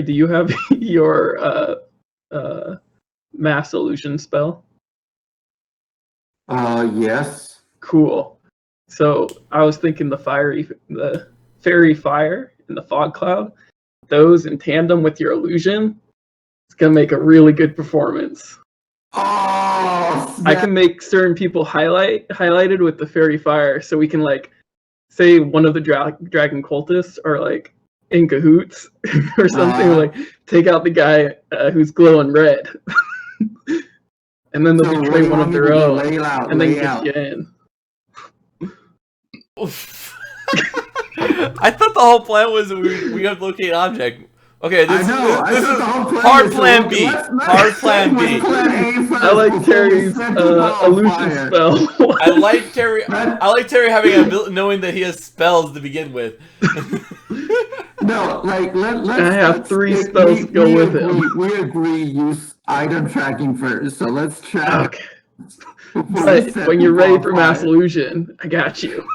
do you have your mass illusion spell? Yes. Cool. So I was thinking the fairy fire and the fog cloud, those in tandem with your illusion, it's gonna make a really good performance. Oh, I can make certain people highlighted with the fairy fire, so we can like say one of the dragon cultists are like in cahoots or something, like take out the guy who's glowing red, and then they'll betray one of their own, and then get you in. I thought the whole plan was we have to locate an object. Okay, this is hard plan B. Hard plan B. I like Terry's illusion spell. I like Terry having knowing that he has spells to begin with. No, like let's. I have 3 spells to go with it. We agree. Use item tracking first, so let's track. Okay. But when you're ready for mass illusion, I got you.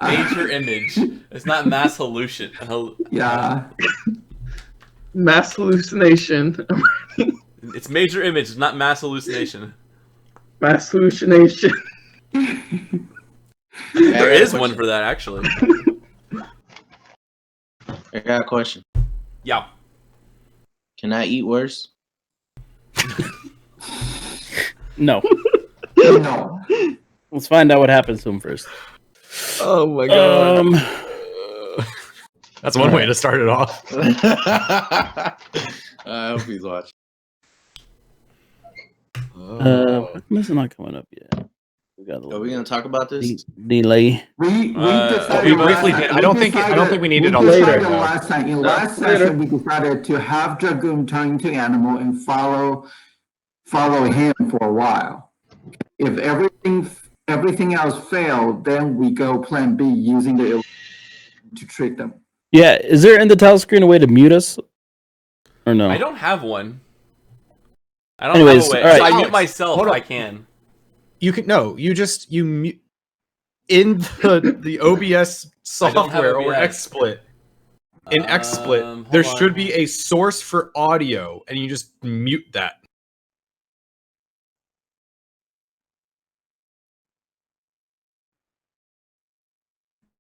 Major image. It's not mass hallucination. Yeah. Mass hallucination. It's major image, it's not mass hallucination. Mass hallucination. There is one for that, actually. I got a question. Yeah. Can I eat worse? No. No. Let's find out what happens to him first. Oh my god. That's one way to start it off. I hope he's watching. This is not coming up yet. Are we gonna talk about this? Delay. We briefly did. I don't think we needed all later. this. Last time, in last session, we decided to have Dragoon turn into animal and follow him for a while. If everything else failed, then we go plan B using the illusion to trick them. Yeah, is there in the title screen a way to mute us? Or no? I don't have one. I don't Anyways, have a way. all right. So I mute Alex, myself hold if on. I can. You can you mute in the OBS software or OBS. XSplit. In XSplit, there should be a source for audio, and you just mute that.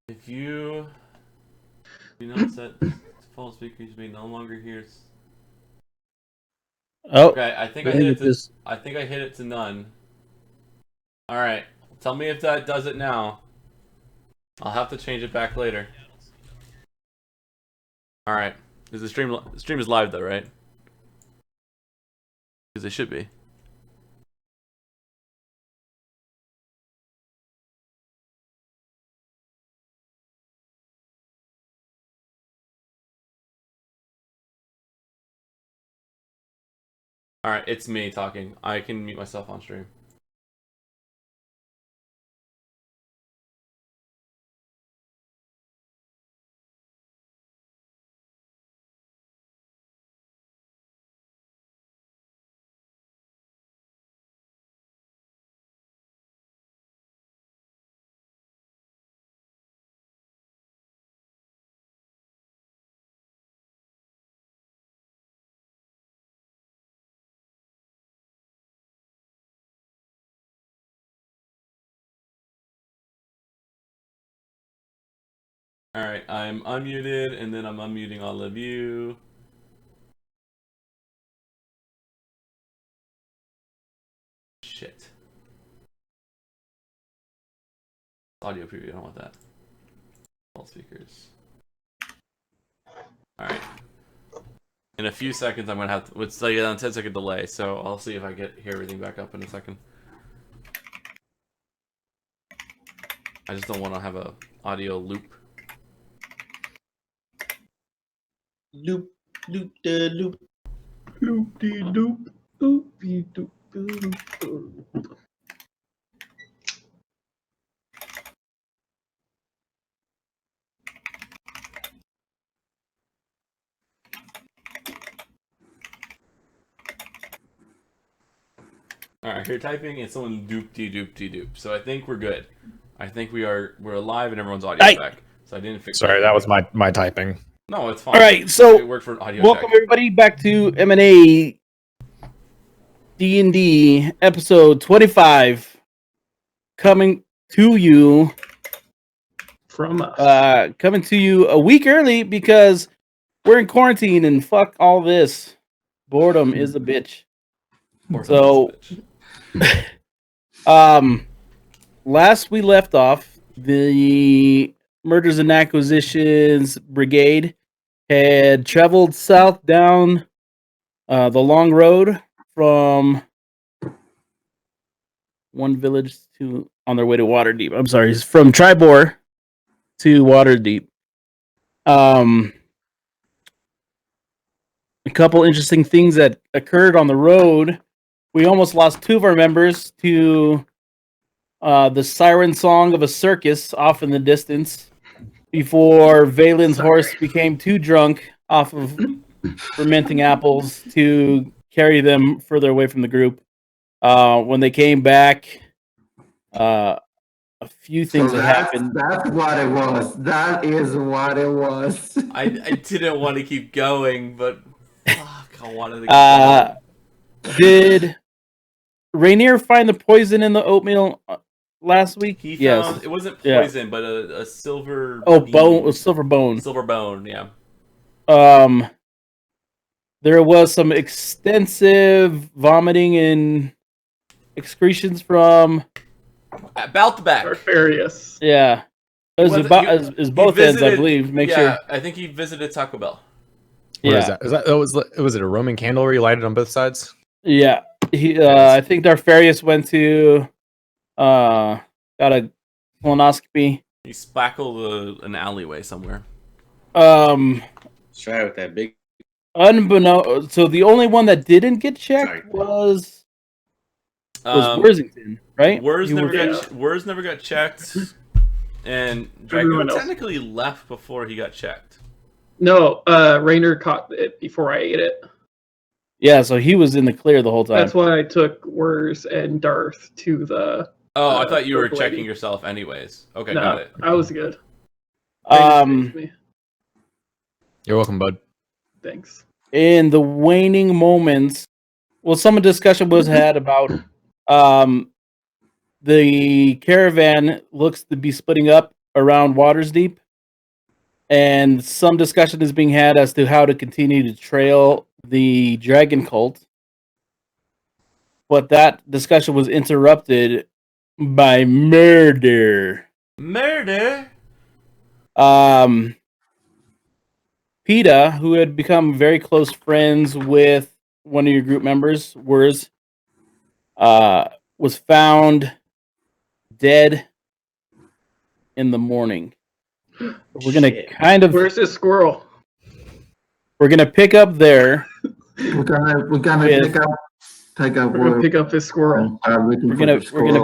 If you do not set default speakers, you may no longer hear. Oh, Okay, I think I hit it to none. All right, tell me if that does it now. I'll have to change it back later. All right, is the stream is live though, right? Because it should be. All right, it's me talking. I can mute myself on stream. Alright, I'm unmuted, and then I'm unmuting all of you. Shit. Audio preview, I don't want that. All speakers. Alright. In a few seconds, I'm gonna have to. It's like on a 10-second delay, so I'll see if I hear everything back up in a second. I just don't want to have a audio loop. Loop, loop, the loop. Loop-de-doop, loop-de-doop, loop-de-doop. Alright, here typing and someone doop-de-doop-de-doop. So I think we're good. I think we're alive and everyone's audio back. So I didn't fix Sorry, that was my typing. No, it's fine. All right, so it worked for an audio welcome check. everybody back to M&A&D&D episode 25, coming to you From us. coming to you a week early because we're in quarantine and fuck all this. Boredom is a bitch. So, last we left off, the Mergers and Acquisitions Brigade had traveled south down the long road from one village to on their way to Waterdeep. I'm sorry, it's from Tribor to Waterdeep. A couple interesting things that occurred on the road. We almost lost two of our members to the siren song of a circus off in the distance before Valen's horse became too drunk off of fermenting apples to carry them further away from the group. When they came back, a few things happened. That's what it was. That is what it was. I didn't want to keep going, but fuck, I wanted to keep going. Did Rainier find the poison in the oatmeal last week? He found it wasn't poison, but a silver. Bone, a silver bone. Silver bone, yeah. There was some extensive vomiting and excretions from about the back. Nefarious. Yeah, it was both ends, I believe. Make sure. I think he visited Taco Bell. What is that? Was it a Roman candle where you light it on both sides? Yeah, I think Darfarius went to got a colonoscopy. He spackled an alleyway somewhere. Let's try it with that big. Unbeknownst, so the only one that didn't get checked was Worthington, right? Wurs never got checked, and Draco technically left before he got checked. No, Rainer caught it before I ate it. Yeah, so he was in the clear the whole time. That's why I took Wurs and Darth to the. Oh, I thought you were checking yourself anyways. Okay, no, got it. I was good. You're welcome, bud. Thanks. In the waning moments, some discussion was had about the caravan looks to be splitting up around Waterdeep, and some discussion is being had as to how to continue to trail the dragon cult. But that discussion was interrupted by murder. Murder? PETA, who had become very close friends with one of your group members, was found dead in the morning. We're gonna kind of. Where's this squirrel? We're gonna pick up there. We're gonna pick up this squirrel. We're gonna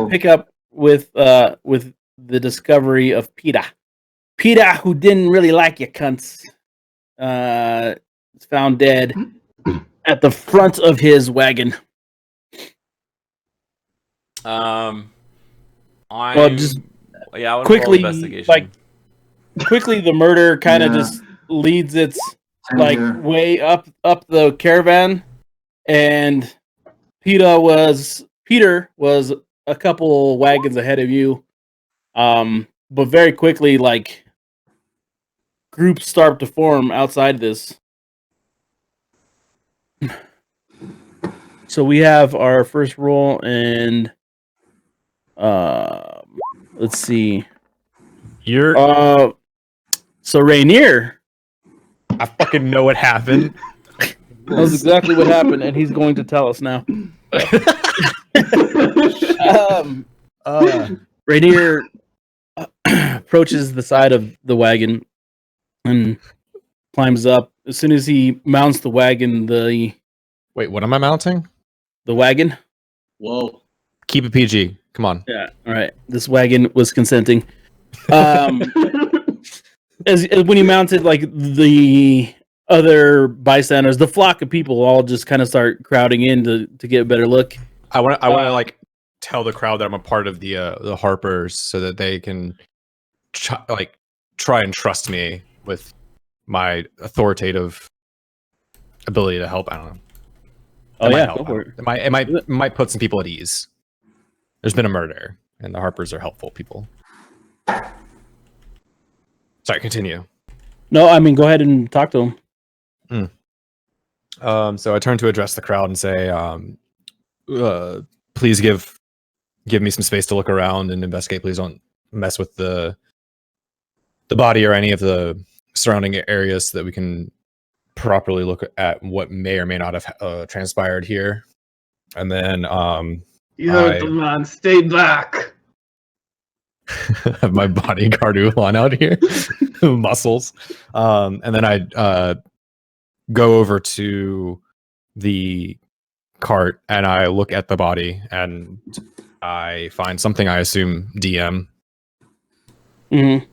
pick up with the discovery of PETA. PETA, who didn't really like you cunts. Is found dead at the front of his wagon. Quickly, the murder kind of just leads its way up the caravan, and Peter was a couple wagons ahead of you, but very quickly groups start to form outside this. So we have our first roll, and let's see. So Rainier, I fucking know what happened. That's exactly what happened, and he's going to tell us now. Rainier approaches the side of the wagon and climbs up. As soon as he mounts the wagon, Wait, what am I mounting? The wagon? Whoa. Keep it PG. Come on. Yeah, all right. This wagon was consenting. As when he mounted, the other bystanders, the flock of people all just kind of start crowding in to get a better look. I want to tell the crowd that I'm a part of the Harpers so that they can try and trust me with my authoritative ability to help. I don't know. Oh That might yeah, help. go for it. It might put some people at ease. There's been a murder, and the Harpers are helpful people. Sorry, continue. No, I mean, go ahead and talk to him. So I turn to address the crowd and say, please give me some space to look around and investigate. Please don't mess with the body or any of the surrounding areas so that we can properly look at what may or may not have transpired here. And then You heard the man. Stay back. have my bodyguard Ulan out here, muscles. And then I go over to the cart and I look at the body and I find something I assume DM. Mm-hmm.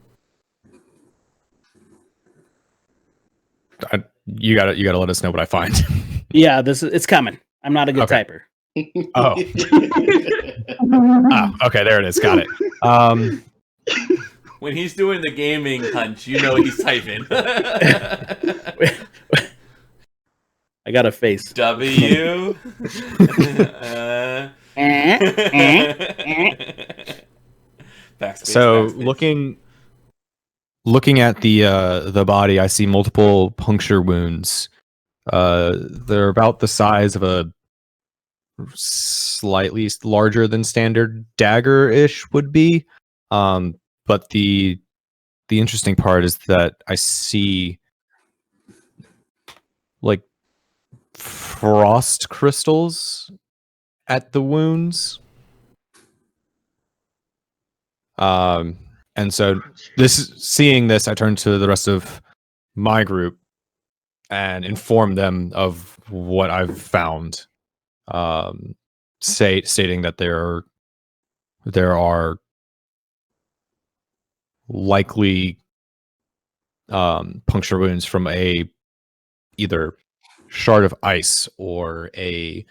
You gotta let us know what I find. Yeah, it's coming. I'm not a good typer. Oh. Okay, there it is. Got it. When he's doing the gaming punch, you know he's typing. I got a face. W. So looking at the body, I see multiple puncture wounds. They're about the size of a slightly larger than standard dagger-ish would be. But the interesting part is that I see like frost crystals at the wounds. And so seeing this, I turn to the rest of my group and inform them of what I've found. Stating that there are likely puncture wounds from a either shard of ice or a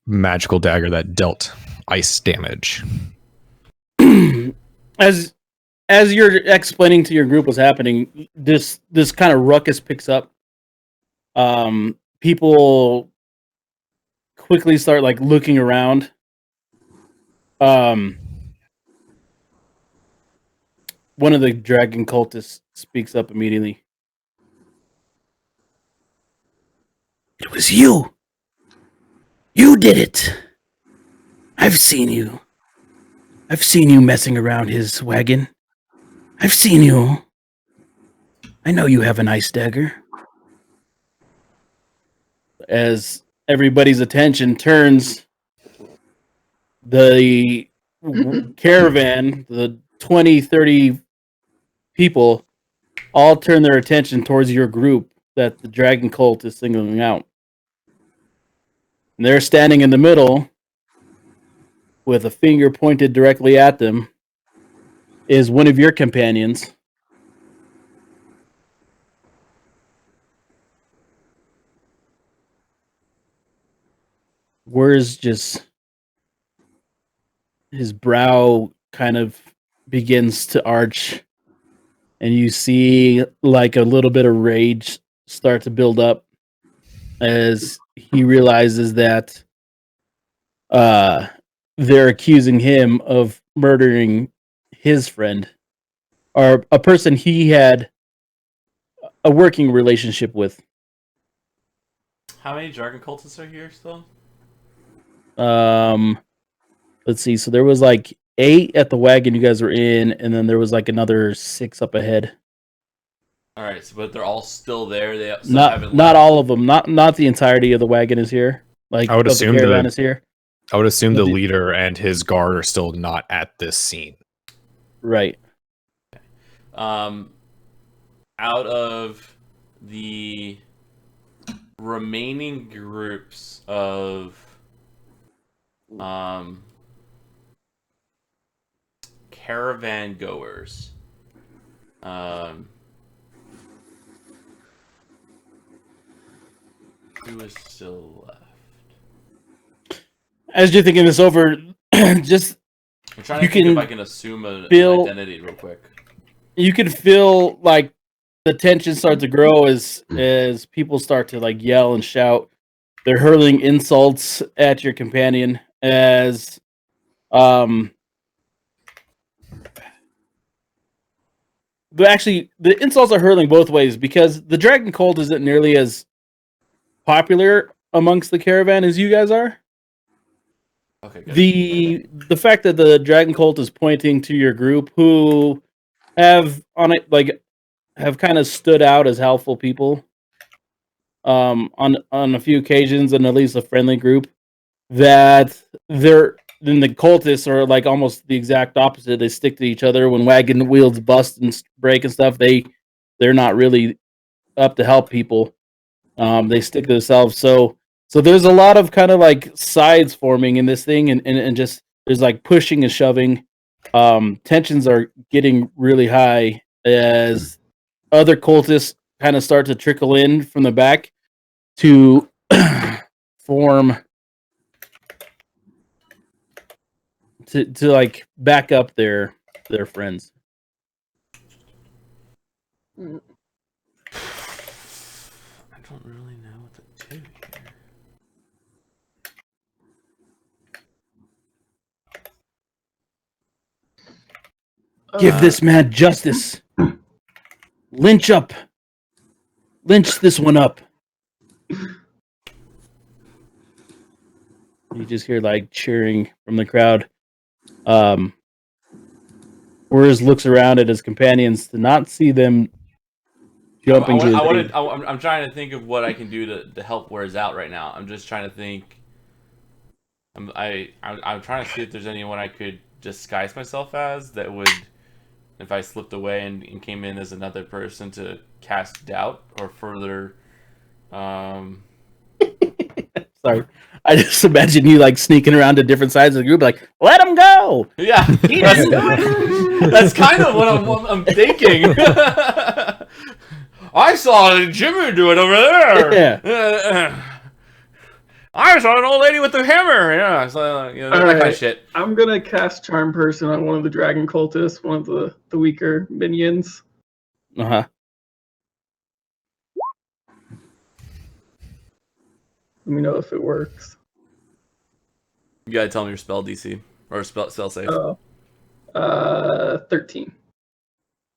magical dagger that dealt ice damage. As you're explaining to your group what's happening, this kind of ruckus picks up. People quickly start like looking around. One of the dragon cultists speaks up immediately. It was you. You did it. I've seen you. I've seen you messing around his wagon. I've seen you. I know you have an ice dagger. As everybody's attention turns, the caravan, the 20, 30 people, all turn their attention towards your group that the dragon cult is singling out. And they're standing in the middle with a finger pointed directly at them is one of your companions. Where's just his brow kind of begins to arch, and you see like a little bit of rage start to build up as he realizes that they're accusing him of murdering his friend, or a person he had a working relationship with. How many dragon cultists are here still? Let's see. So there was like 8 at the wagon you guys were in, and then there was like another 6 up ahead. All right, so, but they're all still there. They not all of them. Not the entirety of the wagon is here. Like I would assume the caravan is here. I would assume the leader and his guard are still not at this scene. Right. Out of the remaining groups of caravan goers, who is still left? As you're thinking this over, just I'm trying to think if I can assume an identity real quick. You can feel like the tension starts to grow as people start to like yell and shout. They're hurling insults at your companion as the insults are hurling both ways because the dragon cult isn't nearly as popular amongst the caravan as you guys are. Okay, good. The fact that the dragon cult is pointing to your group, who have kind of stood out as helpful people, on a few occasions, and at least a friendly group, that then the cultists are like almost the exact opposite. They stick to each other when wagon wheels bust and break and stuff. They're not really up to help people. They stick to themselves. So there's a lot of kind of like sides forming in this thing, and just there's like pushing and shoving. Tensions are getting really high as other cultists kind of start to trickle in from the back to form to like back up their friends. I don't really know what to do here. Give this man justice. Lynch this one up. You just hear like cheering from the crowd. Whereas looks around at his companions to not see them jumping to his aid. I'm trying to think of what I can do to help Where's out right now. I'm just trying to think. I'm trying to see if there's anyone I could disguise myself as that would, if I slipped away and came in as another person, to cast doubt or further. Sorry, I just imagine you like sneaking around to different sides of the group, like, let him go. Yeah, He didn't do it. that's kind of what I'm thinking. I saw Jimmy do it over there. Yeah. I saw an old lady with the hammer. Yeah, so, that kind of shit. I'm gonna cast Charm Person on one of the dragon cultists, one of the weaker minions. Uh-huh. Let me know if it works. You gotta tell me your spell DC or spell save. 13.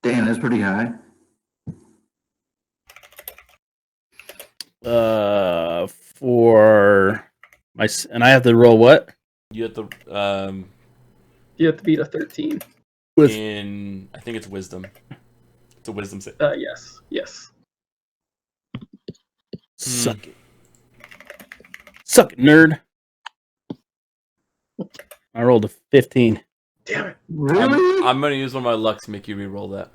Damn, that's pretty high. For my and I have to roll what? You have to You have to beat a 13. in I think it's wisdom. It's a wisdom save. Yes. Suck it. Suck it, nerd. I rolled a 15. Damn it. Really? I'm gonna use one of my lucks to make you re-roll that.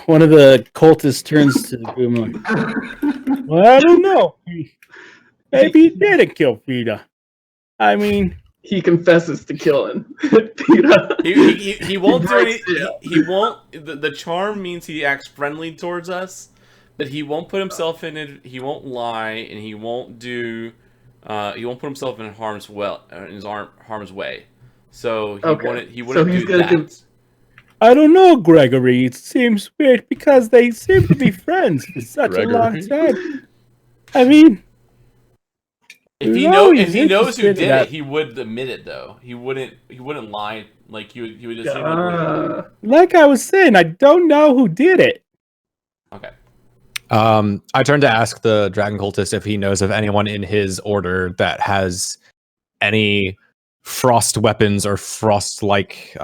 One of the cultists turns to the group like, well, I don't know. Maybe he didn't kill Frida. I mean, He confesses to killing Peter. He won't do any. Yeah. He won't. The charm means he acts friendly towards us, but he won't put himself in it. He won't lie, and he won't do. He won't put himself in harm's way. So he wouldn't he's do gonna that. I don't know, Gregory. It seems weird because they seem to be friends for such a long time. I mean, If he knows who did it, he would admit it though. He wouldn't lie. Like he would just say like I was saying, I don't know who did it. okay. I turn to ask the dragon cultist if he knows of anyone in his order that has any frost weapons or frost-like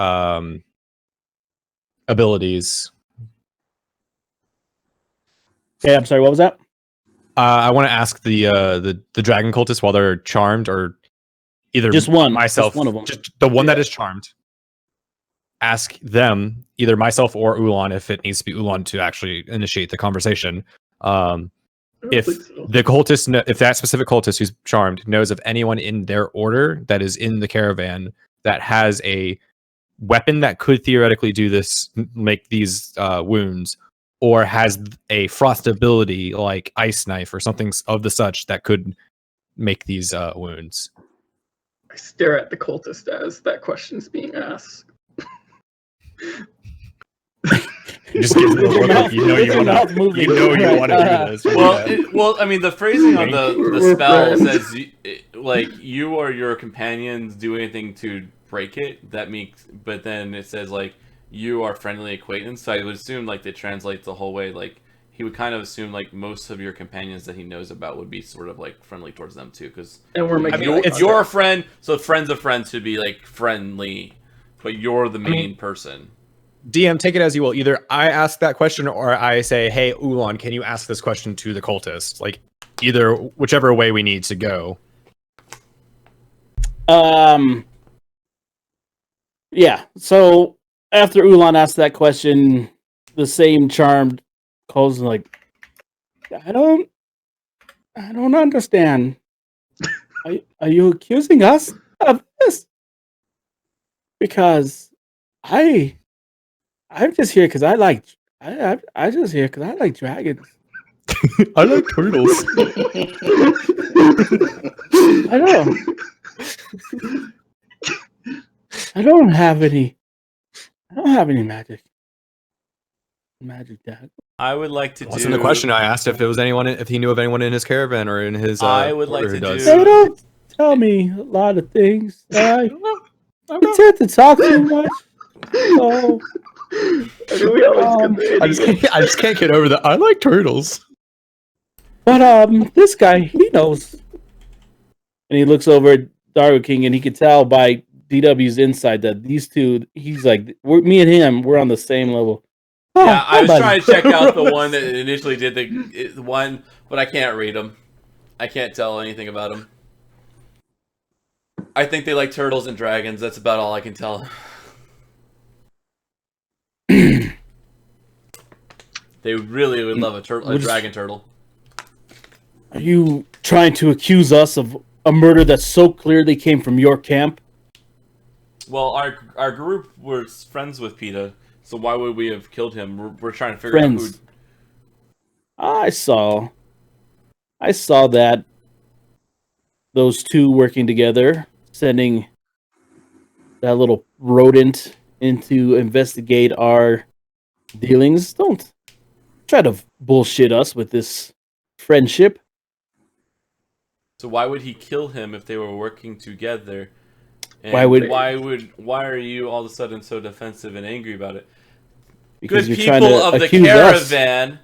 abilities. Okay, I'm sorry. What was that? I want to ask the dragon cultist while they're charmed, or either Just one. myself, Just one of them. just the one that is charmed. Ask them, either myself or Ulan, if it needs to be Ulan to actually initiate the conversation. If the cultist, if that specific cultist who's charmed knows of anyone in their order that is in the caravan that has a weapon that could theoretically do this, make these wounds, or has a frost ability like ice knife or something of the such that could make these wounds. I stare at the cultist as that question's being asked. You just give them a look like you know you want to. You know you want to do this. Well, I mean, the phrasing on the We're spell friends. says like you or your companions do anything to break it. That means, but then it says like you are friendly acquaintance. So I would assume like they translate the whole way. Like he would kind of assume like most of your companions that he knows about would be sort of like friendly towards them too. Because And we're making if you're a friend, so friends of friends should be like friendly, but you're the main person. DM, take it as you will. Either I ask that question or I say, "Hey, Ulan, can you ask this question to the cultist?" Like, either whichever way we need to go. Yeah. So after Ulan asked that question, the same charmed calls like, I don't understand. Are you accusing us of this? Because I'm just here because I just here because I like dragons. I like turtles. I know. I don't have any magic. Magic dad. I would like to Wasn't the question. I asked if it was anyone, if he knew of anyone in his caravan or in his. I would like order to who do- does. They don't tell me a lot of things. I tend to talk too much. So we always get the I just can't get over that. I like turtles. but this guy, he knows. And he looks over at Daru King and he can tell by DW's insight that these two, he's like, me and him, we're on the same level. Yeah, I was buddy. trying to check out the one that initially did the one, but I can't read them. I can't tell anything about them. I think they like turtles and dragons. That's about all I can tell. They really would love a dragon turtle. Are you trying to accuse us of a murder that so clearly came from your camp? Well, our group was friends with PETA, so why would we have killed him? We're trying to figure out who. I saw that those two working together, sending that little rodent in to investigate our dealings. Don't try to bullshit us with this friendship. So why would he kill him if they were working together? And why are you all of a sudden so defensive and angry about it? Because Good you're trying people to of the accuse us. caravan.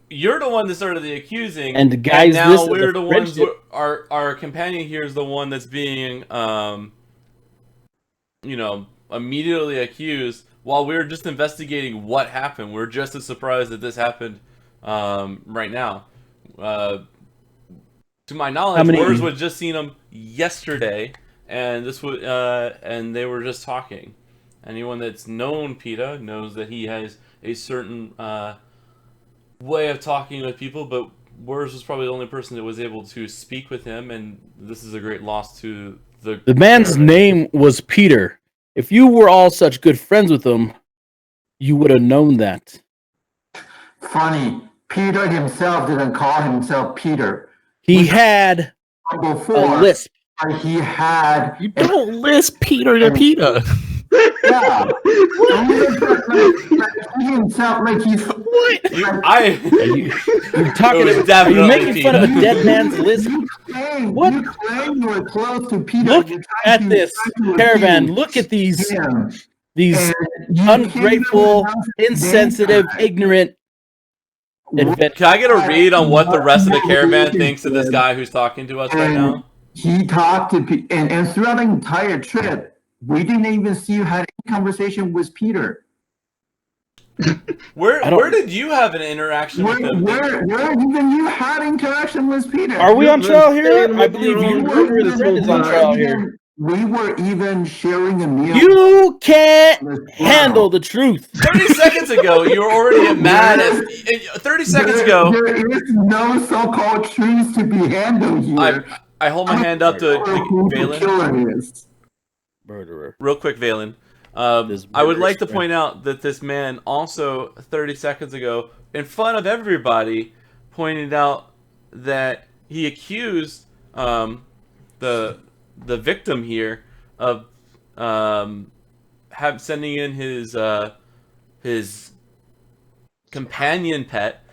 You're the one that started the accusing, And guys, now this is we're a the ones. friendship. Our companion here is the one that's being, immediately accused. While we're just investigating what happened, we're just as surprised that this happened right now. To my knowledge, Wars was just seen him yesterday, and and they were just talking. Anyone that's known PETA knows that he has a certain way of talking with people, but Wars was probably the only person that was able to speak with him, and this is a great loss to the man's caravan. name was Peter. If you were all such good friends with him, you would have known that. Funny, Peter himself didn't call himself Peter. He had Before, a lisp. he had. You don't list Peter to PETA. Yeah. He himself, like he's. What? You're talking It was about, are you definitely making fun of a dead man's lisp? What? You claim you were close to Peter. Look You're trying at to- this trying to caravan. accuse Look at these him. And you ungrateful, can't even insensitive, announce ignorant adventurers. Can I get a read on what the rest of the caravan thinks of this guy who's talking to us right now? He talked to and throughout the entire trip, we didn't even see you had any conversation with Peter. Where did you have an interaction with him? Where even you had interaction with Peter? Are we on trial here? Staying I with believe your you own were group the this friend is whole on time. trial here. We were even sharing a meal. You can't Wow. handle the truth. 30 seconds ago, you were already mad at. 30 seconds ago, There is no so-called truth to be handled here. I hold my hand up to Who the Valen. killer is. Murderer. Real quick, Valen. This I would murderous like to friend. point out that this man also, 30 seconds ago, in front of everybody, pointed out that he accused the the victim here of sending in his companion pet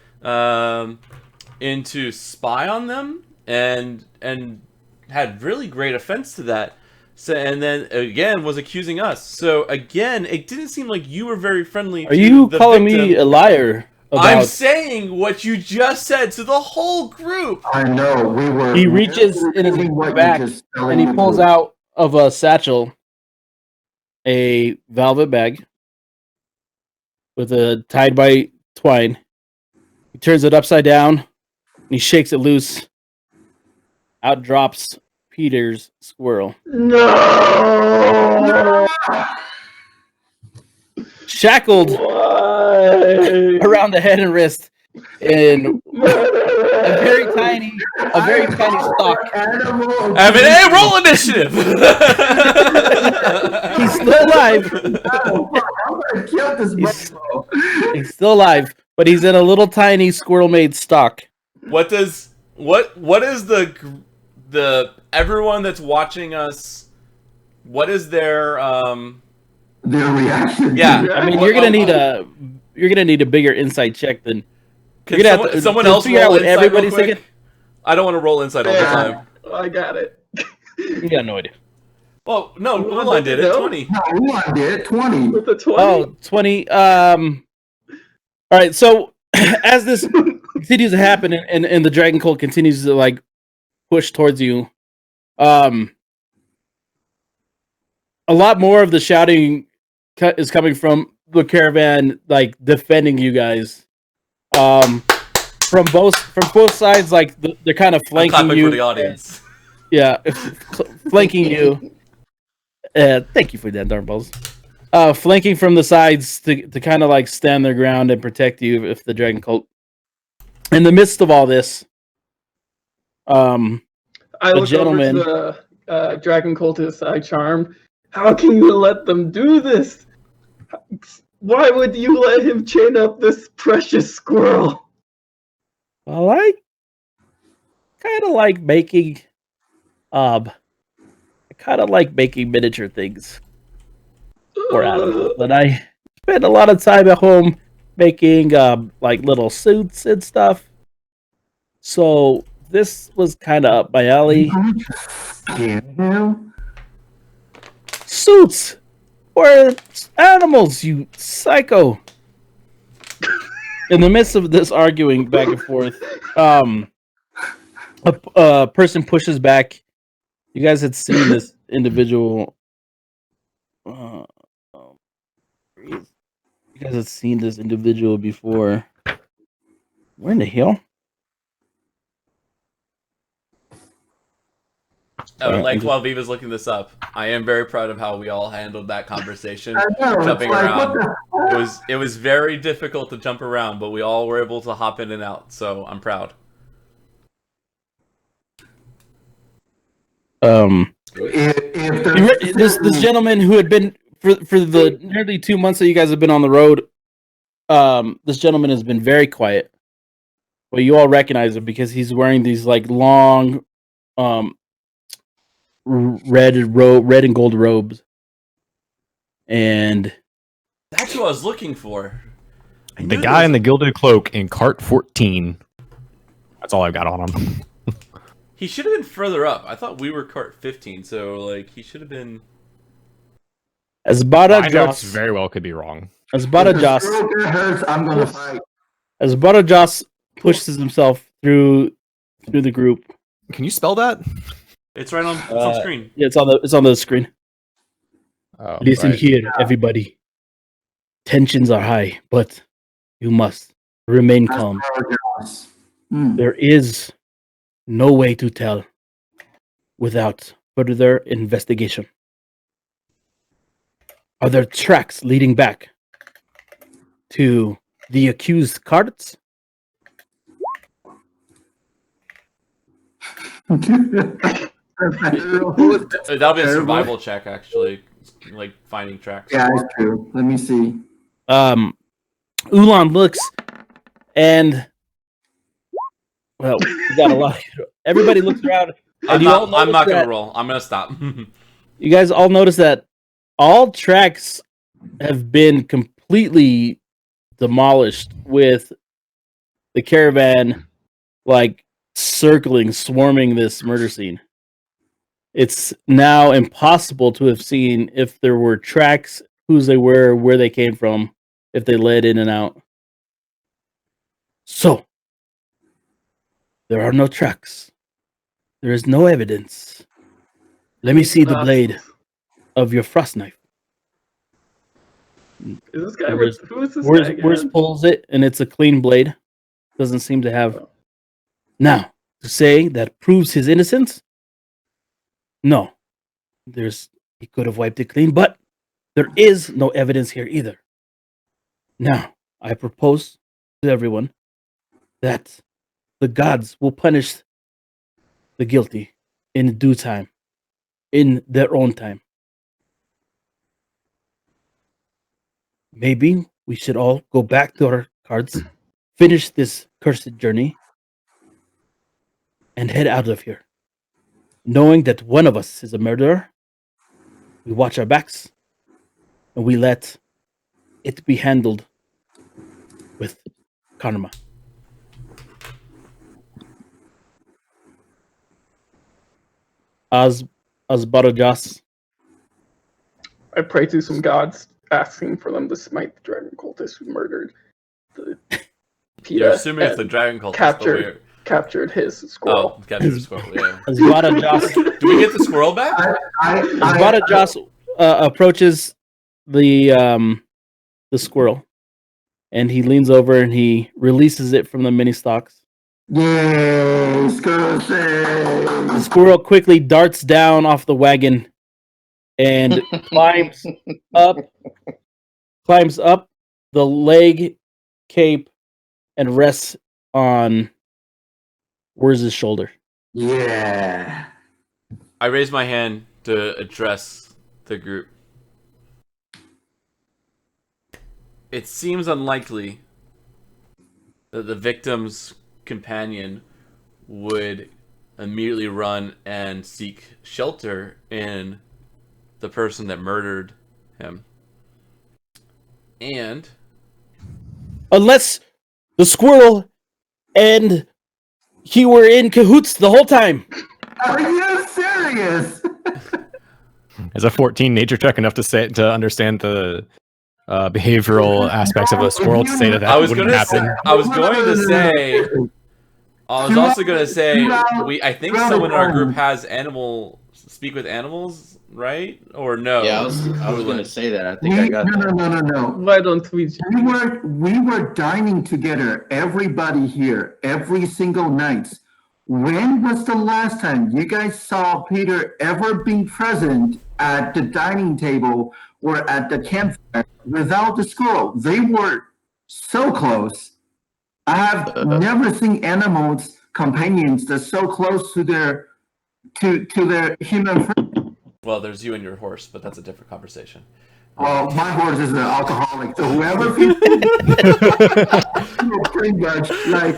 in to spy on them, and had really great offense to that. So, and then again was accusing us. So again, it didn't seem like you were very friendly. Are you the calling victim. me a liar? I'm saying what you just said to the whole group. I know, we were. He reaches in his back and he pulls out of a satchel a velvet bag with a tied by twine. He turns it upside down and he shakes it loose. Out drops Peter's squirrel. No! Shackled around the head and wrist in a very tiny stock. M&A, roll initiative. He's still alive. He's still alive, but he's in a little tiny squirrel-made stock. What is the everyone that's watching us? What is their reaction? Yeah, I mean, you're gonna need a bigger insight check than. Can someone else figure out roll what insight everybody's real quick? thinking. I don't want to roll insight all the time. I got it. You got no idea. Well, no, Ulan did it. No. 20. No, Ulan did 20. With the 20? Oh, 20. All right. So as this continues to happen and the dragon cult continues to like push towards you, a lot more of the shouting is coming from the caravan, like defending you guys. From both sides, like they're kind of flanking you. For the audience. Yeah, flanking you. Thank you for that, darn balls. Flanking from the sides to kind of like stand their ground and protect you if the dragon cult. In the midst of all this, I look gentleman. over to the dragon cultist. I charm. How can you let them do this? Why would you let him chain up this precious squirrel? Well, I kind of like making, miniature things for animals, and I spend a lot of time at home making like little suits and stuff. So this was kind of up my alley. Suits for animals, you psycho. In the midst of this arguing back and forth, a person pushes back. You guys had seen this individual. You guys had seen this individual before. Where in the hell? While Viva's looking this up, I am very proud of how we all handled that conversation. I know, Jumping like, around. what the It was very difficult to jump around, but we all were able to hop in and out, so I'm proud. This gentleman who had been for the nearly 2 months that you guys have been on the road, this gentleman has been very quiet. Well, you all recognize him because he's wearing these like long, red and gold robes, and that's who I was looking for. The guy in the gilded cloak in cart 14. That's all I've got on him. He should have been further up. I thought we were cart 15, so like he should have been. Asbara My Joss notes very well could be wrong. Asbara Joss. I'm gonna fight. Asbara Joss pushes himself through the group. Can you spell that? It's right on. It's on screen. Yeah, it's on the screen. Oh, Listen right. here, everybody. Tensions are high, but you must remain calm. There is no way to tell without further investigation. Are there tracks leading back to the accused carts? That'll be a survival check, actually. Like finding tracks. Yeah, that's true. Let me see. Ulan looks, and well, we got a lot. Everybody looks around I'm not gonna roll. I'm gonna stop. You guys all notice that all tracks have been completely demolished with the caravan like circling, swarming this murder scene. It's now impossible to have seen if there were tracks, whose they were, where they came from, if they led in and out. So, there are no tracks. There is no evidence. Let me see the blade of your frost knife. Is this guy Where's- who is this Where's guy again? Where's pulls it, and it's a clean blade. Doesn't seem to have. Now, to say that proves his innocence? No. He could have wiped it clean, but there is no evidence here either. Now, I propose to everyone that the gods will punish the guilty in due time, in their own time. Maybe we should all go back to our cards, finish this cursed journey, and head out of here. Knowing that one of us is a murderer, we watch our backs, and we let it be handled with karma. Asbarajas. I pray to some gods, asking for them to smite the dragon cultist who murdered the You're PETA assuming it's the and dragon cultist. captured his squirrel. Oh, captured the squirrel. Yeah. Asbarajas. Do we get the squirrel back? Asbarajas approaches the squirrel, and he leans over and he releases it from the mini stalks. Yay, squirrel The squirrel quickly darts down off the wagon and climbs up the leg cape and rests on Wurz's shoulder. Yeah. I raise my hand to address the group. It seems unlikely that the victim's companion would immediately run and seek shelter in the person that murdered him. And Unless the squirrel and he were in cahoots the whole time. Are you serious? Is a 14 nature check enough to understand the behavioral aspects of a squirrel to say that I was wouldn't gonna happen? say, I was also gonna say I think someone in our group has speak with animals, right? Or no? Yeah, I was gonna say that. I think I got that. No. Why don't we? We were dining together, everybody here, every single night. When was the last time you guys saw Peter ever being present at the dining table or at the campfire without the squirrel? They were so close. I have never seen animals, companions that's so close to their human friend. Well, there's you and your horse, but that's a different conversation. Well, my horse is an alcoholic, so whoever pretty much like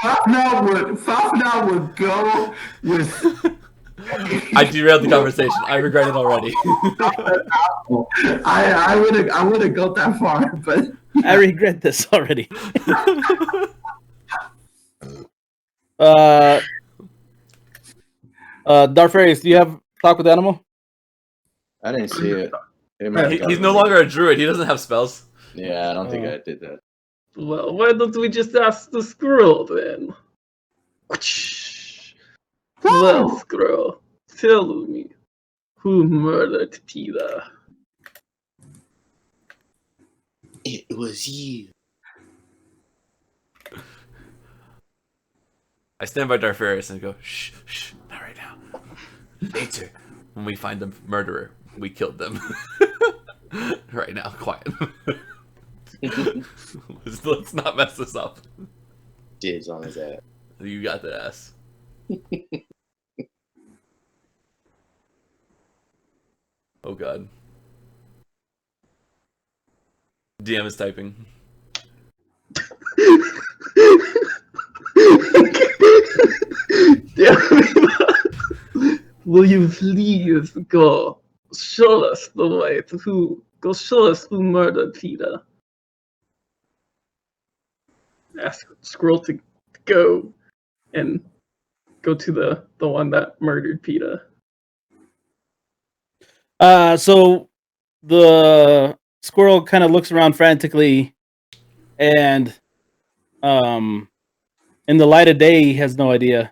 Fafna would go with. I derailed the conversation. I regret it already. I would have got that far, but I regret this already. Darfarius, do you have talk with animal? I didn't see it. He's no longer a druid. He doesn't have spells. Yeah, I don't think I did that. Well, why don't we just ask the squirrel then? Well, squirrel, tell me, who murdered PETA? It was you. I stand by Darfarius and go, shh, not right now. Later, when we find the murderer, we killed them. Right now, quiet. Let's not mess this up. Dibs on his ass. You got the ass. Oh god. DM is typing. Yeah. will you please go show us the way to go show us who murdered Peter? Ask Squirrel to go and go to the one that murdered Peter. So the squirrel kind of looks around frantically, and in the light of day, he has no idea.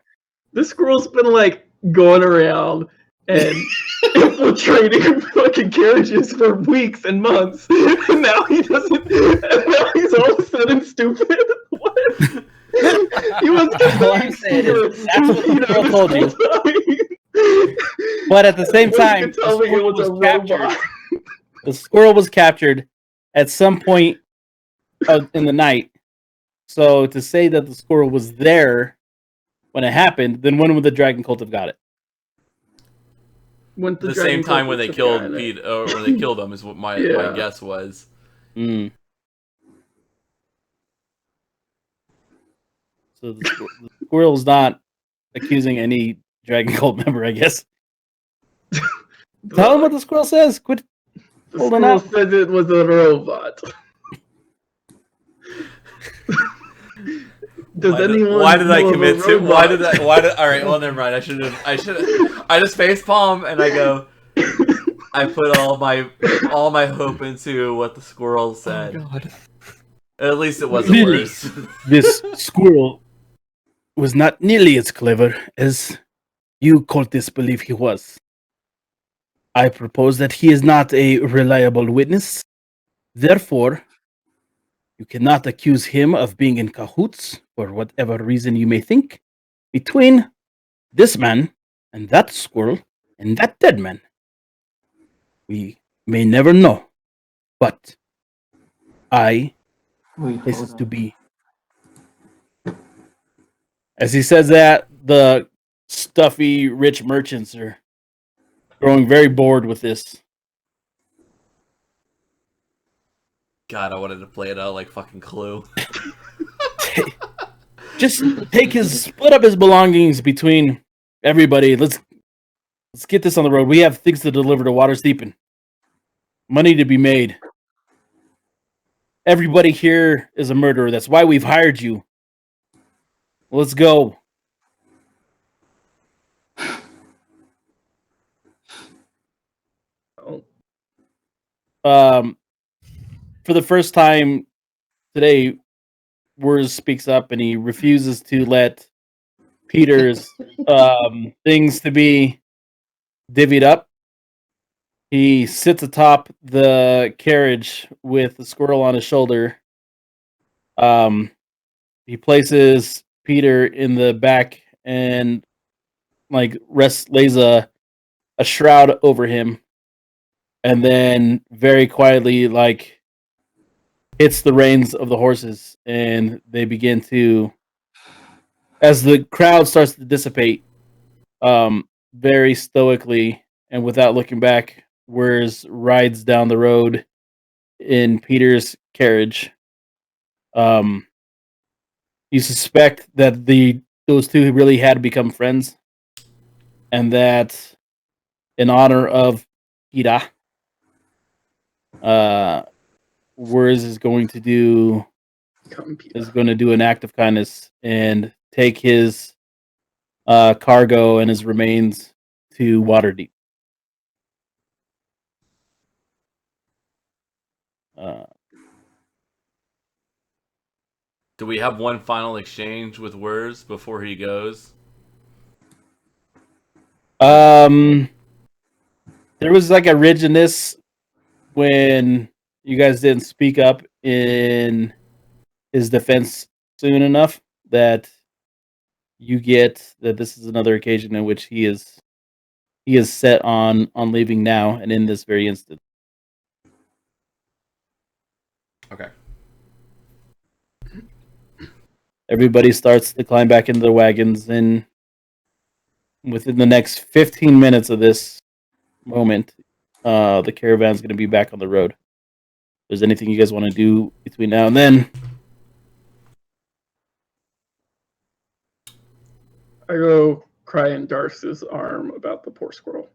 This squirrel's been like going around and infiltrating fucking carriages for weeks and months, and now he doesn't. And now he's all of a sudden stupid. What? He was All I'm saying is that's what the squirrel told you. But at the same time, the squirrel was captured at some point in the night. So to say that the squirrel was there when it happened, then when would the dragon cult have got it? The same time when they killed Pete, or when they killed him, is what my guess was. Mm. So the squirrel's not accusing any dragon cult member, I guess. Tell him what the squirrel says. Quit holding squirrel up. said it was a robot. Why did I commit to? Why did? All right. Well, never mind. I should. I just face palm and I go. I put all my hope into what the squirrel said. Oh, God. At least it wasn't worse. This squirrel was not nearly as clever as you cultists believe he was. I propose that he is not a reliable witness. Therefore, you cannot accuse him of being in cahoots, for whatever reason you may think, between this man and that squirrel and that dead man. We may never know, but this is to be. As he says that, the stuffy, rich merchants are growing very bored with this. God, I wanted to play it out like fucking Clue. Just split up his belongings between everybody. Let's get this on the road. We have things to deliver to Waterdeep and money to be made. Everybody here is a murderer. That's why we've hired you. Let's go. For the first time today, Wurs speaks up and he refuses to let Peter's things to be divvied up. He sits atop the carriage with the squirrel on his shoulder. He places Peter in the back and lays a shroud over him, and then very quietly hits the reins of the horses, and they begin to, as the crowd starts to dissipate, very stoically and without looking back, Wurs rides down the road in Peter's carriage. You suspect that those two really had become friends, and that in honor of Peter, Wurs is going to do an act of kindness and take his cargo and his remains to Waterdeep. Do we have one final exchange with Wurs before he goes? There was a rigidness when you guys didn't speak up in his defense soon enough that you get that this is another occasion in which he is set on leaving now and in this very instant. Okay. Everybody starts to climb back into the wagons, and within the next 15 minutes of this moment, the caravan's going to be back on the road. If there's anything you guys want to do between now and then? I go, Cryan Darce's arm about the poor squirrel.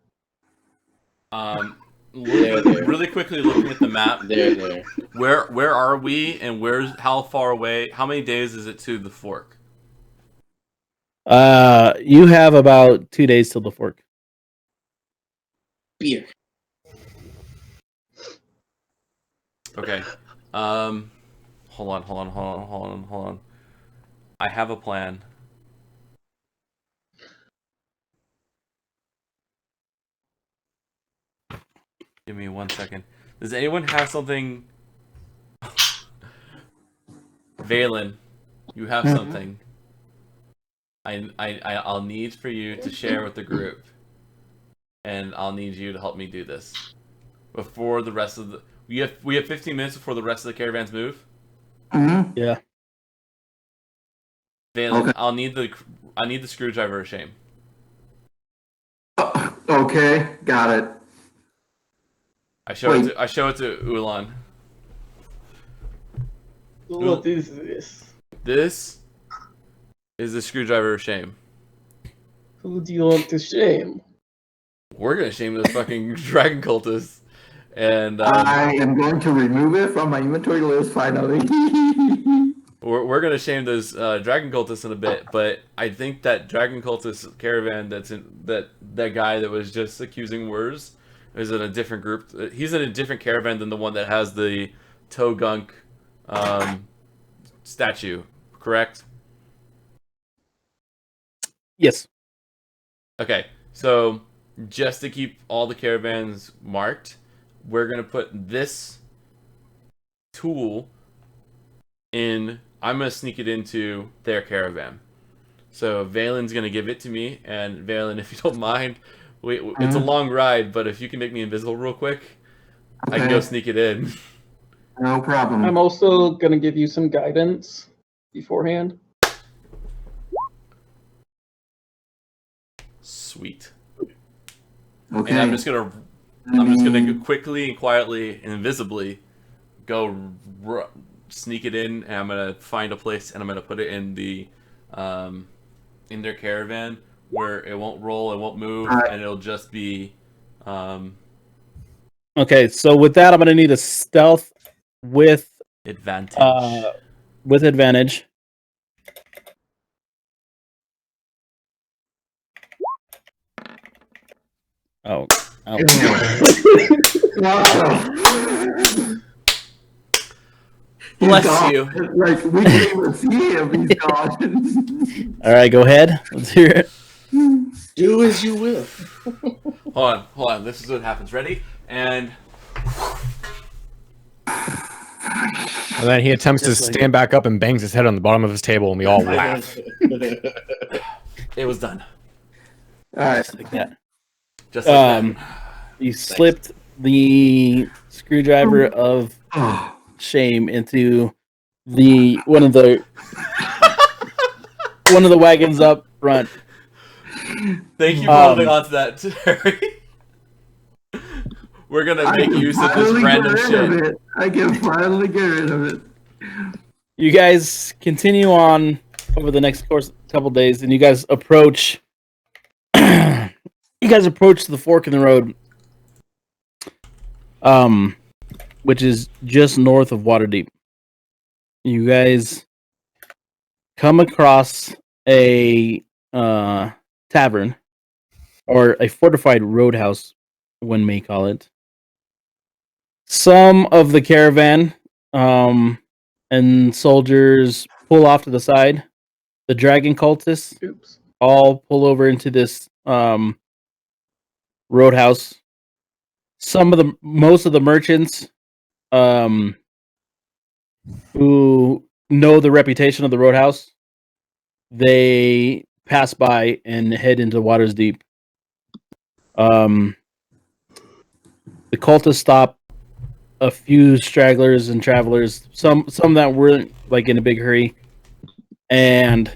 Really quickly looking at the map. There. Where are we, and how far away? How many days is it to the fork? You have about 2 days till the fork. Beer. Okay. Hold on. I have a plan. Give me 1 second. Does anyone have something? Valen, you have something. I'll need for you to share with the group, and I'll need you to help me do this before the rest of the. We have 15 minutes before the rest of the caravans move. Mhm. Yeah. Valen, Okay. I need the screwdriver of shame. Okay, got it. I show it to Ulan. What is this? This is the screwdriver of shame. Who do you want to shame? We're gonna shame those fucking dragon cultists, and I am going to remove it from my inventory list finally. we're gonna shame those dragon cultists in a bit. But I think that dragon cultist caravan that guy that was just accusing Wurs is in a different group. He's in a different caravan than the one that has the Togunk statue, correct? Yes. Okay, so just to keep all the caravans marked, we're gonna put this tool in. I'm gonna sneak it into their caravan. So Valen's gonna give it to me, and Valen, if you don't mind, it's a long ride, but if you can make me invisible real quick, I can go Okay. sneak it in. No problem. I'm also gonna give you some guidance beforehand. Sweet. Okay. And I'm just gonna quickly and quietly and invisibly go sneak it in, and I'm gonna find a place, and I'm gonna put it in in their caravan where it won't roll, it won't move, and it'll just be. Okay, so with that, I'm gonna need a stealth with Advantage. With advantage. Oh. Bless you. Like, we didn't even see him. He's gone. All right, go ahead. Let's hear it. Do as you will. Hold on. This is what happens. Ready? And then he attempts to stand back up and bangs his head on the bottom of his table, and we all laugh. it was done. All right. Just like that. Just like that. You slipped the screwdriver of shame into one of the wagons up front. Thank you for holding on to that, Terry. We're gonna make use of this random shit. I can finally get rid of it. You guys continue on over the next couple days, and you guys approach. You guys approach the fork in the road, which is just north of Waterdeep. You guys come across a tavern, or a fortified roadhouse, one may call it. Some of the caravan and soldiers pull off to the side. The dragon cultists all pull over into this roadhouse. Most of the merchants who know the reputation of the roadhouse, they pass by and head into Waters Deep. The cultists stop a few stragglers and travelers, some that weren't like in a big hurry, and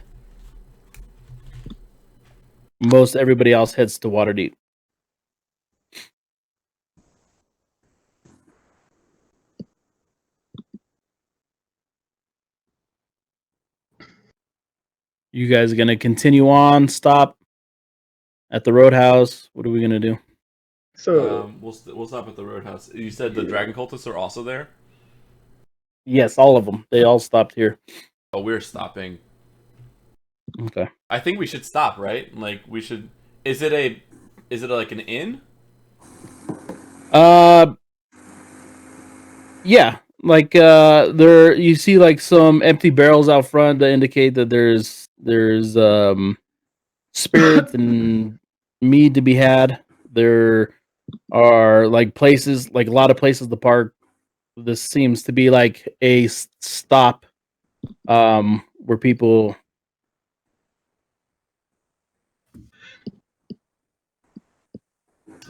most everybody else heads to Waterdeep. You guys are gonna continue on, stop, at the Roadhouse. What are we gonna do? So We'll stop at the Roadhouse. You said the Dragon Cultists are also there. Yes, all of them. They all stopped here. Oh, we're stopping. Okay. I think we should stop, right? Like we should. Is it like an inn? Yeah. Like there you see like some empty barrels out front that indicate that there's spirits and mead to be had. There are like places, like a lot of places to park. This seems to be like a stop where people.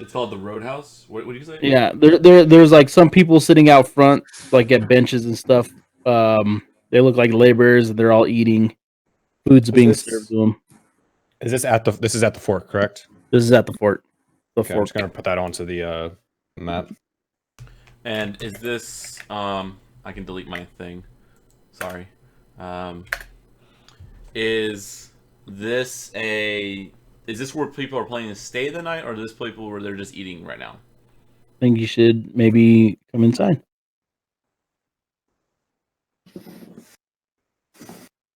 It's called the Roadhouse. What did you say? Yeah, there's like some people sitting out front, like at benches and stuff. They look like laborers, and they're all eating. Food's being served to them. Is this at the? This is at the fort, correct? This is at the fort. The Okay, I'm fort. just gonna put that onto the map. And is this I can delete my thing. Sorry. Is this where people are planning to stay the night, or is this people where they're just eating right now? I think you should maybe come inside.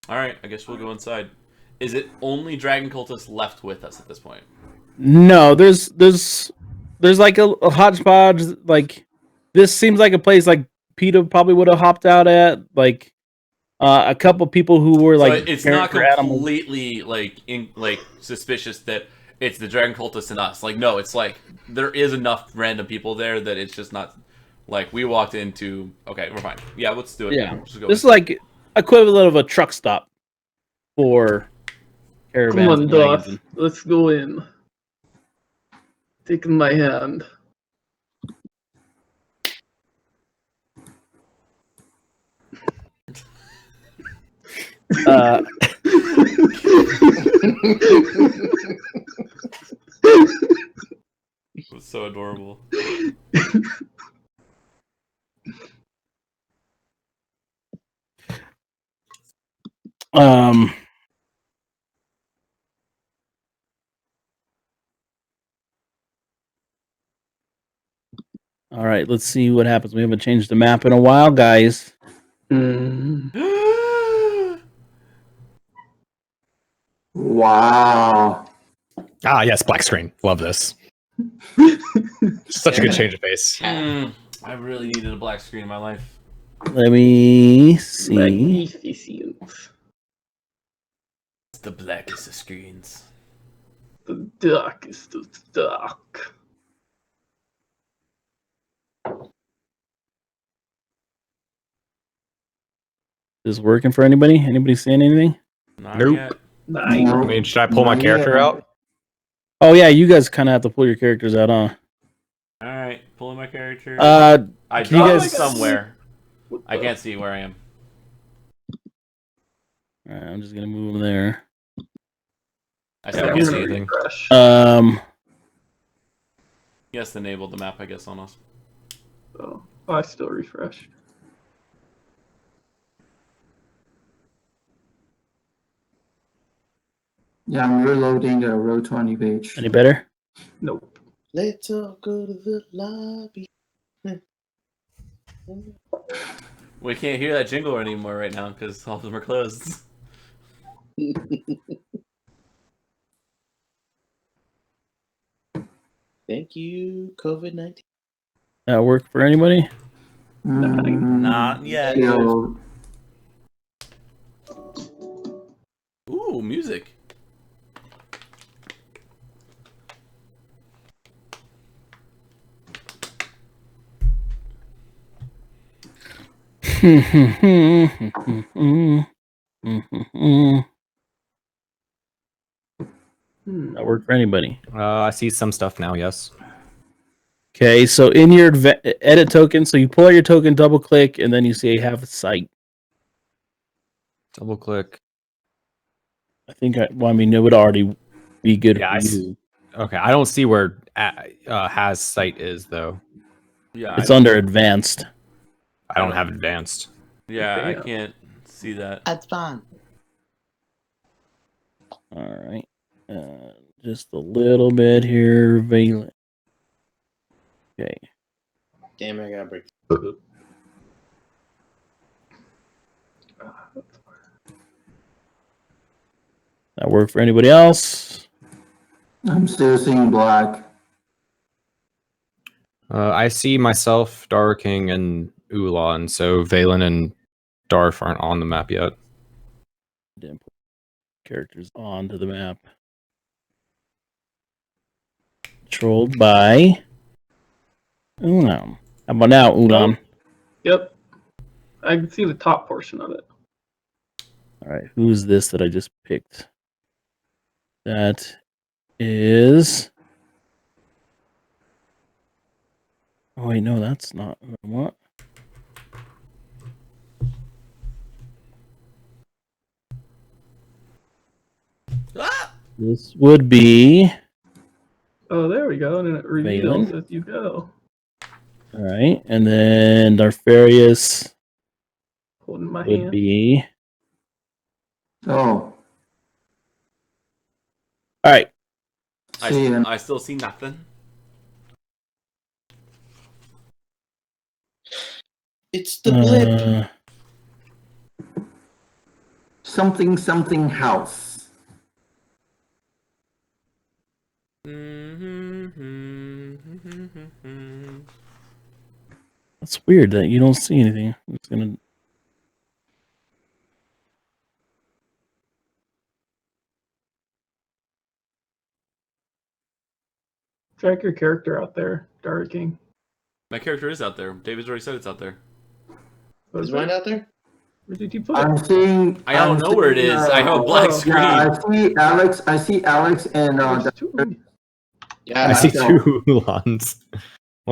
All right, I guess we'll go inside. Is it only Dragon Cultists left with us at this point? No, there's like a hodgepodge. Like this seems like a place like Peter probably would have hopped out at. Like a couple people who were like, so it's not completely like suspicious that it's the Dragon Cultists and us. Like, no, it's like there is enough random people there that it's just not like we walked into. Okay, we're fine. Yeah, let's do it. Yeah, Just go this is like equivalent of a truck stop for caravans. come on, and Doth. wagons. Let's go in. Take my hand. It was so adorable. All right, let's see what happens. We haven't changed the map in a while, guys. Wow. Ah, yes, black screen. Love this. Such a good change of pace. I really needed a black screen in my life. Let me see. Magnificent. It's the blackest of screens. The darkest of the dark. Is this working for anybody? Anybody seeing anything? Not Nope. yet. Nice. I mean, should I pull my Not character yet. out? Oh yeah, you guys kind of have to pull your characters out, huh? All right, pulling my character. I can you dropped guys- somewhere. What I the- can't see where I am. All right, I'm just gonna move them there. I Yeah, still I can't don't see see it. anything. Refresh. Yes, enabled the map, I guess, on us. Oh, I still refresh. Yeah, I'm reloading the row 20 page. Any better? Nope. Let's all go to the lobby. We can't hear that jingle anymore right now because all of them are closed. Thank you, COVID-19. That work for anybody? Not yet. Still, Ooh, music. That work for anybody? I see some stuff now. Yes. Okay, so in your edit token, so you pull out your token, double click, and then you say have sight. Double click. I think it would already be good Yeah, for you. Okay, I don't see where has sight is though. Yeah, It's under advanced. I don't have advanced. Yeah, I Damn. can't see that. That's fine. All right. just a little bit here, Valen. Okay. Damn, I gotta break. That work for anybody else? I'm still seeing black. I see myself, King, and Ulan, so Valen and Darf aren't on the map yet. Didn't put characters onto the map. Controlled by Ulan. How about now, Ulan? Yep. I can see the top portion of it. All right, who's this that I just picked? That is. Oh wait, no, that's not what. Ah! This would be. Oh, there we go. And it reveals as you go. All right, and then Darfarius Holding my would hand. be. Oh, All right. I still see nothing. It's the blip. something house. That's weird that you don't see anything. I'm just gonna. Track your character out there, Dark King. My character is out there. David's already said it's out there. What Is is mine it? out there? Where did you put it? I'm seeing. I don't know where it is. I have a black screen. Yeah, I see Alex and There's two of them. Yeah, I see myself. 2 Ulans. I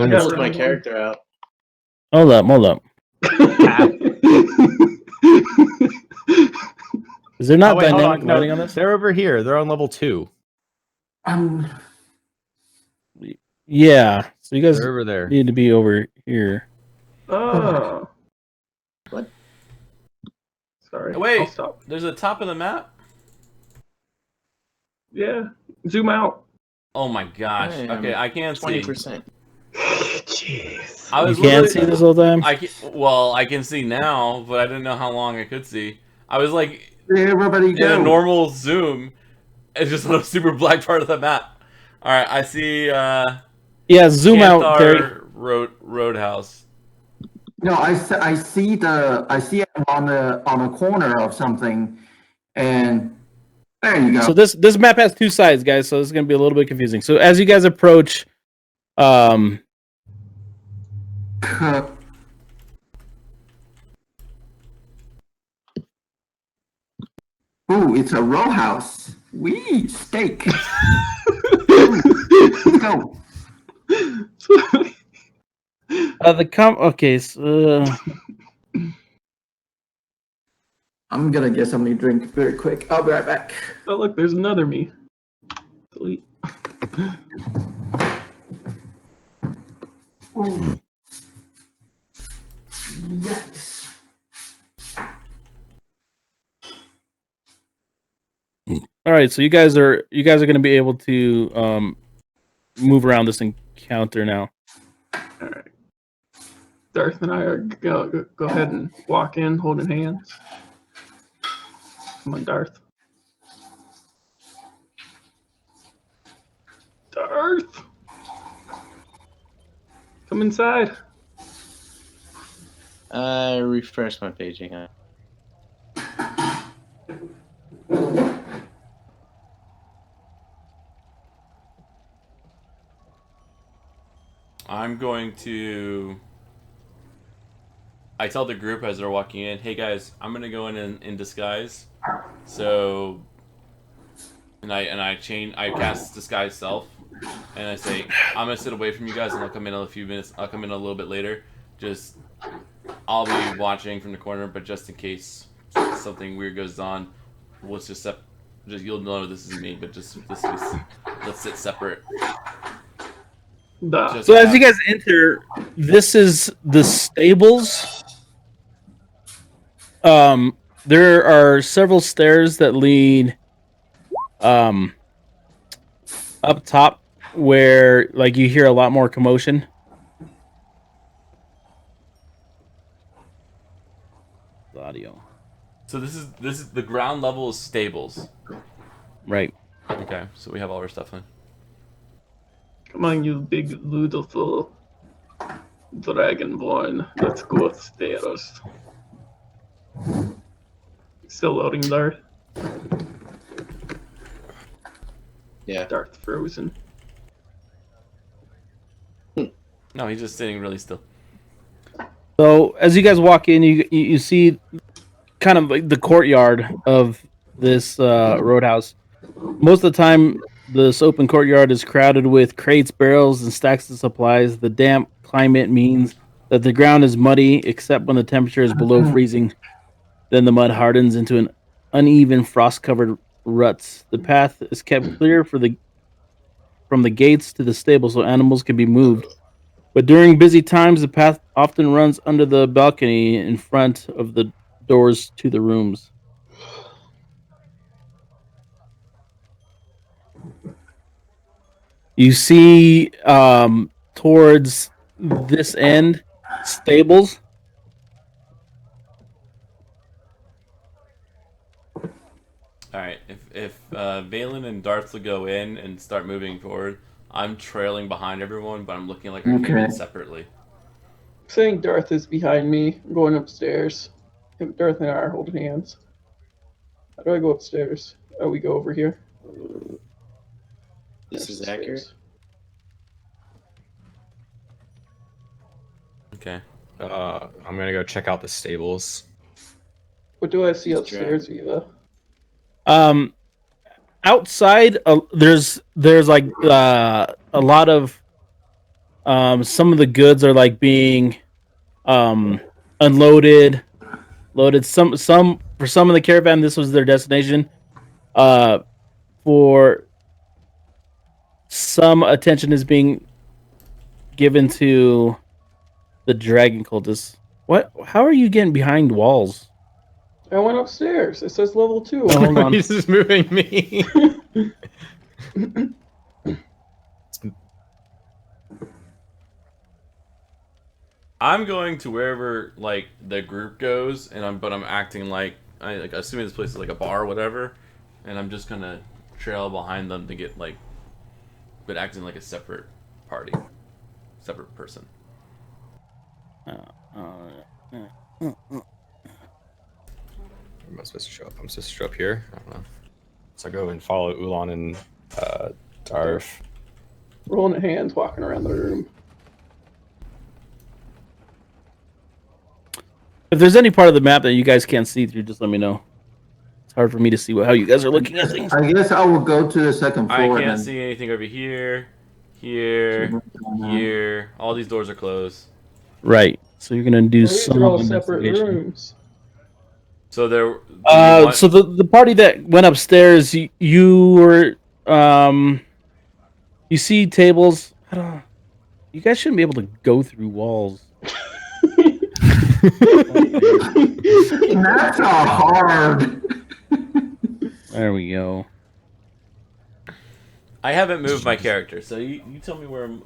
I got pulled my round character out. Hold up. Is there not Oh, wait, hold dynamic on. No, lighting on this? they're over here. They're on level 2. Yeah. So you guys They're over there. need to be over here. Oh. What? Sorry. Wait. I'll stop. There's a top of the map. Yeah. Zoom out. Oh my gosh. I am Okay, I can't see. 20%. Jeez. I You was can't literally- see this whole time? I can see now, but I didn't know how long I could see. I was like Where everybody in go? a normal zoom. It's just on a super black part of the map. All right, I see. Yeah, zoom out, Terry. Canthar Roadhouse. No, I see it on a corner of something, and there you go. So this map has 2 sides, guys. So this is gonna be a little bit confusing. So as you guys approach, Ooh, it's a row house. Wee, steak. Let's go. okay, so, I'm gonna get something to drink very quick. I'll be right back. Oh, look, there's another me. Delete. Ooh. Yes. all right. So you guys are going to be able to move around this encounter now. All right. Darth and I are go ahead and walk in holding hands. Come on, Darth. Darth! Come inside. I refreshed my paging. I'm going to. I tell the group as they're walking in, "Hey guys, I'm gonna go in disguise." So, and I cast disguise self, and I say, "I'm gonna sit away from you guys, and I'll come in a few minutes. I'll come in a little bit later. Just, I'll be watching from the corner, but just in case something weird goes on, let's just you'll know this is me, but let's sit separate." Duh. Just So as you guys enter, this is the stables. There are several stairs that lead up top where like you hear a lot more commotion. The audio. So this is the ground level is stables. Right. Okay, so we have all our stuff in. Come on, you big beautiful dragonborn. Let's go upstairs. Still loading, Darth. Yeah. Darth frozen. No, he's just sitting really still. So as you guys walk in, you see kind of like the courtyard of this roadhouse. Most of the time, this open courtyard is crowded with crates, barrels, and stacks of supplies. The damp climate means that the ground is muddy, except when the temperature is below freezing. Then the mud hardens into an uneven, frost-covered ruts. The path is kept clear from the gates to the stable so animals can be moved. But during busy times, the path often runs under the balcony in front of the doors to the rooms. You see towards this end stables. All right, if Valen and Darth will go in and start moving forward, I'm trailing behind everyone, but I'm looking like I came in separately. Saying Darth is behind me. I'm going upstairs. Darth and I are holding hands. How do I go upstairs? Oh, we go over here. This There's is the accurate. stairs. Okay. I'm gonna go check out the stables. What do I see Just upstairs, Viva? Outside, there's like a lot of some of the goods are like being unloaded, loaded. Some for some of the caravan, this was their destination. For some, attention is being given to the dragon cultists. What? How are you getting behind walls? I went upstairs. It says level 2. Oh, hold on. He's just moving me. I'm going to wherever like the group goes, and I'm acting like assuming this place is like a bar or whatever, and I'm just gonna trail behind them to get like, but acting like a separate party, separate person. Where am I supposed to show up? I'm supposed to show up here? I don't know. So I go and follow Ulan and Darth. Rolling hands, walking around the room. If there's any part of the map that you guys can't see through, just let me know. It's hard for me to see how you guys are looking at things. I guess I will go to the second I floor. can't see anything over here, here, here. All these doors are closed. Right. So you're gonna do These some are all separate investigation. rooms. So there. So the party that went upstairs, you were you see tables. I don't. You guys shouldn't be able to go through walls. That's all hard. There we go. I haven't moved my character, so you tell me where I'm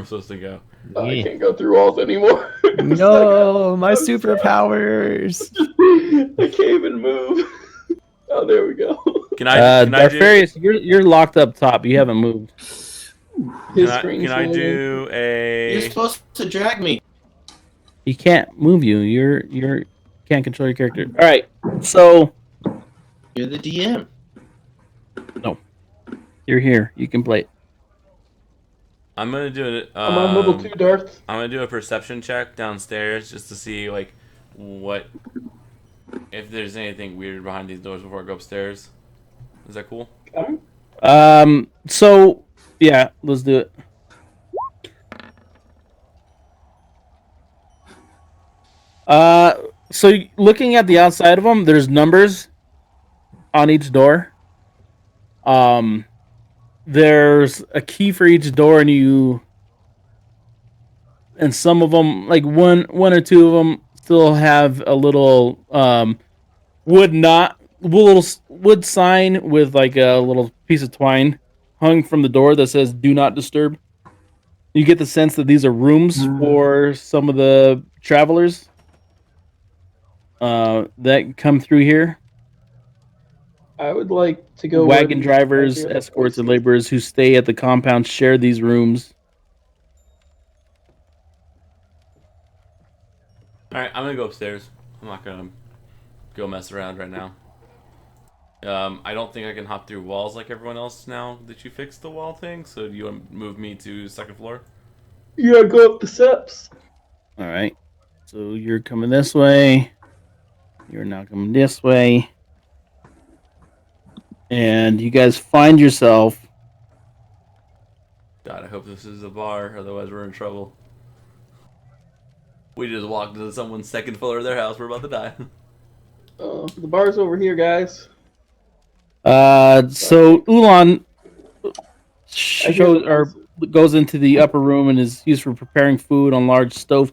supposed to go. I can't go through walls anymore. No, my superpowers. I can't even move. Oh, there we go. Can I do? Darfarius, you're locked up top. You haven't moved. His Can screen's I loading. do You're a? supposed to drag me. He can't move you. You're can't control your character. All right. So You're the DM. you're here. You can play it. I'm gonna do it. I'm on level 2, Darth. I'm gonna do a perception check downstairs just to see like what if there's anything weird behind these doors before I go upstairs. Is that cool? Okay. So yeah, let's do it. So looking at the outside of them, there's numbers on each door. There's a key for each door, and some of them, like one or two of them, still have a little wood sign with like a little piece of twine hung from the door that says "Do not disturb." You get the sense that these are rooms for some of the travelers that come through here. I would like to go. Wagon drivers, escorts, and laborers who stay at the compound share these rooms. All right, I'm gonna go upstairs. I'm not gonna go mess around right now. I don't think I can hop through walls like everyone else now that you fixed the wall thing. So do you want to move me to second floor? You gotta go up the steps. All right. So you're coming this way. You're now coming this way. And you guys find yourself. God, I hope this is a bar. Otherwise, we're in trouble. We just walked into someone's second floor of their house. We're about to die. The bar's over here, guys. So Ulan goes into the upper room and is used for preparing food on large stove.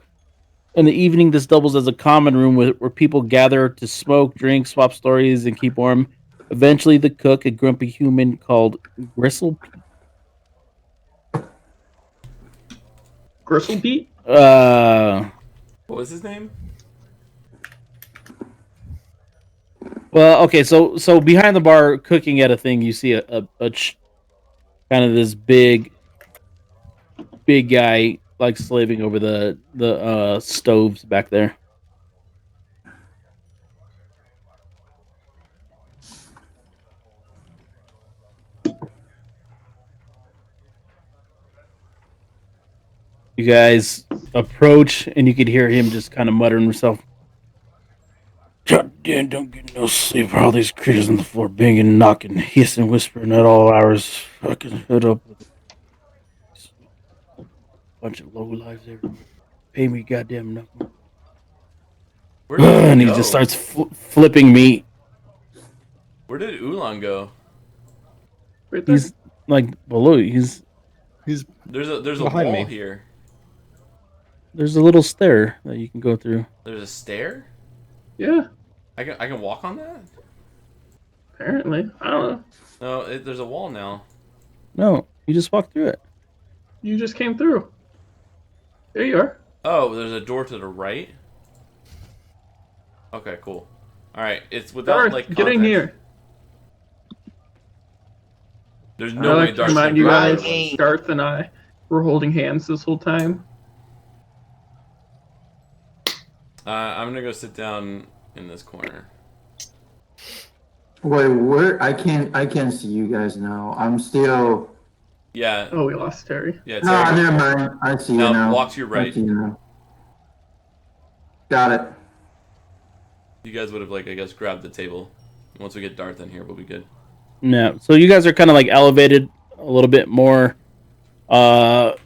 In the evening, this doubles as a common room where people gather to smoke, drink, swap stories, and keep warm. Eventually, the cook, a grumpy human called Gristle Pete? What was his name? Well, okay, so behind the bar, cooking at a thing, you see a kind of this big guy like slaving over the stoves back there. You guys approach, and you could hear him just kind of muttering himself. God damn, don't get no sleep. All these creatures on the floor banging, knocking, hissing, whispering at all hours. Fucking head up. Bunch of low lives everywhere. Pay me goddamn nothing. And he just starts flipping meat. Where did Ulan go? Right there. He's like below you. There's a behind wall me. here. There's a little stair that you can go through. There's a stair? Yeah, I can walk on that? apparently. I don't know. No, there's a wall now. No, you just walk through it. You just came through. There you are. Oh, there's a door to the right? Okay, cool. Alright, it's without Darth, like get in context. here. There's I no way like to Darth's remind gonna you grab guys, it. Darth and I were holding hands this whole time. I'm gonna go sit down in this corner. Wait, where? I can't see you guys now. I'm still. Yeah. Oh, we lost Terry. Yeah, No, Terry. never mind. I see you Now, now. walk to your right. I see you now. Got it. You guys would have, like, I guess, grabbed the table. Once we get Darth in here, we'll be good. No, so you guys are kind of like elevated a little bit more than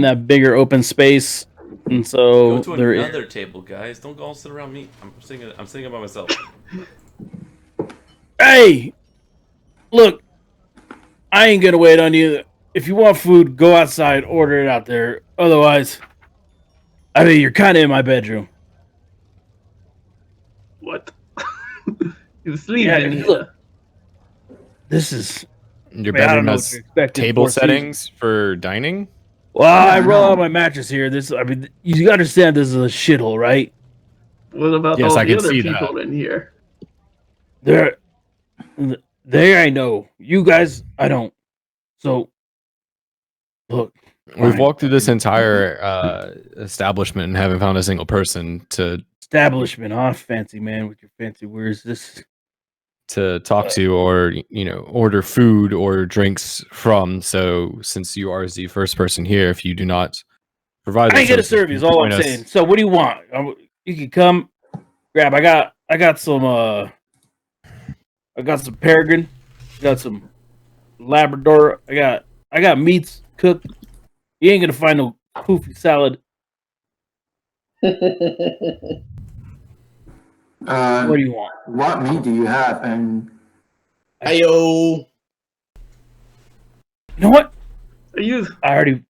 that bigger open space, and so Go to there another table, guys. Don't go all sit around me. I'm sitting by myself. Hey, look, I ain't gonna wait on you. If you want food, go outside, order it out there. Otherwise, I mean, you're kind of in my bedroom. What? You sleep in here. Look, this is Your Man, I don't bedroom know what has you're expecting table Four Seasons. settings for dining. Well, I roll out my mattress here. I mean, you understand this is a shithole, right? What about Yes, all I the can other see people that. in here? They I know. You guys, I don't. So, look. We've fine. walked through this entire establishment and haven't found a single person Establishment, huh? Fancy man with your fancy words. to talk to or order food or drinks from. So since you are the first person here, if you do not provide, I ain't gonna serve you. Is all I'm saying. So, what do you want? You can come grab. I got some. I got some Peregrine. I got some Labrador. I got meats cooked. You ain't gonna find no poofy salad. What do you want? What meat do you have? And Ayo. You know what? I already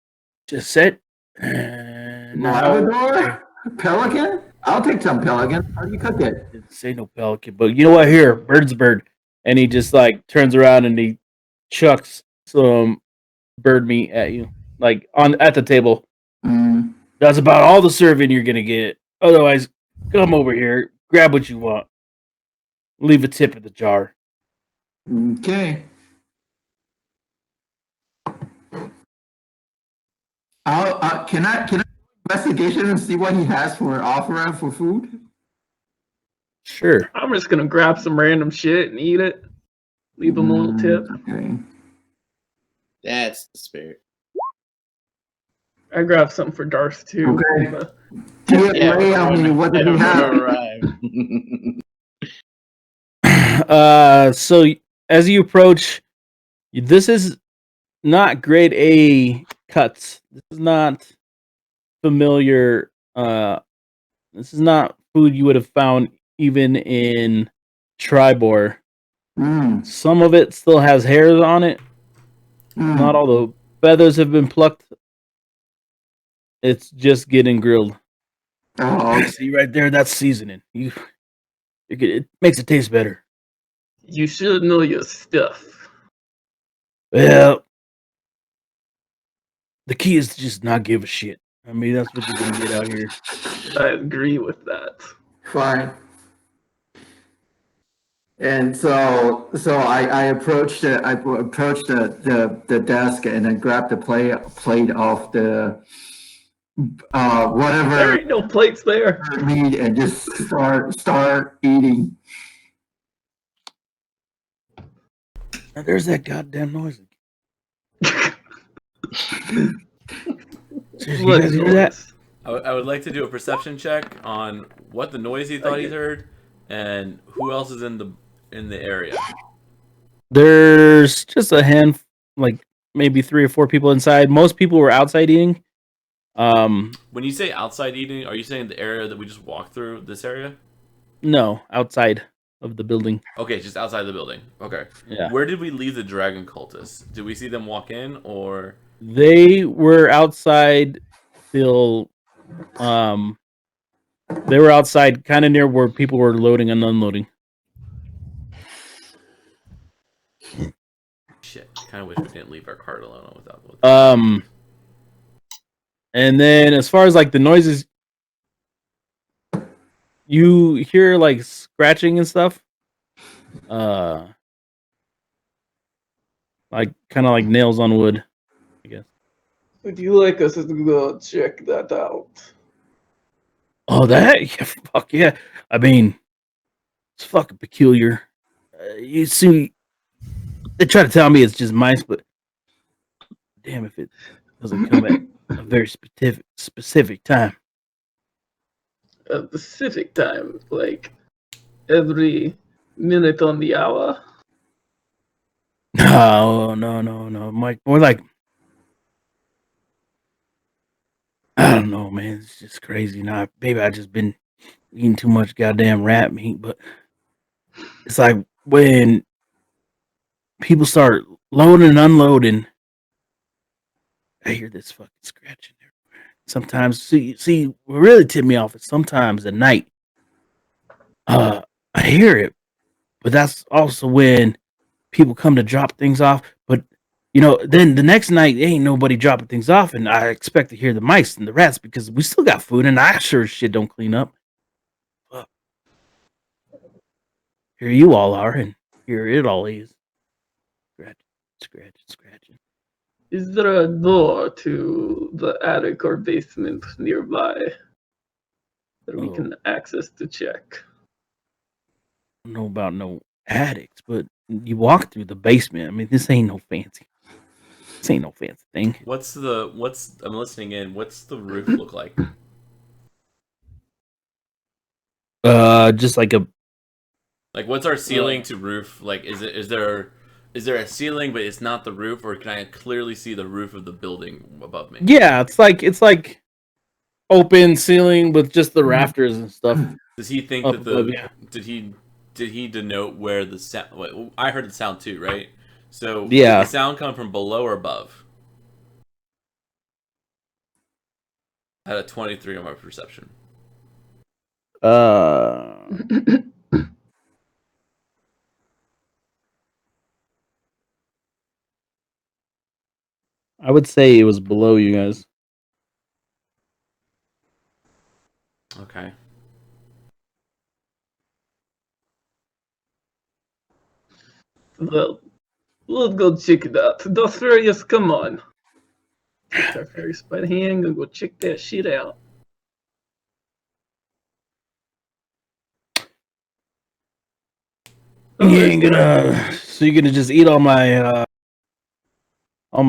just said. No, Labrador? Pelican? I'll take some pelican. How do you cook it? didn't say no pelican, but you know what? Here, bird's a bird, and he just like turns around and he chucks some bird meat at you, like at the table. Mm, That's about all the serving you're gonna get. Otherwise, come over here, grab what you want, leave a tip in the jar. okay. Can I investigation and see what he has for offering for food? Sure. I'm just gonna grab some random shit and eat it. Leave him a little tip. Okay. That's the spirit. I grabbed something for Darth too. Okay. Ray, I mean, what did he have? So as you approach, this is not grade A cuts. This is not familiar. This is not food you would have found even in Tribor. Some of it still has hairs on it. Not all the feathers have been plucked. It's just getting grilled. Oh, See right there, that's seasoning. It makes it taste better. You should know your stuff. Well, the key is to just not give a shit. I mean, that's what you're gonna get out here. I agree with that. fine. And so I approached the desk and then grabbed the plate off the There whatever ain't no plates there. meat and just start eating. Now, there's that goddamn noise. Seriously, you guys hear that? I would like to do a perception check on what the noise he thought he heard, and who else is in the area. There's just a hand, like maybe 3 or 4 people inside. Most people were outside eating. When you say outside eating, are you saying the area that we just walked through? This area? No, outside of the building. Okay, just outside the building. Okay. Yeah. Where did we leave the dragon cultists? Did we see them walk in, or They were outside till they were outside kind of near where people were loading and unloading. shit? Kind of wish we didn't leave our cart alone without. And then as far as like the noises, you hear like scratching and stuff. Like kind of like nails on wood, I guess. Would you like us to go check that out? Oh, that? Yeah, fuck yeah. I mean, it's fucking peculiar. You see, they try to tell me it's just mice, but damn if it doesn't come at a very specific time. A specific time, like every minute on the hour. No, Mike. More like, I don't know, man. It's just crazy. Now, maybe I just been eating too much goddamn rat meat, but it's like when people start loading and unloading, I hear this fucking scratching everywhere. Sometimes, see, what really tipped me off is sometimes at night, I hear it, but that's also when people come to drop things off. But you know, then the next night ain't nobody dropping things off, and I expect to hear the mice and the rats because we still got food, and I sure as shit don't clean up. But here you all are, and here it all is. Scratching. Is there a door to the attic or basement nearby that we can access to check? I don't know about no attics, but you walk through the basement. I mean, this ain't no fancy thing. I'm listening in. What's the roof look like? Just like a what's our ceiling to roof? Like, is there a ceiling, but it's not the roof, or can I clearly see the roof of the building above me? Yeah, it's like open ceiling with just the rafters and stuff. Does he think that did he denote where the sound? I heard the sound too, right? So yeah, did the sound come from below or above? I had a 23 on my perception. I would say it was below you guys. Okay. Well, let's go check it out. Dostarius, come on. Takes our Ferris by the hand and go check that shit out. Oh, You there's ain't gonna. So you're gonna just eat all my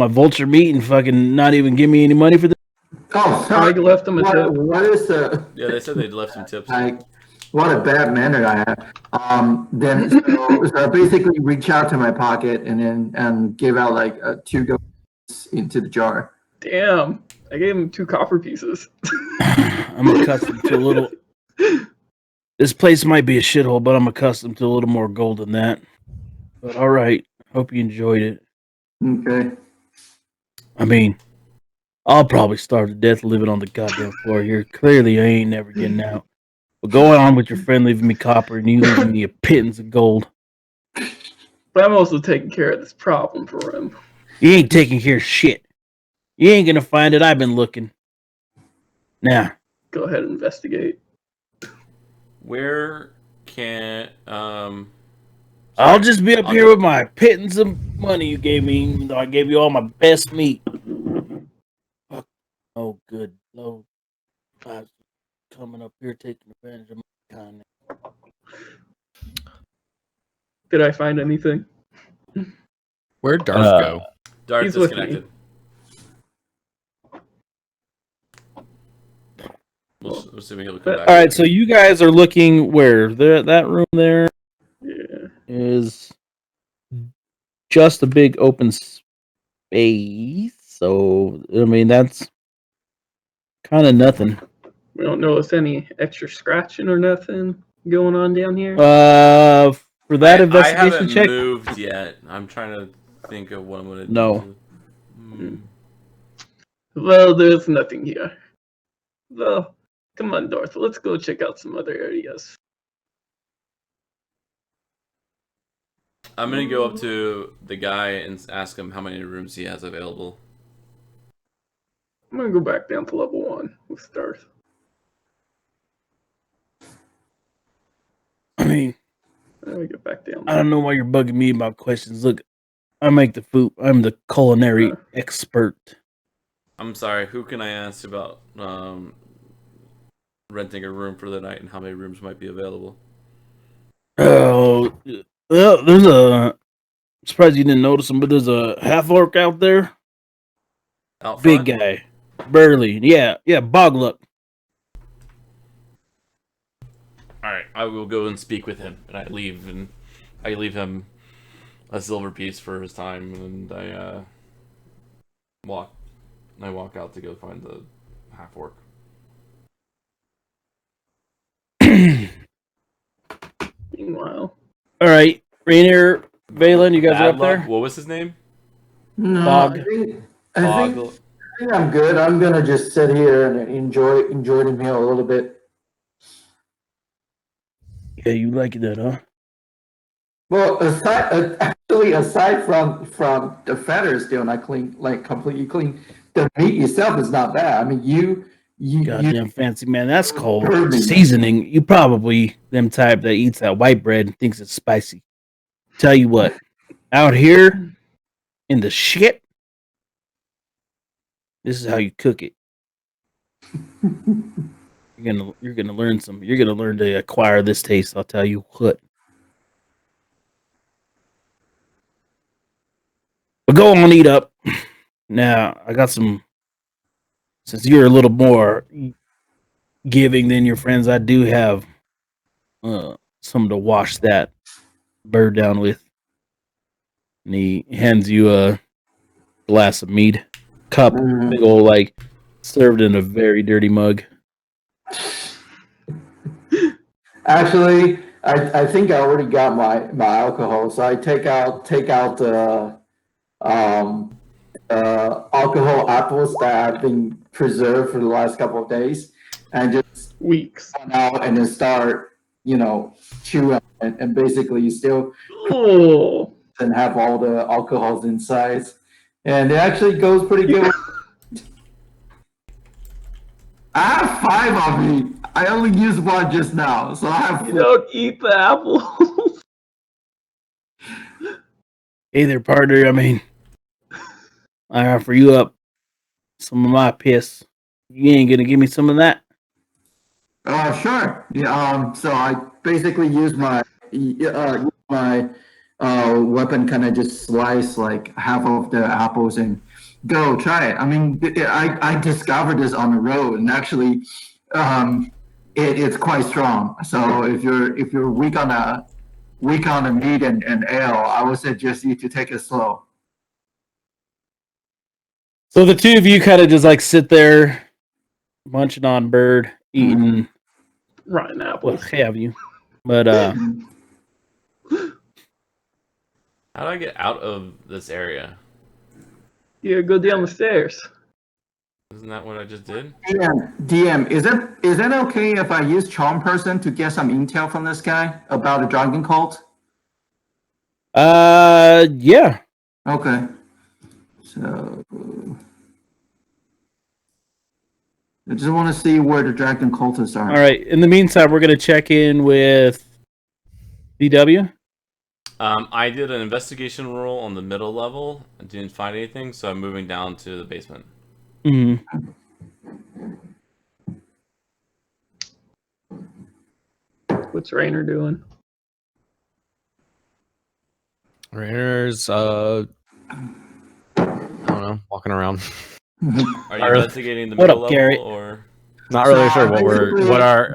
vulture meat and fucking not even give me any money for this? Oh, I sorry. left him a tip. What is the Yeah, they said they'd left some tips. like? What a bad manner I have. Then so I basically reach out to my pocket and give out like 2 gold into the jar. Damn, I gave him 2 copper pieces. I'm accustomed to a little. This place might be a shithole, but I'm accustomed to a little more gold than that. But all right, hope you enjoyed it. Okay. I mean, I'll probably starve to death living on the goddamn floor here. Clearly, I ain't never getting out. But go on with your friend leaving me copper and you leaving me a pittance of gold. But I'm also taking care of this problem for him. You ain't taking care of shit. You ain't gonna find it. I've been looking. Now, Go ahead and investigate. Where can I'll just be up I'll here go- with my pittance of money you gave me, even though I gave you all my best meat. Fuck. Oh, good Lord. I'm coming up here taking advantage of my kindness. Did I find anything? Where'd Darth go? Darth He's with disconnected. We'll assuming he'll come back. All right, so you guys are looking where? That room there Yeah. is just a big open space. So, I mean, that's kind of nothing. We don't notice any extra scratching or nothing going on down here. For that I investigation haven't check, moved yet. I'm trying to think of what I'm gonna No. do. Hmm. Well, there's nothing here. Well, come on, Dorth. Let's go check out some other areas. I'm gonna go up to the guy and ask him how many rooms he has available. I'm gonna go back down to level 1 with Darth. I mean, Let me get back down I there. don't know why you're bugging me about questions. Look, I make the food. I'm the culinary expert. I'm sorry. Who can I ask about renting a room for the night and how many rooms might be available? Oh, well, there's a. I'm surprised you didn't notice him, but there's a half orc out there. Out Big front? guy, burly. Yeah, Bogluck. All right, I will go and speak with him, and I leave him a silver piece for his time, and I walk out to go find the half orc. Meanwhile, All right, Rainier, Valen, you guys Bad are up luck. there. What was his name? No, Bog. I think I'm good. I'm gonna just sit here and enjoy the meal a little bit. Yeah, you like that, huh? Well, aside from the feathers still not clean, like completely clean, the meat itself is not bad. I mean, you Goddamn fancy man. That's called Kirby. seasoning. You probably them type that eats that white bread and thinks it's spicy. Tell you what, out here in the shit, this is how you cook it. You're gonna learn some. You're gonna learn to acquire this taste. I'll tell you what. But go on, eat up. Now I got some. Since you're a little more giving than your friends, I do have some to wash that bird down with. And he hands you a glass of mead, cup, big old like served in a very dirty mug. Actually, I think I already got my alcohol, so I take out the alcohol apples that have been preserved for the last couple of days, and just weeks. run out and then start, chewing and basically you still Oh, and have all the alcohols inside. And it actually goes pretty good. I have 5 of me. I only used one just now, so I have You 4. don't eat the apples. Hey there, partner. I mean, I offer you up some of my piss. You ain't gonna give me some of that? Sure. Yeah. So I basically use my weapon, kind of just slice like half of the apples and go try it. I mean, I discovered this on the road, and actually, it's quite strong. So if you're weak on the meat and ale, I would suggest you to take it slow. So the two of you kind of just like sit there, munching on bird, eating Rotten what apples. have you. But How do I get out of this area? You go down the stairs. Isn't that what I just did? DM, is it okay if I use Charm Person to get some intel from this guy about the dragon cult? yeah. Okay. So I just want to see where the dragon cultists are. All right. In the meantime, we're gonna check in with DW. I did an investigation roll on the middle level. I didn't find anything, so I'm moving down to the basement. Mm-hmm. What's Rainer doing? Rainer's I don't know, walking around. Are you Alright. investigating the What middle up, level, Garrett? or? Not really So, sure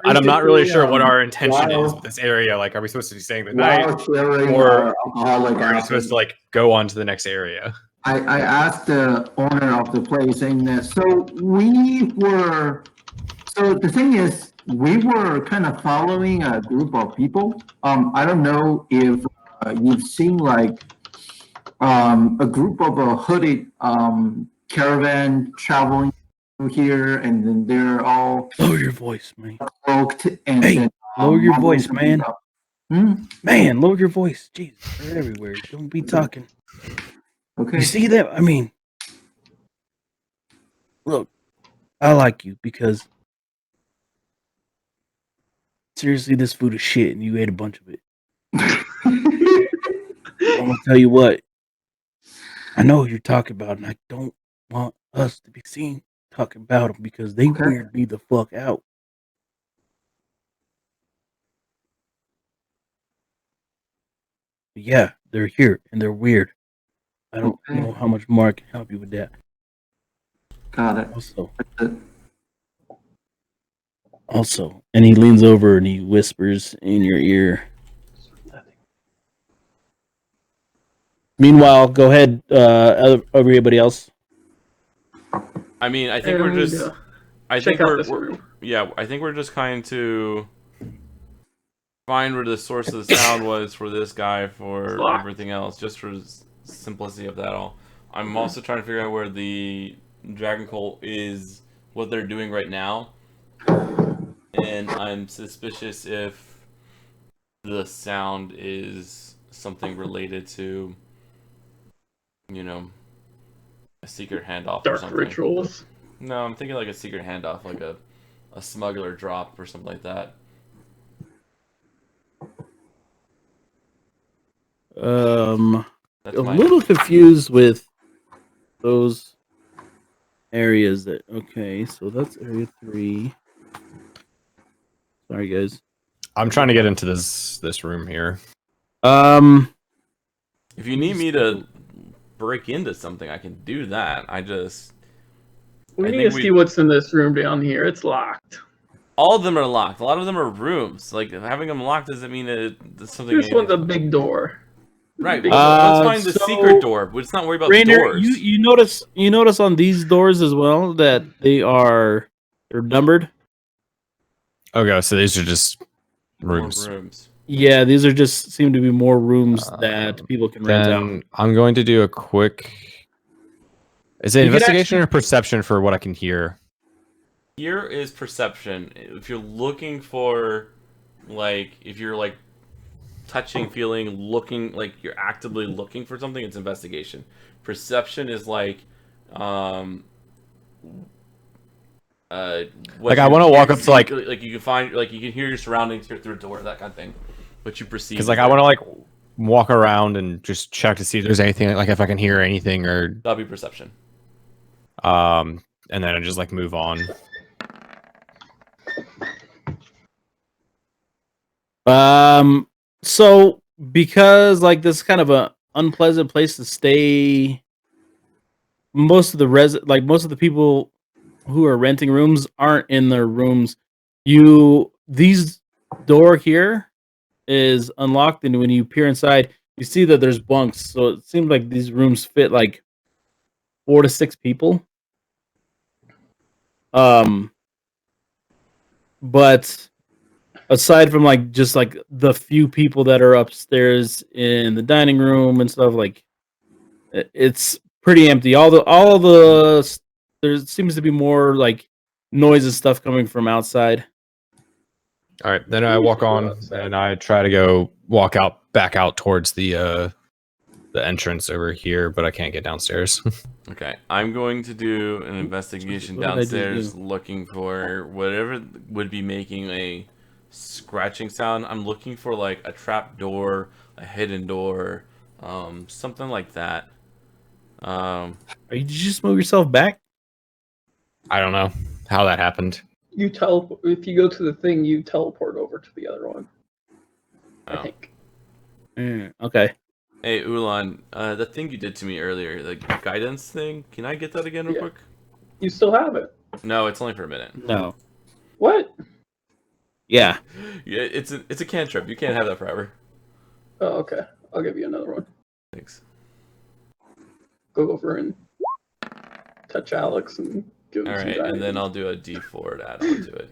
I'm not really sure what our while- intention is with this area. Like, are we supposed to be staying the While night, sharing or alcoholic are we acid, supposed to like go on to the next area? I asked the owner of the place, saying that so the thing is, we were kind of following a group of people. I don't know if you've seen like a group of a hooded caravan traveling through here, and then they're all Lower your voice, man. cloaked and Hey, then, lower your mumbling voice, something man. about- Hmm? Man, lower your voice. Jesus, they're everywhere. Don't be talking. Okay. You see that? I mean, look, I like you because seriously, this food is shit, and you ate a bunch of it. I'm gonna tell you what. I know who you're talking about, and I don't want us to be seen talking about them because they Okay. weird me the fuck out. But yeah, they're here and they're weird. I don't Okay. know how much more I can help you with that. Got it. Also, and he leans over and he whispers in your ear. Meanwhile, go ahead, everybody else. I mean, I think we're And, just. I check think out we're, this we're room. yeah. I think we're just trying to find where the source of the sound was for this guy, for locked. everything else, just for simplicity of that all. I'm also trying to figure out where the Dragon Cult is, what they're doing right now, and I'm suspicious if the sound is something related to, a secret handoff or Dark something. rituals. No, I'm thinking like a secret handoff, like a smuggler drop or something like that. That's A my little confused with those areas that. Okay, so that's area 3. Sorry, guys. I'm trying to get into this room here. If you need me to break into something, I can do that. We I need think to see what's in this room down here. It's locked. all of them are locked. A lot of them are rooms. Like, having them locked doesn't mean it's something. This one's a big door. Right. Big Let's find the so- secret door. Let's not worry about Rainer, doors. you notice on these doors as well that they're numbered. Okay, so these are just More rooms. rooms. Yeah, these are just seem to be more rooms that people can rent out. Then I'm going to do a quick. Is it You could investigation or perception for what I can hear? Here is perception. If you're looking for, like, if you're like touching, feeling, looking, like you're actively looking for something, it's investigation. Perception is like, Like, I want to walk up to like you can find, like you can hear your surroundings through a door, that kind of thing. What you perceive. because like I want to like walk around and just check to see if there's anything, like if I can hear anything or that'll be perception. and then I just like move on. So because like this is kind of a unpleasant place to stay, most of the people who are renting rooms aren't in their rooms. These door here is unlocked, and when you peer inside, you see that there's bunks. So it seems like these rooms fit like 4 to 6 people. But aside from like just like the few people that are upstairs in the dining room and stuff, like it's pretty empty. There seems to be more like noise and stuff coming from outside. All right, then I walk on and I try to walk back out towards the entrance over here, but I can't get downstairs. Okay, I'm going to do an investigation What did I just downstairs, do? looking for whatever would be making a scratching sound. I'm looking for like a trap door, a hidden door, something like that. Did you just move yourself back? I don't know how that happened. If you go to the thing, you teleport over to the other one. I Oh. think. Okay. Hey, Ulan, the thing you did to me earlier, the guidance thing, can I get that again real Yeah. quick? You still have it. No, it's only for a minute. No. What? Yeah. Yeah, it's a cantrip. You can't have that forever. Oh, okay. I'll give you another one. Thanks. Go over and touch Alex and give him All some right, and guidance. then I'll do a D4 to add on to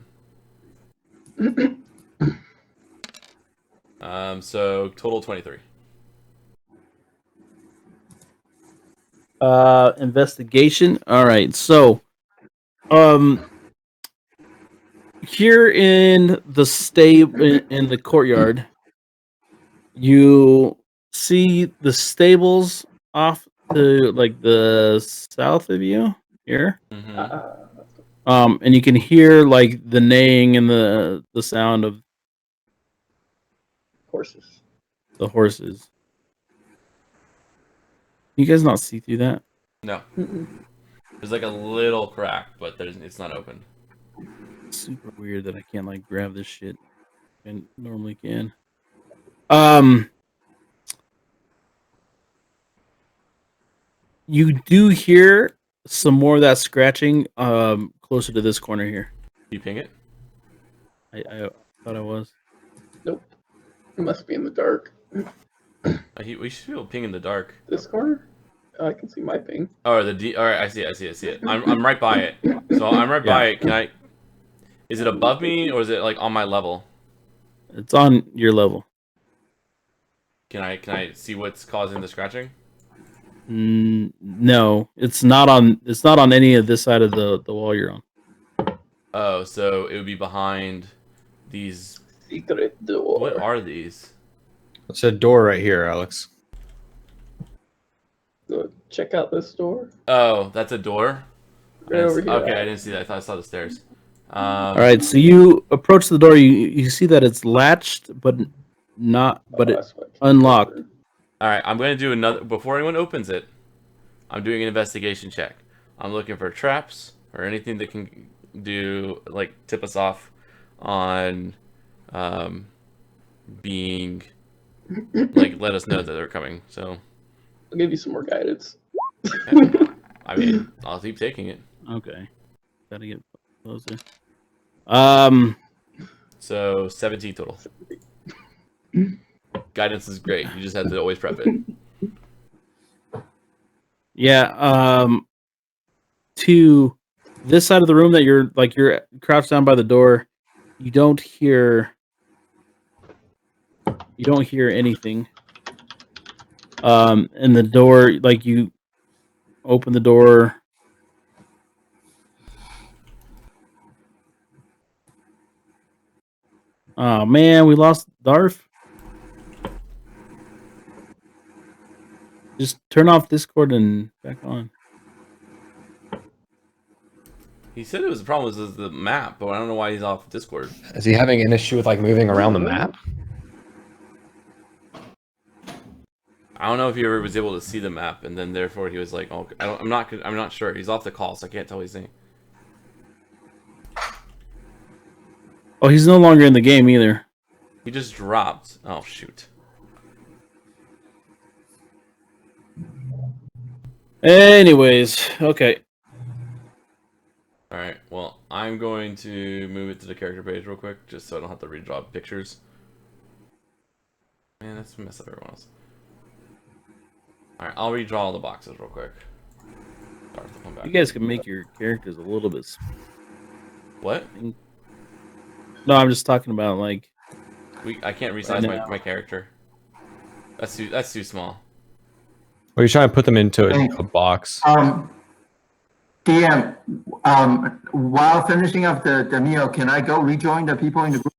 it. So total 23. Investigation. All right. So, here in the courtyard, you see the stables off to like the south of you here. Mm-hmm. And you can hear like the neighing and the sound of Horses. the horses. You guys not see through that? No, Mm-mm. there's like a little crack, but it's not open. It's super weird that I can't like grab this shit and normally can. You do hear some more of that scratching closer to this corner here. You ping it? I thought I was. Nope. It must be in the dark. We should be able to ping in the dark. This corner? I can see my ping. Oh, the D. All right, I see it. I'm right by it. So I'm right by it. Can I? Is it above me or is it like on my level? It's on your level. Can I see what's causing the scratching? No, it's not on. It's not on any of this side of the wall you're on. Oh, so it would be behind these. Secret door. What are these? It's a door right here, Alex. Go check out this door. Oh, that's a door. Right over here. Okay, I didn't see that. I thought I saw the stairs. All right, so you approach the door. You see that it's latched, but it's unlocked. All right, I'm going to do another before anyone opens it. I'm doing an investigation check. I'm looking for traps or anything that can do like tip us off on being like let us know that they're coming. So I'll give you some more guidance. I mean, I'll keep taking it. Okay, gotta get closer. So 17 total. Guidance is great. You just have to always prep it. Yeah. To this side of the room that you're crouched down by the door, you don't hear anything. And the door, like you open the door. Oh man, we lost Darth. Just turn off Discord and back on. He said it was the problem was the map, but I don't know why he's off Discord. Is he having an issue with like moving around the map? I don't know if he ever was able to see the map, and then therefore he was like, "Oh, I'm not sure." He's off the call, so I can't tell what he's saying. Oh, he's no longer in the game either. He just dropped. Oh shoot. Anyways, okay. All right. Well, I'm going to move it to the character page real quick, just so I don't have to redraw pictures. Man, that's mess up everyone else. All right, I'll redraw all the boxes real quick. Sorry to come back. You guys can make your characters a little bit. What? No, I'm just talking about like. I can't resize Right my character. That's too small. Or you trying to put them into a box? DM, while finishing up the meal, can I go rejoin the people in the group?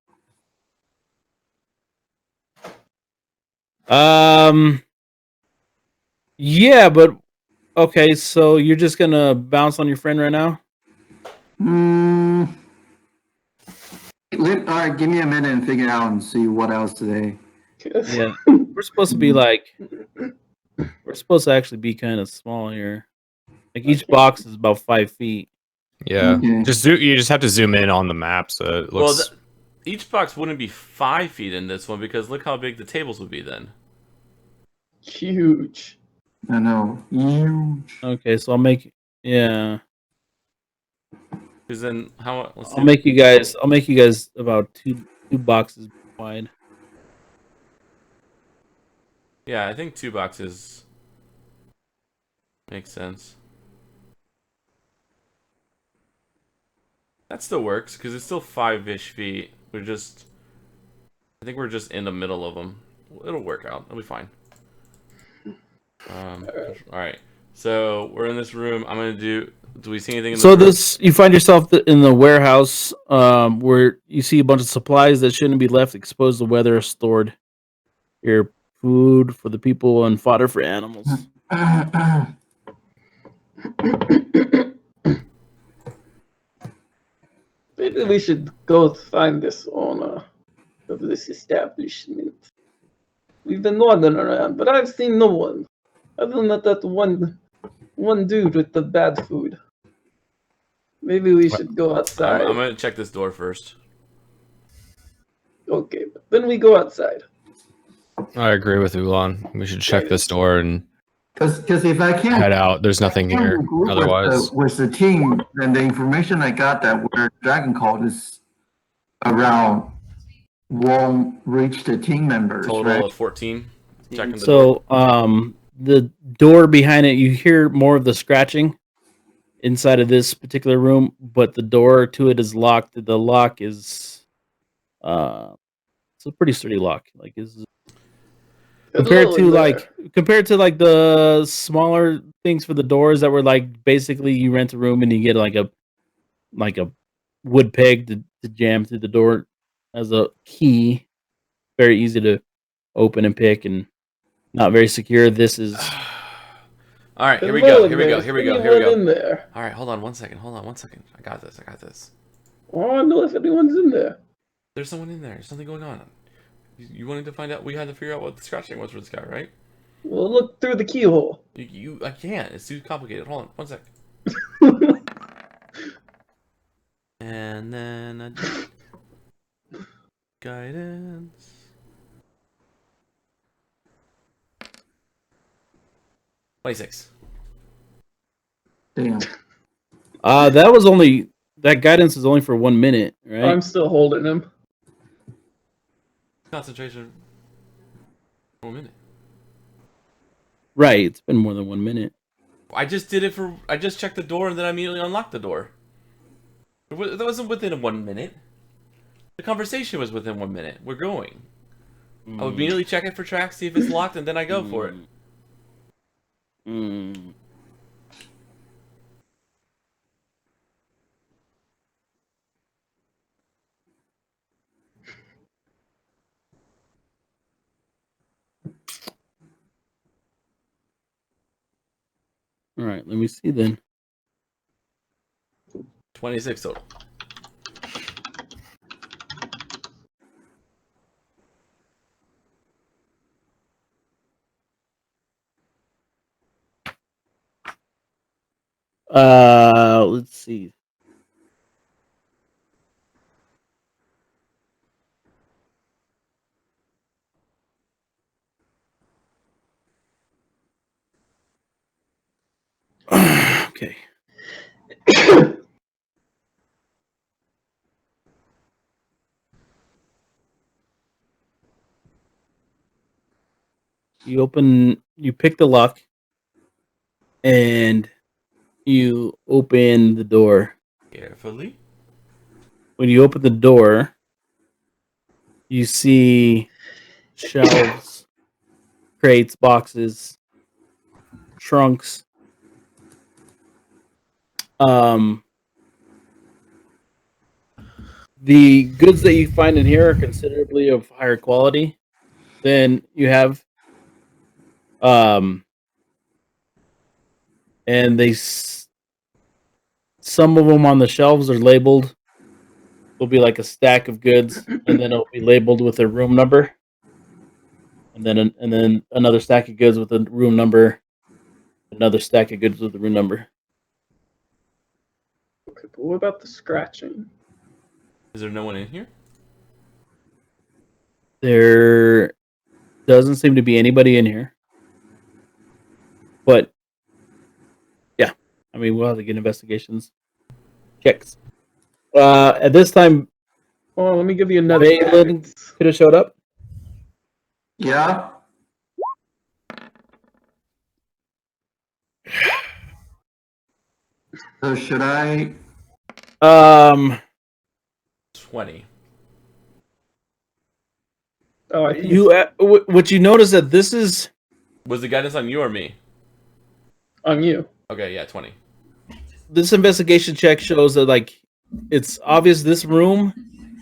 Yeah, but okay. So you're just gonna bounce on your friend right now? All right, give me a minute and figure it out and see what else today. Yeah, we're supposed to be like. We're supposed to actually be kind of small here. Like each box is about 5 feet. Yeah, Okay. you just have to zoom in on the map so it looks. Well, each box wouldn't be 5 feet in this one because look how big the tables would be then. Huge. I know, huge. Okay, so I'll make Because then how? I'll make you guys about two boxes wide. Yeah, I think 2 boxes makes sense. That still works because it's still 5-ish feet. I think we're just in the middle of them. It'll work out. It'll be fine. All right. So we're in this room. I'm gonna do. Do we see anything in So room? you find yourself in the warehouse, where you see a bunch of supplies that shouldn't be left exposed to weather are stored. Your food for the people and fodder for animals. Maybe we should go find this owner of this establishment. We've been wandering around, but I've seen no one. Other than that one dude with the bad food. Maybe we should go outside. I'm gonna check this door first. Okay, but then we go outside. I agree with Ulan. We should check this door and Because if I can't head out. There's nothing here. group Otherwise, with the team, then the information I got that where Dragon Cult is around won't reach the team members, Total right? of 14. Checking the door. So, the door behind it, you hear more of the scratching inside of this particular room, but the door to it is locked. The lock is, it's a pretty sturdy lock. Like, is compared to like the smaller things for the doors that were like basically you rent a room and you get like a wood peg to jam through the door as a key. Very easy to open and pick and not very secure. This is All right, here we go. In there. All right, hold on one second. I got this. Oh, I know if anyone's in there. There's someone in there. There's something going on. You wanted to find out. We had to figure out what the scratching was for this guy, right? We'll look through the keyhole. I can't. It's too complicated. Hold on, one sec. And then guidance. $26. Damn. that guidance is only for 1 minute, right? I'm still holding him. Concentration. 1 minute. Right, it's been more than 1 minute. I just checked the door and then I immediately unlocked the door. That wasn't within 1 minute. The conversation was within 1 minute. We're going. I would immediately check it for tracks, see if it's locked, and then I go for it. All right, let me see then. 26 total. Let's see. Okay. You pick the lock, and you open the door. Carefully. When you open the door, you see shelves, crates, boxes, trunks. The goods that you find in here are considerably of higher quality than you have. And some of them on the shelves are labeled. Will be like a stack of goods, and then it'll be labeled with a room number, and then another stack of goods with a room number, another stack of goods with a room number. Okay, but what about the scratching? Is there no one in here? There doesn't seem to be anybody in here, but yeah, I mean we'll have to get investigations checks. At this time, Oh, let me give you another. Valen could have showed up. Yeah. So should I? 20. Oh, I think You what you notice that this is Was the guidance on you or me? on you. Okay, yeah, 20. this investigation check shows that like it's obvious this room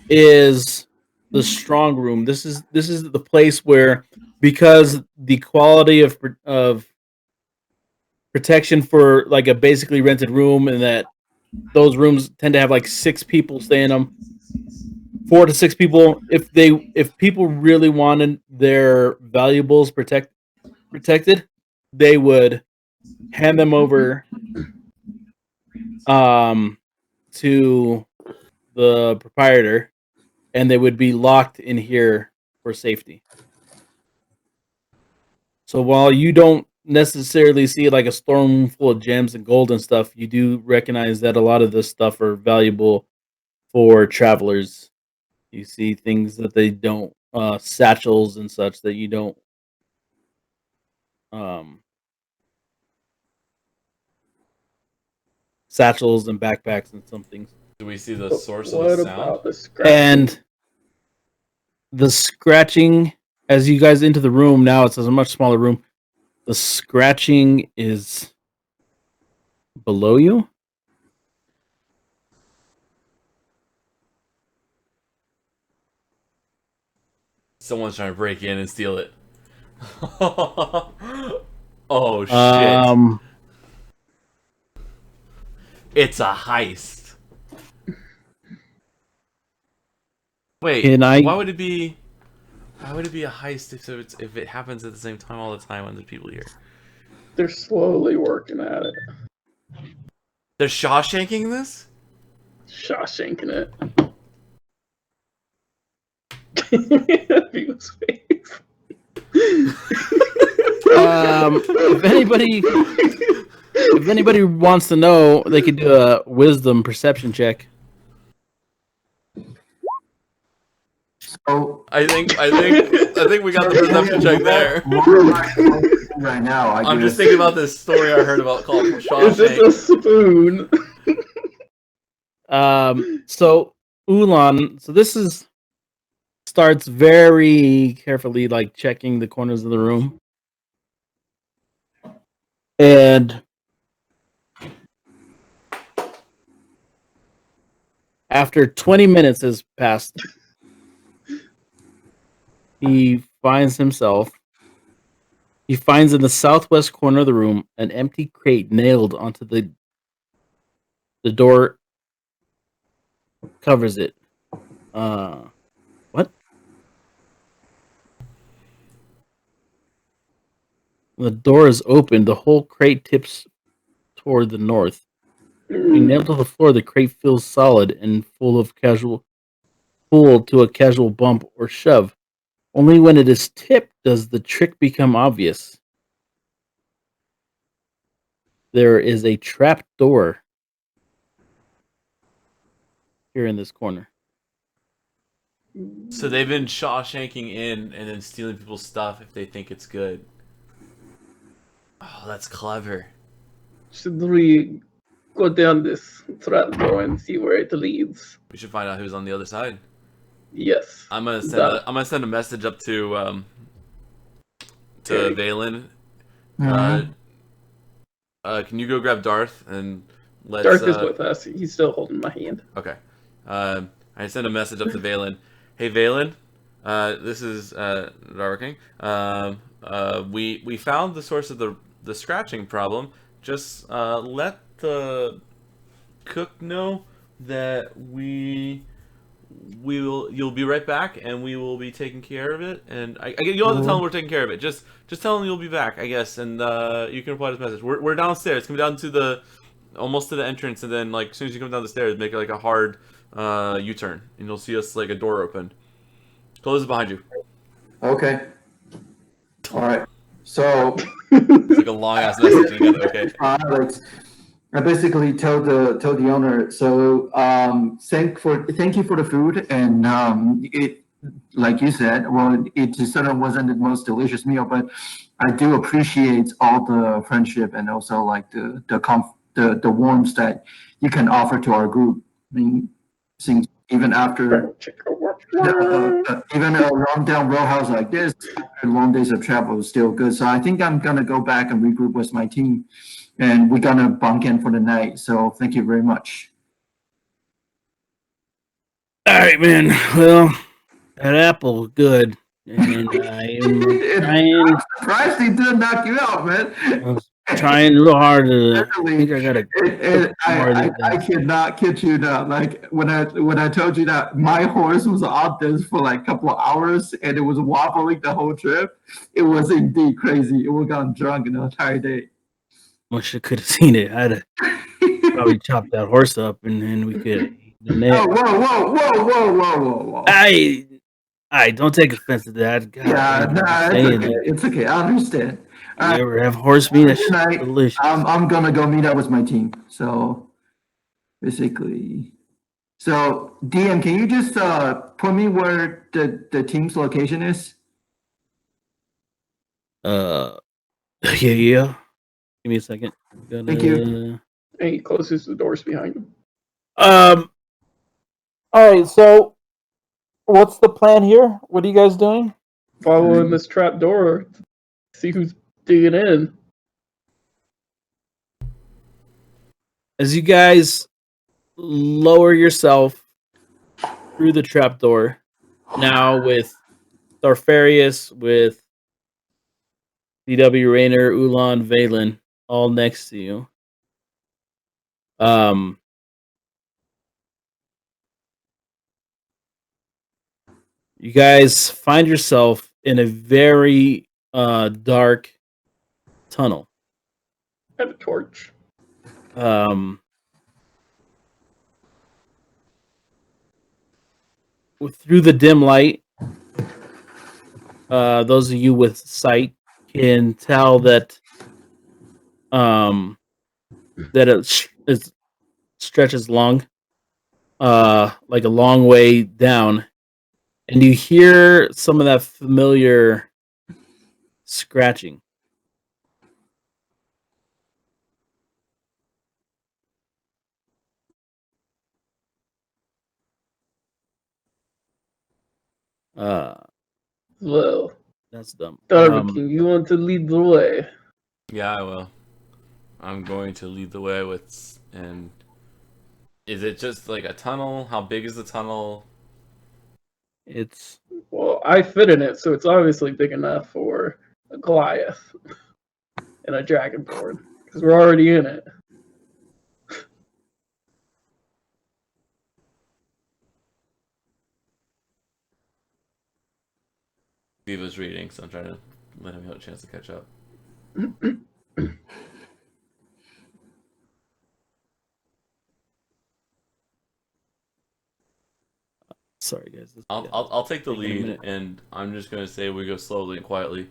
is the strong room. This is the place where, because the quality of protection for like a basically rented room, and that those rooms tend to have like 6 people stay in them, 4 to 6 people. If people really wanted their valuables protected, they would hand them over to the proprietor, and they would be locked in here for safety. So while you don't necessarily see like a storeroom full of gems and gold and stuff, you do recognize that a lot of this stuff are valuable for travelers. You see things that they don't, satchels and such that you don't, satchels and backpacks and some things. Do we see the But source of what the sound? about the scratching? And the scratching, as you guys enter the room now, it's a much smaller room. The scratching is below you. Someone's trying to break in and steal it. Oh shit. It's a heist. Wait, why would it be a heist if it happens at the same time all the time when there's people here? They're slowly working at it. They're Shawshanking this? Shawshanking it. People's face. If anybody wants to know, they could do a wisdom perception check. So I think we got the perception check there. right now, I'm just thinking about this story I heard about called Is Shawshank. it a spoon? So Ulan, so this is starts very carefully, like checking the corners of the room, and after 20 minutes has passed, he finds himself He finds in the southwest corner of the room an empty crate nailed onto the door covers it. What? When the door is open, the whole crate tips toward the north. Being nailed to the floor, the crate feels solid and full to a casual bump or shove. Only when it is tipped does the trick become obvious. There is a trap door here in this corner. So they've been Shawshanking in and then stealing people's stuff if they think it's good. Oh, that's clever. Should we go down this trap door and see where it leads? We should find out who's on the other side. Yes. I'm gonna send a message up to Valen. Can you go grab Darth and let's Darth is with us. He's still holding my hand. Okay. I send a message up to Valen. Hey Valen, this is Darking. We found the source of the scratching problem. Just let the cook know that you'll be right back and we will be taking care of it. And you don't have to tell him we're taking care of it. Just tell him you'll be back, I guess, and you can reply to his message. We're downstairs. Come down to almost to the entrance, and then like as soon as you come down the stairs, make like a hard U-turn, and you'll see us like a door open. Close it behind you. Okay. All right. So it's like a long ass message. Okay. Alex, I basically told the owner. So thank you for the food, and it, like you said, well, it sort of wasn't the most delicious meal, but I do appreciate all the friendship and also like the warmth that you can offer to our group. I mean, since even after even a long down row house like this, after long days of travel is still good. So I think I'm gonna go back and regroup with my team, and we're gonna bunk in for the night. So thank you very much. All right, man. Well, that apple, good. And I'm surprised he didn't knock you out, man. I was trying real hard to. I think I gotta. I cannot kid you now. Like when I told you that my horse was on this for like a couple of hours and it was wobbling the whole trip, it was indeed crazy. It would have gotten drunk the entire day. Wish I could have seen it. I'd have probably chopped that horse up and then we could. Whoa. I don't take offense to that. God, it's okay. I understand. You ever have horse meat? That's delicious. I'm gonna go meet up with my team. So basically, DM, can you just put me where the team's location is? Yeah. Give me a second. Thank you. And he closes the doors behind him. All right. So, what's the plan here? What are you guys doing? Following this trap door, see who's digging in. As you guys lower yourself through the trapdoor, now with Darfarius, with DW Rayner, Ulan, Valen, all next to you. You guys find yourself in a very dark tunnel. I have a torch. Through the dim light, those of you with sight can tell that it stretches long, like a long way down, and you hear some of that familiar scratching. Well, that's dumb. Darwin, you want to lead the way? Yeah, I will. I'm going to lead the way with. And is it just like a tunnel? How big is the tunnel? It's Well, I fit in it, so it's obviously big enough for a Goliath and a Dragonborn because we're already in it. Viva's reading, so I'm trying to let him have a chance to catch up. Sorry, guys. I'll take the Taking a lead, minute. and I'm just gonna say we go slowly and quietly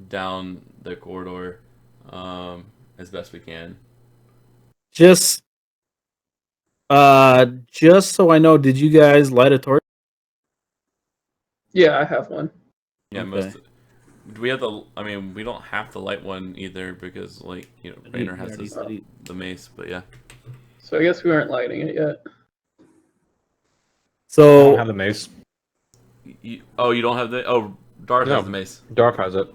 down the corridor, as best we can. Just so I know, did you guys light a torch? Yeah, I have one. Yeah, Okay. Do we have the? I mean, we don't have to light one either because, like, Rainer has the mace, but yeah. So I guess we aren't lighting it yet. I So don't have the mace. You don't have the. Oh, Darth No. has the mace. Dark has it.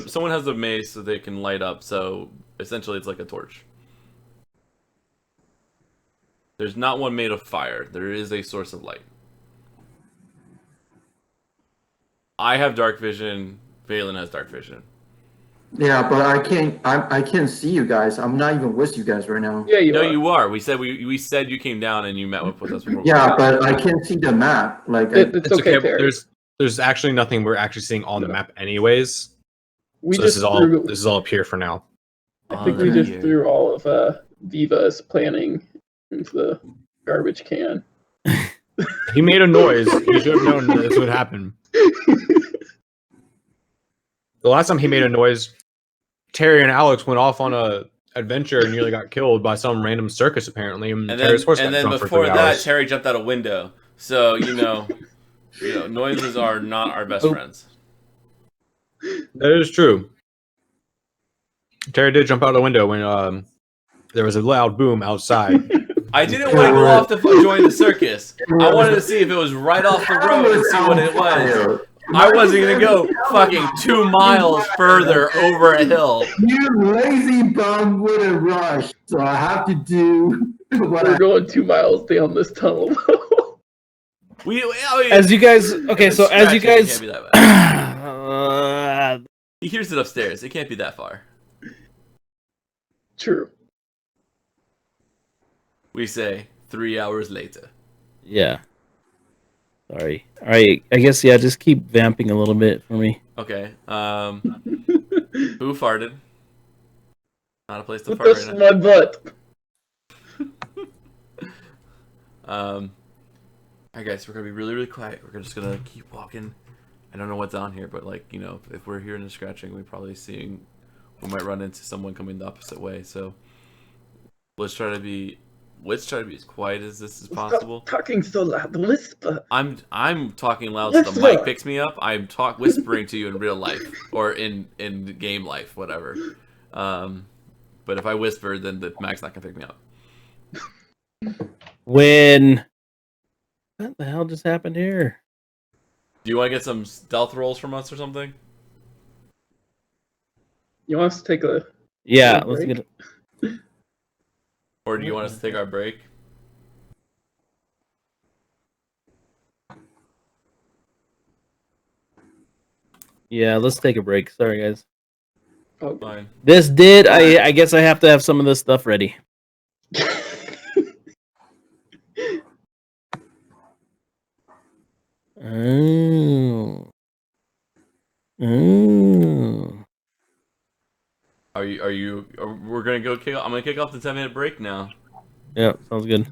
Someone has the mace so they can light up. So essentially, it's like a torch. There's not one made of fire. There is a source of light. I have dark vision. Valen has dark vision. Yeah, but I can't see you guys. I'm not even with you guys right now. Yeah, you No, are. you are. We said you came down and you met with us before. Yeah, but I can't see the map. Like, It's okay, Terry. There's actually nothing we're actually seeing on the map anyways. We So just threw. this is all up here for now. I think we just threw all of Viva's planning into the garbage can. He made a noise. He should have known this would happen. The last time he made a noise, Terry and Alex went off on a adventure and nearly got killed by some random circus apparently. And Terry's horse got drunk for 3 hours. Terry jumped out a window. So noises are not our best friends. That is true. Terry did jump out a window when there was a loud boom outside. I didn't want to go off to join the circus. I wanted to see if it was right off the road and see what it was. I wasn't gonna go fucking 2 miles further over a hill. You lazy bum wouldn't rush, so I have to do what We're going 2 miles down this tunnel. as you guys, okay, so as you guys, He hears it upstairs. It can't be that far. True. We say 3 hours later. yeah. Sorry. All right. I guess just keep vamping a little bit for me. Okay. Who farted? Not a place to Put fart this right in my butt. now. Alright, guys, we're gonna be really, really quiet. We're just gonna keep walking. I don't know what's down here, but if we're hearing the scratching, we might run into someone coming the opposite way. So let's try to be as quiet as this is possible. Stop talking so loud. Whisper. I'm talking loud so the mic picks me up. I'm whispering to you in real life or in game life, whatever. But if I whisper, then the mic's not gonna pick me up. What the hell just happened here? Do you want to get some stealth rolls from us or something? You want us to take a Let's get. Or do you want us to take our break? Yeah, let's take a break. Sorry, guys. Oh, Fine. I guess I have to have some of this stuff ready. Oh. We're gonna go I'm gonna kick off the 10-minute break now. Yeah, sounds good.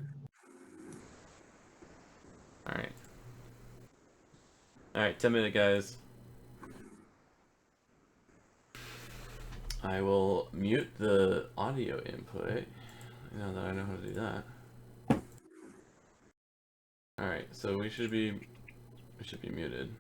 Alright, 10-minute, guys. I will mute the audio input now that I know how to do that. Alright, so we should be muted.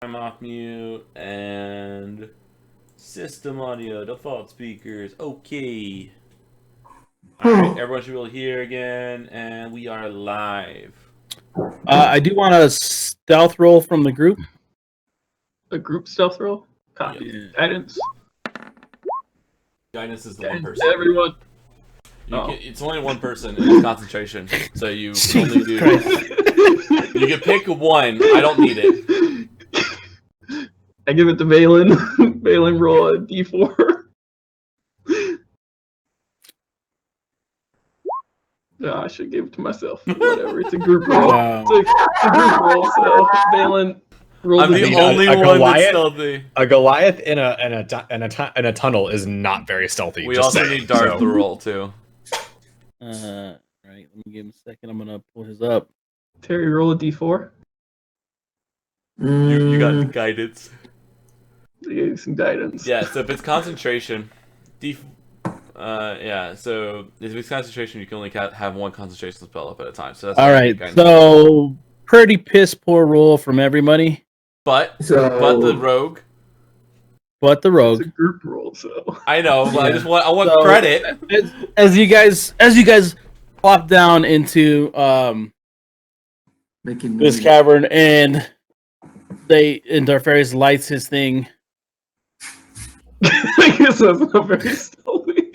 I'm off mute and system audio, default speakers. Okay. Alright, everyone should be able to hear again, and we are live. I do want a stealth roll from the group. A group stealth roll? Copy. Yep. Guidance. Guidance is the one Guidance, person. everyone. It's only one person, and it's concentration. So you can only do. You can pick one. I don't need it. I give it to Valen. Valen roll a d4. No, I should give it to myself. Whatever. It's a group roll. Wow. It's a group roll. So Valen rolls I'm the only a one Goliath? that's stealthy. A Goliath in a tunnel is not very stealthy. We just also saying, need Darth so. to roll too. Right, let me give him a second. I'm gonna pull his up. Terry, roll a d4. You got guidance. Give you some guidance. Yeah. So if it's concentration, yeah. So if it's concentration, you can only have one concentration spell up at a time. So that's All right, so pretty piss poor roll from everybody, but So, the rogue. but the It's rogue. a group roll, so. I know, but Yeah. I want So- credit. As you guys plop down into making this noise. cavern, and Darfarius lights his thing. I guess that's not very stealthy.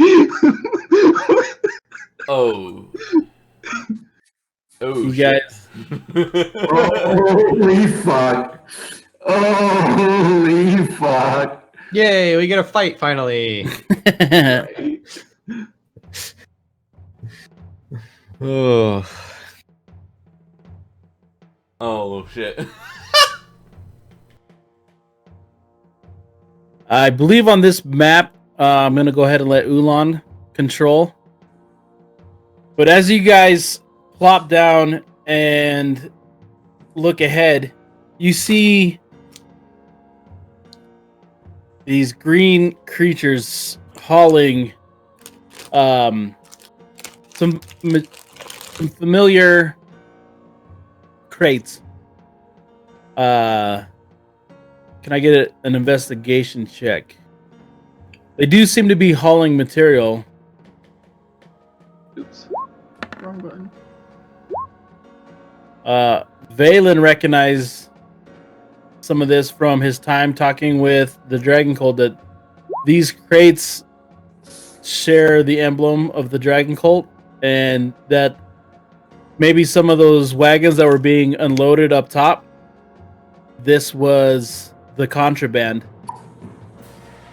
Oh. Oh. You shit. guys, Holy fuck. Holy fuck. Yay, we get a fight finally. Right. Oh. Oh shit. I believe on this map, I'm gonna go ahead and let Ulan control. But as you guys plop down and look ahead, you see these green creatures hauling some familiar crates. Can I get an investigation check? They do seem to be hauling material. Oops. Wrong button. Valen recognized some of this from his time talking with the Dragon Cult, that these crates share the emblem of the Dragon Cult, and that maybe some of those wagons that were being unloaded up top, this was the contraband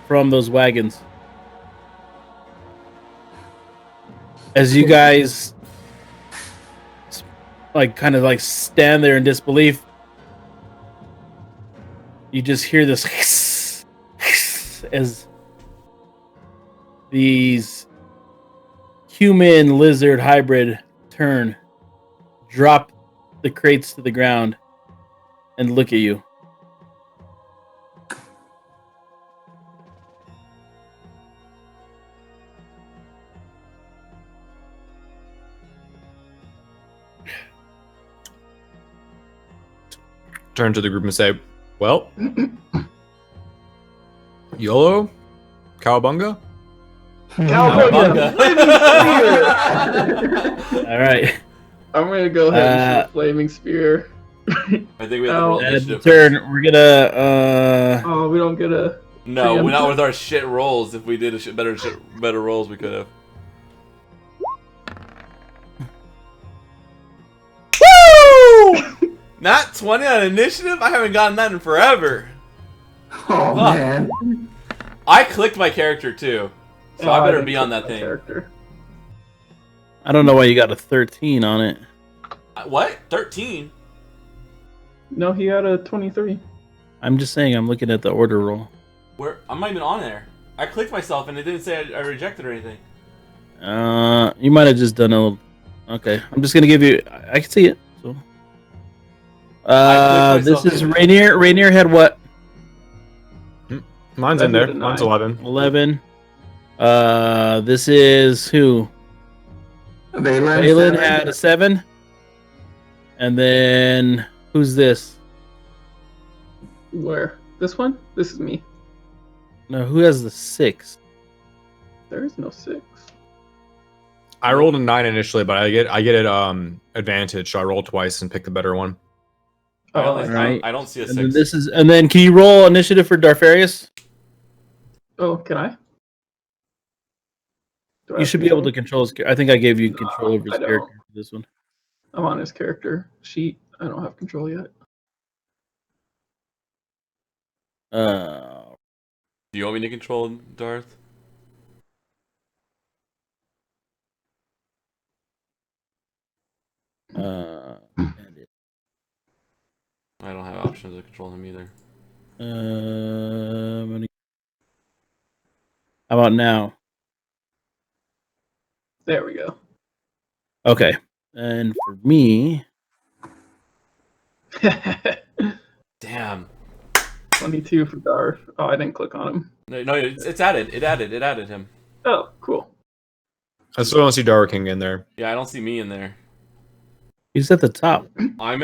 from those wagons. As you guys kind of stand there in disbelief, you just hear this hiss, hiss, as these human lizard hybrid drop the crates to the ground, and look at you. Turn to the group and say, well, YOLO? Cowabunga? Cowabunga! All right. I'm gonna go ahead and shoot a flaming spear. I think we have to roll At the initiative. turn, we're gonna. Oh, we don't get a. No, we're not with our shit rolls. If we did better rolls, we could have. Woo! Not 20 on initiative? I haven't gotten that in forever. Oh, Fuck. man. I clicked my character too, so I better be on that thing. Character. I don't know why you got a 13 on it. What? 13? No, he had a 23. I'm just saying, I'm looking at the order roll. Where? I'm not even on there. I clicked myself and it didn't say I rejected or anything. You might have just done a little. Okay, I'm just gonna give you. I can see it. So. I clicked This myself is in. Rainier. Rainier had what? Mine's I in there. did a Mine's 9. 11. 11. This is who? Valen had a 7. And then who's this? Where? This one? This is me. No, who has the 6? There is no 6. I rolled a 9 initially, but I get it advantage, so I roll twice and pick the better one. I Oh, don't see a And then 6. and then can you roll initiative for Darfarius? Oh, can I? Do I You have should be able to control? control his. I think I gave you control over his I don't. character for this one. I'm on his character sheet. I don't have control yet. Do you want me to control Darth? I don't have options to control him either. How about now? There we go. Okay. And for me, Damn. 22 for Darth. Oh, I didn't click on him. No, it's added. It added him. Oh, cool. I still don't see Darking in there. Yeah, I don't see me in there. he's at the top. I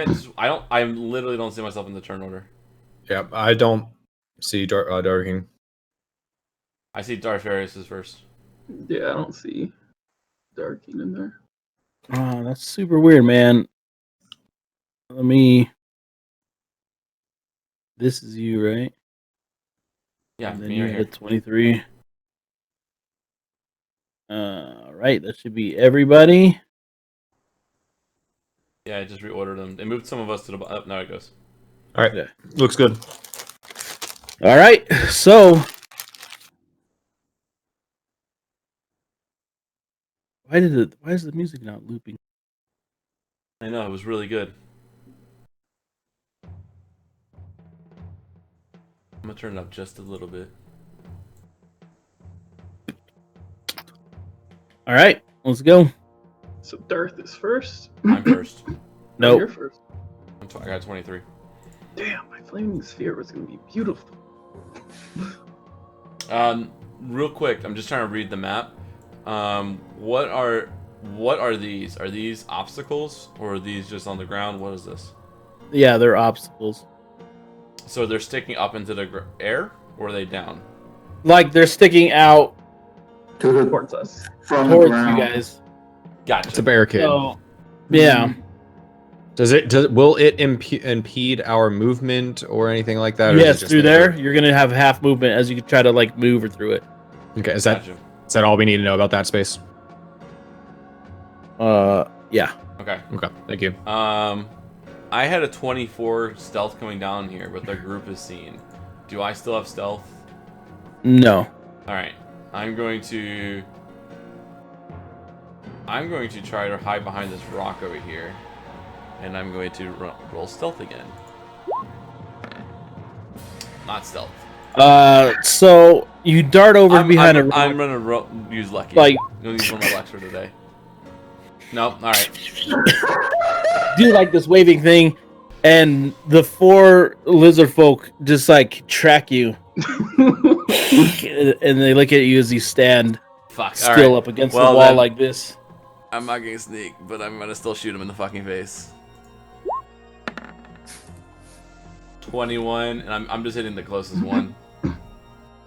literally don't see myself in the turn order. Yeah, I don't see Darking. I see Darth Various is first. Yeah, I don't see Darking in there. Oh, that's super weird, man. This is you, right? Yeah, And then me you right had here. 23. Right, that should be everybody. Yeah, I just reordered them. They moved some of us to the bottom. Oh, now it goes. All right, Yeah. looks good. All right, so why is the music not looping? I know, it was really good. I'm gonna turn it up just a little bit. All right, let's go. So Darth is first. I'm first. No, Nope. you're first. I got 23. Damn, my flaming sphere was gonna be beautiful. Real quick, I'm just trying to read the map. What are these? Are these obstacles or are these just on the ground? What is this? Yeah, they're obstacles. So they're sticking up into the air, or are they down? Like they're sticking out Towards us. From the towards ground. you guys. Gotcha. It's a barricade. So, yeah. Will it impede our movement or anything like that? Or is it Yes, just through there, you're gonna have half movement as you try to like move or through it. Okay, is Gotcha. that all we need to know about that space? Yeah. Okay. Okay, thank you. I had a 24 stealth coming down here, but the group is seen. Do I still have stealth? No. All right. I'm going to try to hide behind this rock over here, and I'm going to roll stealth again. Not stealth. So you dart over behind a rock. I'm gonna use lucky. Like- I'm gonna use one of my lucks for today. Nope. All right. do like this waving thing, and the 4 lizard folk just like track you, and they look at you as you stand Fuck. All still right. up against Well, the wall then, like this. I'm not gonna sneak, but I'm gonna still shoot him in the fucking face. 21, and I'm just hitting the closest one.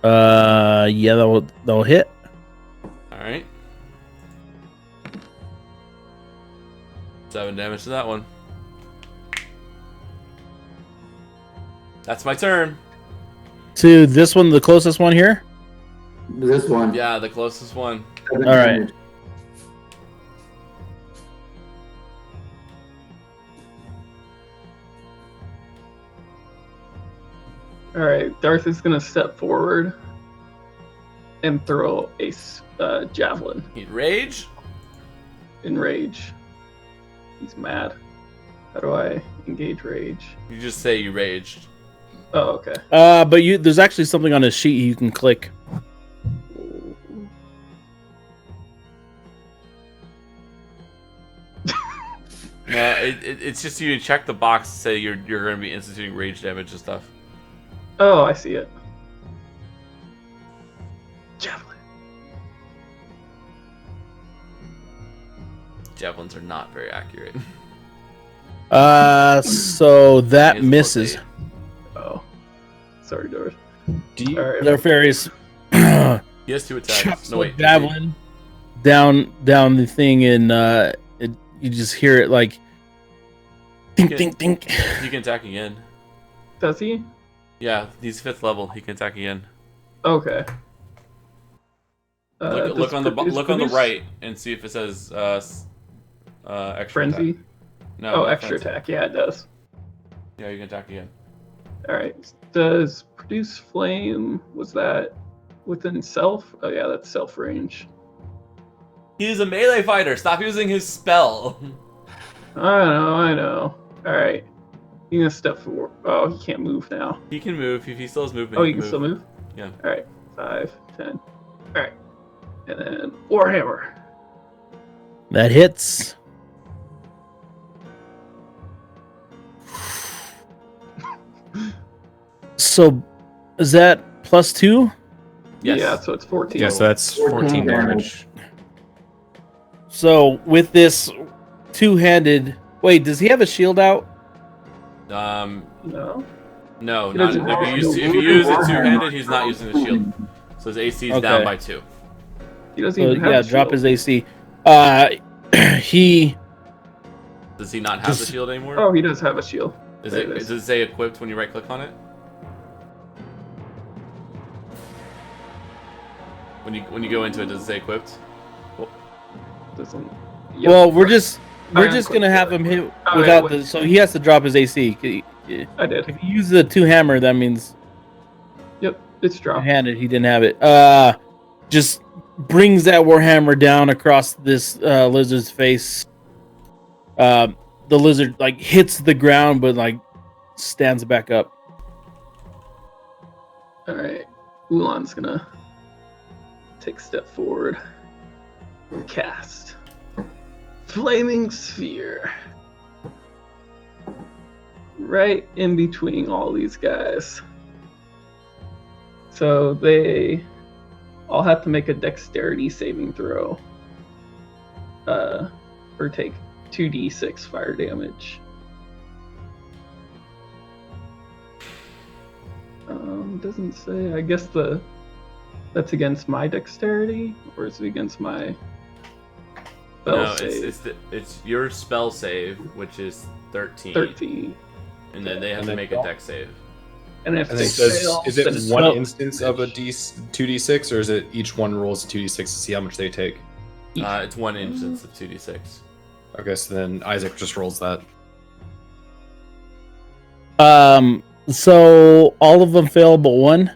Yeah, they'll hit. All right. 7 damage to that one. That's my turn. To this one, the closest one here. This one. Yeah, the closest one. All right. All right, Darth is gonna step forward and throw a javelin He'd rage. in rage. He's mad. How do I engage rage? You just say you raged. Oh, okay. But there's actually something on his sheet you can click. No, it's just you check the box to say you're going to be instituting rage damage and stuff. Oh, I see it. Javelin. Javelins are not very accurate. So that It's misses. +8. Oh. Sorry, Doris. Do you? All right. Their fairies He has 2 attacks. chucks No, the wait. does he? javelin down the thing, and you just hear it like dink, Okay. dink, dink. He can attack again. Does he? Yeah, he's 5th level. He can attack again. Okay. Look on the right and see if it says extra frenzy. attack. No, Oh, not extra frenzy. attack. Yeah, it does. Yeah, you can attack again. All right. Does produce flame? Was that within self? Oh yeah, that's self range. He's a melee fighter. Stop using his spell. I know. All right. You gonna step forward? Oh, he can't move now. He can move. If he still has movement, Oh, he you can still move. Yeah. All right. 5, 10. All right. And then Warhammer. That hits. So, is that +2? Yes. Yeah, so it's 14. Yeah, so that's 14 damage. So with this two-handed, wait, does he have a shield out? No, No. not He doesn't have a if shield. you use it 2-handed, he's not using the shield. So his AC is down Okay. by 2. He doesn't So, even have yeah, a drop shield. his AC. He Does he not have the shield anymore? Oh, he does have a shield. Does there it is. it say equipped when you right click on it? When you go into it, does it say equipped? Doesn't. well, we're just I am gonna have him hit Oh, without yeah, the. So he has to drop his AC. I did. If you use the two hammer, that means Yep, it's dropped. two-handed. He didn't have it. Just brings that warhammer down across this lizard's face. The lizard like hits the ground, but like stands back up. All right, Ulan's gonna take a step forward. Cast Flaming Sphere right in between all these guys. So they all have to make a dexterity saving throw, or take 2d6 fire damage. Doesn't say. I guess that's against my dexterity, or is it against my spell No, save? it's your spell save, which is 13. 13. And then they have And to then make a dex save. And if And they it says, fail, is then it it's one no- instance of a 2d6, or is it each one rolls a 2d6 to see how much they take? It's one instance of 2d6. Okay, so then Isaac just rolls that. So all of them fail but one.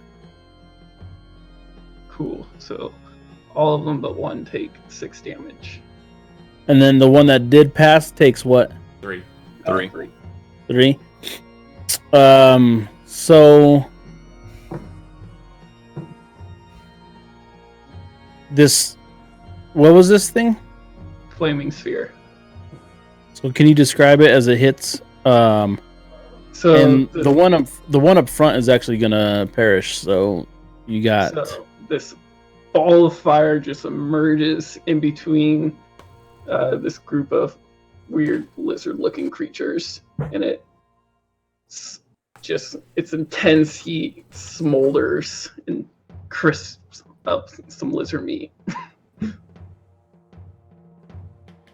cool. So all of them but one take 6 damage. And then the one that did pass takes what? 3. 3. 3. So this, what was this thing? Flaming Sphere. So can you describe it as it hits? So And the one up front is actually gonna perish. So you got So this ball of fire just emerges in between this group of weird lizard-looking creatures, and its intense heat smolders and crisps up some lizard meat.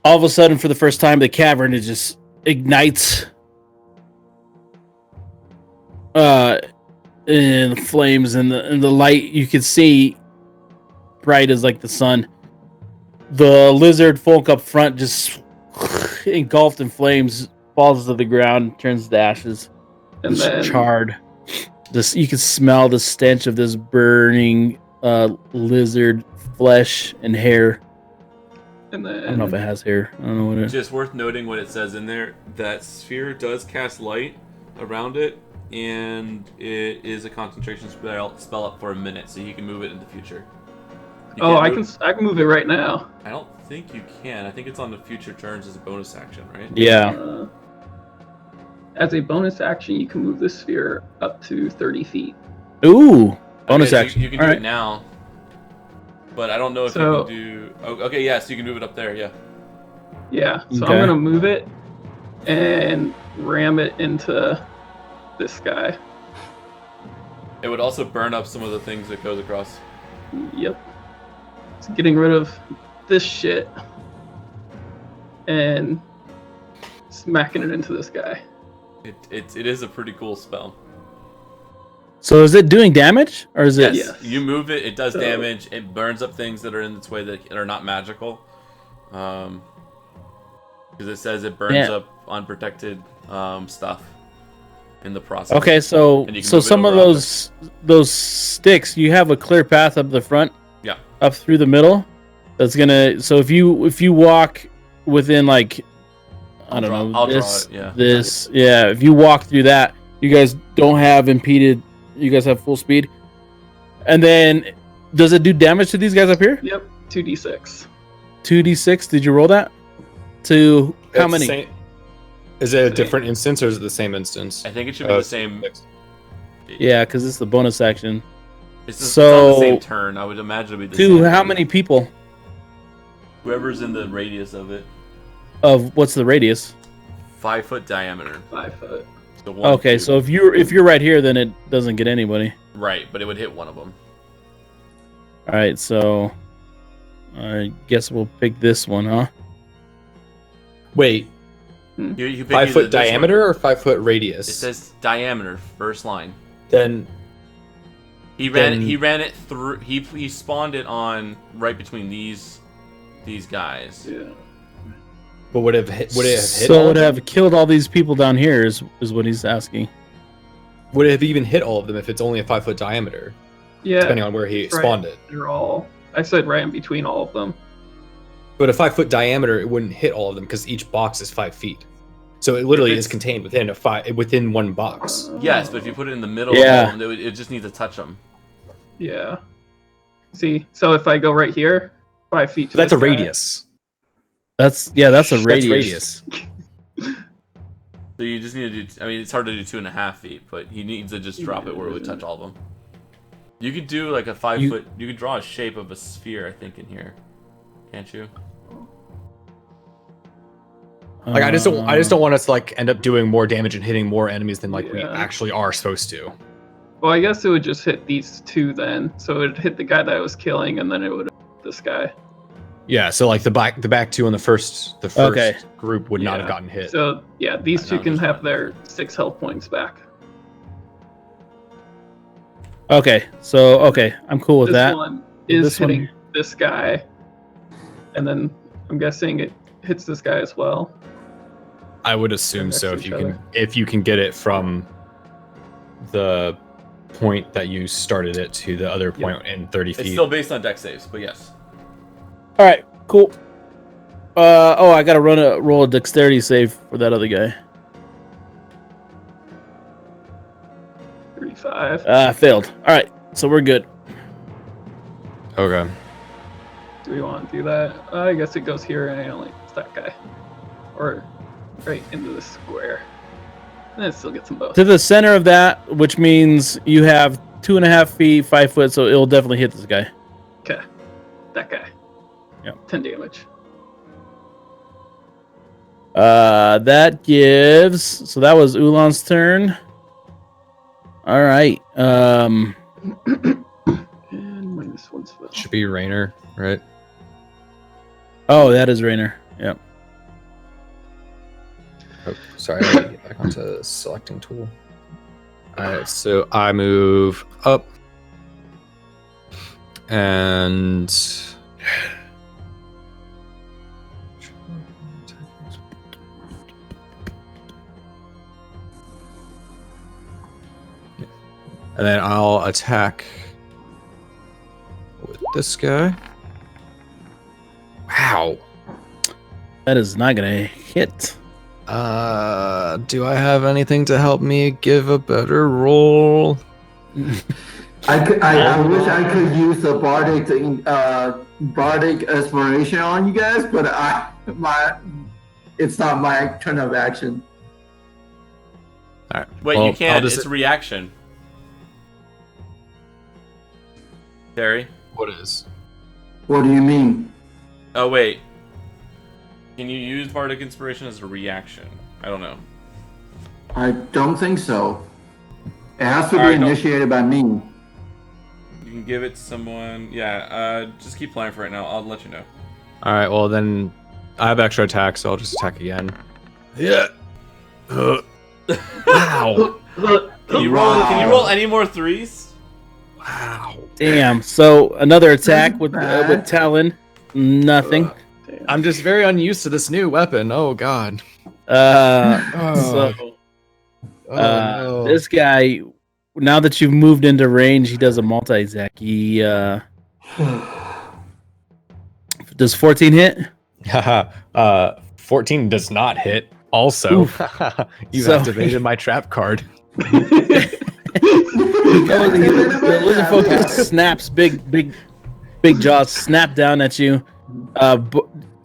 all of a sudden, for the first time, the cavern it just ignites. In flames and the light you can see bright as like the sun. The lizard folk up front just engulfed in flames, falls to the ground, turns to ashes, And just then charred. This you can smell the stench of this burning lizard flesh and hair. and I don't know if it then has hair. I don't know what it is. Just worth noting what it says in there. That sphere does cast light around it, and it is a concentration spell up for a minute, so you can move it in the future. You oh, can't I can move it right now. I don't think you can. I think it's on the future turns as a bonus action, right? Yeah. As a bonus action, you can move the sphere up to 30 feet. Ooh. Bonus Okay, so action. You can All do right. it now, but I don't know if So- you can do. Oh, okay, yeah, so you can move it up there. Yeah. Yeah, so Okay. I'm gonna move it and ram it into this guy. It would also burn up some of the things that goes across. Yep. It's getting rid of this shit and smacking it into this guy. It is a pretty cool spell. So is it doing damage, or is it? Yes. You move it, it does damage. It burns up things that are in its way that are not magical. Because it says it burns up unprotected stuff in the process. Okay, so some of those sticks, you have a clear path up the front. Yeah. Up through the middle. That's gonna. So if you walk within like, I don't know, this, yeah. If you walk through that, you guys don't have impeded. You guys have full speed. And then, does it do damage to these guys up here? Yep, 2d6. 2d6. Did you roll that? To how many? Is it a different instance or is it the same instance? I think it should be the same. Yeah, because it's the bonus action. It's on the same turn. I would imagine it'd be the same. To how many people? Whoever's in the radius of it. Of what's the radius? 5 foot diameter. 5 foot. So one, okay, two. so if you're right here, then it doesn't get anybody. Right, but it would hit one of them. All right, so I guess we'll pick this one, huh? Wait, You 5 foot diameter or 5 foot radius? It says diameter, first line. Then he ran it through. He spawned it on right between these guys. Yeah. But would it have hit? So it would have killed all these people down here is what he's asking. Would it have even hit all of them if it's only a 5 foot diameter? Yeah. Depending on where he spawned it. They're all. I said right in between all of them. But a 5 foot diameter, it wouldn't hit all of them because each box is 5 feet. So it literally is contained within one box. Yes, but if you put it in the middle, Yeah. of them, it just needs to touch them. Yeah. See, so if I go right here, 5 feet. To That's this a guy, radius. That's a radius. So you just need to do. I mean, it's hard to do 2.5 feet, but he needs to just drop it where it would touch all of them. You could do like a 5 foot. You could draw a shape of a sphere, I think, in here. Can't you? Like I just don't want us to like end up doing more damage and hitting more enemies than like we Yeah. actually are supposed to. Well, I guess it would just hit these two then. So it would hit the guy that I was killing, and then it would hit this guy. Yeah, so like the back two on the first group would not have gotten hit. So yeah, these two can have their 6 health points back. Okay, I'm cool with This that. one is This one- hitting this guy, and then I'm guessing it hits this guy as well. I would assume Next so to if each you can get it from the point that you started it to the other point in 30 feet. It's still based on dex saves, but yes. All right, cool. I gotta roll a dexterity save for that other guy. 35. Failed. All right, so we're good. Okay. Do we want to do that? I guess it goes here, and I only it's that guy, or right into the square. And it still gets them both. To the center of that, which means you have 2.5 feet, 5 foot, so it'll definitely hit this guy. Okay, that guy. Yeah. 10 damage. That gives. So that was Ulan's turn. All right. And -1 spell. Should be Rainer, right? Oh, that is Rainer. Yep. Oh, sorry, I gotta get back onto the selecting tool. Alright, so I move up. And then I'll attack with this guy. Wow. That is not gonna hit. Do I have anything to help me give a better roll? I wish I could use the bardic inspiration on you guys, but it's not my turn of action. All right. Wait, well, you can't. I'll It's a reaction. Terry? What is? What do you mean? Oh, wait. Can you use Bardic Inspiration as a reaction? I don't know. I don't think so. It has to be Alright, initiated by me. You can give it to someone. Yeah, just keep playing for right now. I'll let you know. All right. Well, then I have extra attack, so I'll just attack again. Yeah. Wow. Can you roll any more threes? Wow. Damn. So another attack with Talon. Nothing. I'm just very unused to this new weapon. Oh God. So no. this guy, now that you've moved into range, he does a multi-attack. He does 14 hit? 14 does not hit. Also, you've activated my trap card. The lizard folk just snaps, big jaws snap down at you,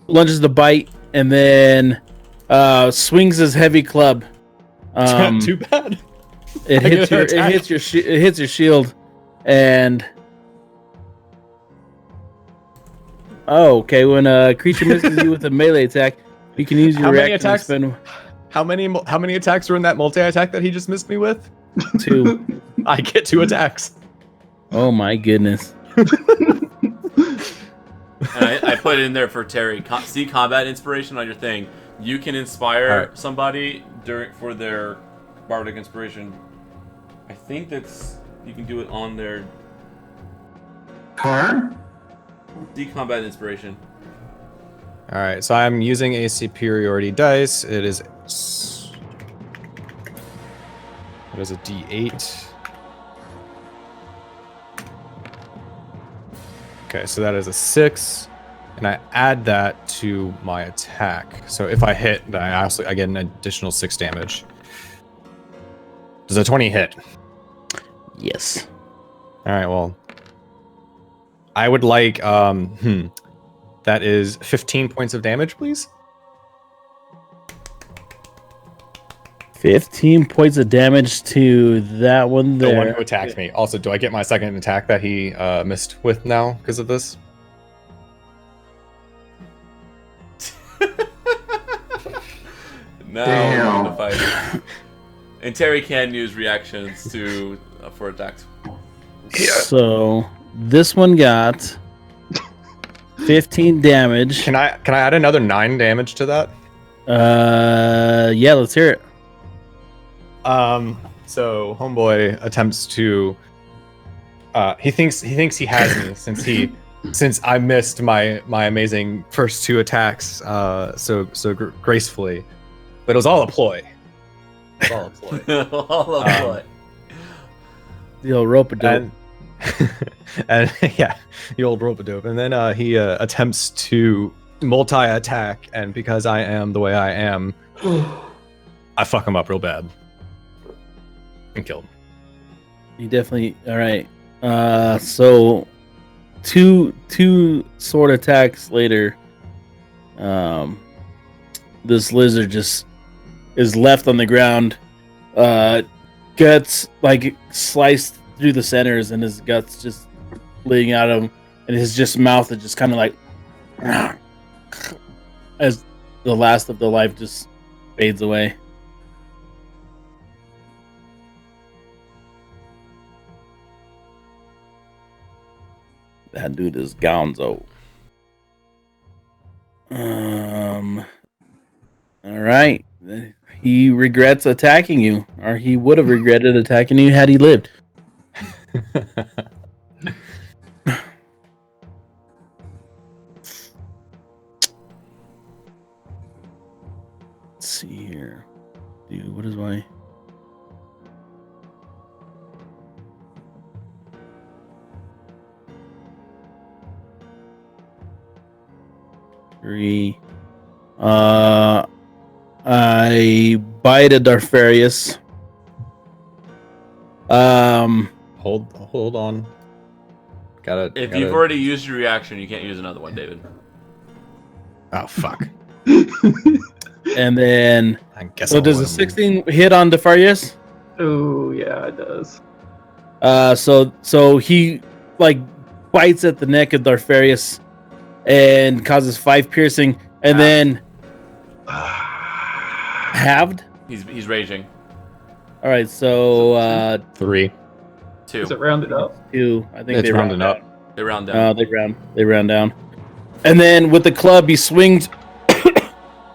lunges to bite, and then swings his heavy club. Too bad. It hits your shield, and okay. When a creature misses you with a melee attack, you can use your reaction to spend How many attacks were in that multi-attack that he just missed me with? 2. I get 2 attacks. Oh my goodness. And I put it in there for Terry. See combat inspiration on your thing. You can inspire somebody for their bardic inspiration. I think you can do it on their Card? see combat inspiration. All right, so I'm using a superiority dice. It is a D8. Okay, so that is a 6, and I add that to my attack. So if I hit, then I get an additional 6 damage. Does a 20 hit? Yes. All right, well, I would like that is 15 points of damage, please. 15 points of damage to that one there. The one who attacked me. Also, do I get my second attack that he missed with now because of this? Now we're gonna fight. And Terry can use reactions for attacks. So this one got 15 damage. Can I add another 9 damage to that? Yeah, let's hear it. So homeboy attempts to he thinks he has me since I missed my amazing first 2 attacks so gracefully, but it was all a ploy. It was all a ploy. All of it. The old rope-a-dope. And yeah, the old rope-a-dope. And then he attempts to multi-attack, and because I am the way I am, I fuck him up real bad and kill him. You definitely all right. So two sword attacks later, this lizard just is left on the ground, guts like sliced through the centers, and his guts just bleeding out of him, and his just mouth is just kind of like as the last of the life just fades away. That dude is Gonzo. All right. He regrets attacking you, or he would have regretted attacking you had he lived. Let's see here. Dude, what is my... Three. I bite a Darfarius. Hold on. If you've already used your reaction, you can't use another one, David. Oh fuck. And then I guess so I'll does let a him- 16 hit on Darfarius? Oh yeah, it does. So he like bites at the neck of Darfarius and causes 5 piercing, and then halved. He's raging. All right, so 3. 2. Is it rounded up? 2. I think It's they rounding round up. They round down. down. They round down. And then with the club, he swings,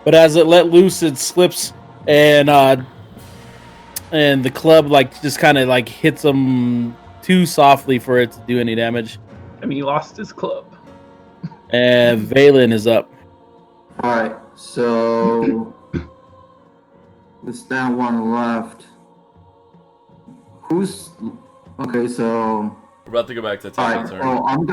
but as it let loose, it slips, and the club like just kind of like hits him too softly for it to do any damage. I mean, he lost his club. And Valen is up. All right, so there's that one left. Who's okay? So We're about to go back to all top right. turn. Oh, I'm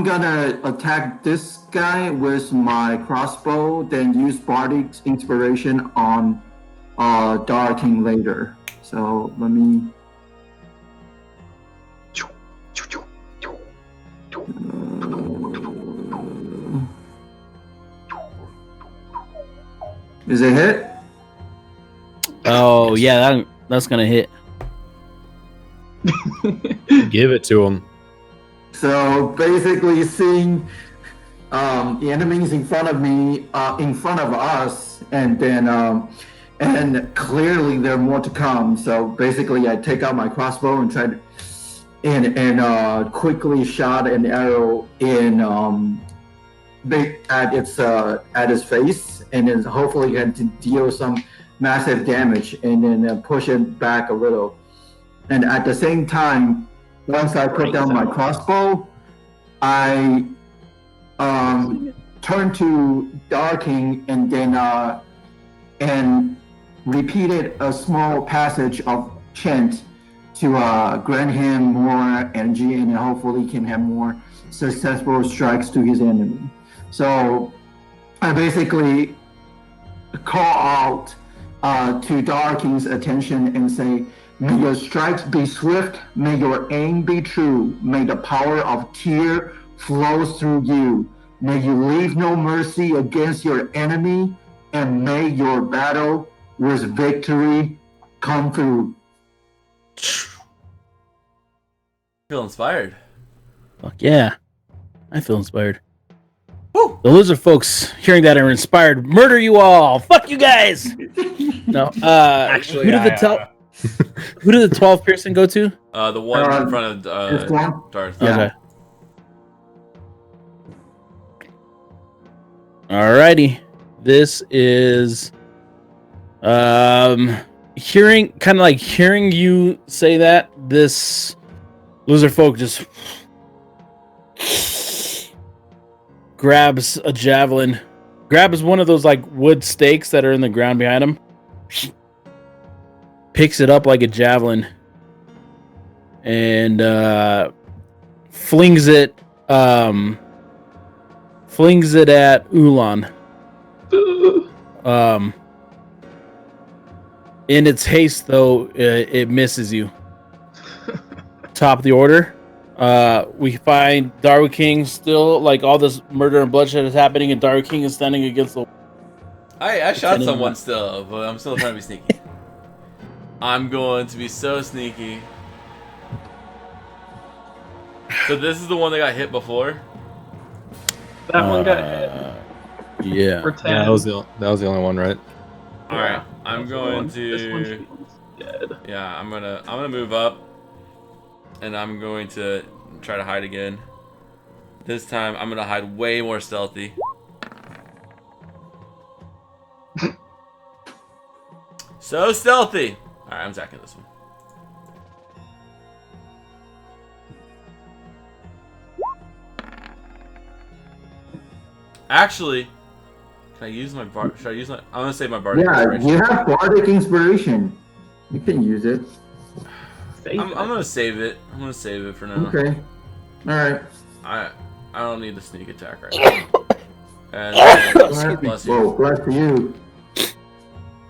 gonna attack this guy with my crossbow, then use Bardic's inspiration on Darking later. So let me. Is it hit? Oh yeah, that's gonna hit. Give it to him. So basically, seeing the enemies in front of me, in front of us, and then and clearly there are more to come. So basically, I take out my crossbow and try to and quickly shot an arrow in at his face, and then hopefully can deal some massive damage, and then push it back a little. And at the same time, once I put down my crossbow, I turn to Darking and then and repeated a small passage of chant to grant him more energy, and hopefully can have more successful strikes to his enemy. So I basically call out to Darking's attention and say, "May your strikes be swift, may your aim be true, may the power of tear flow through you, may you leave no mercy against your enemy, and may your battle with victory come through." Feel inspired. Fuck yeah, I feel inspired. Woo! The lizard folks hearing that are inspired. Murder you all! Fuck you guys! No. Actually, who did who did the 12 piercing go to? The one in front this of one? Darth. Yeah. Okay. Alrighty. This is hearing you say that, this loser folk just grabs a javelin, grabs one of those like wood stakes that are in the ground behind him, picks it up like a javelin, and flings it at Ulan. In its haste, though, it misses you. Top of the order. We find Daru King still, like, all this murder and bloodshed is happening, and Daru King is standing against the. I shot someone still, but I'm still trying to be sneaky. I'm going to be so sneaky. So this is the one that got hit before? That one got hit. Yeah. For 10. Yeah, that was the only one, right? Alright, I'm This going one's to... dead. Yeah, I'm gonna move up. And I'm going to try to hide again. This time, I'm gonna hide way more stealthy. So stealthy! Alright, I'm zacking this one. Actually, can I use my bar? Should I use my? I'm gonna save my bardic Yeah, inspiration. you have Bardic inspiration. You can use it. I'm gonna save it. I'm gonna save it for now. Okay. All right. I don't need the sneak attack right now. And bless you. Whoa, bless you.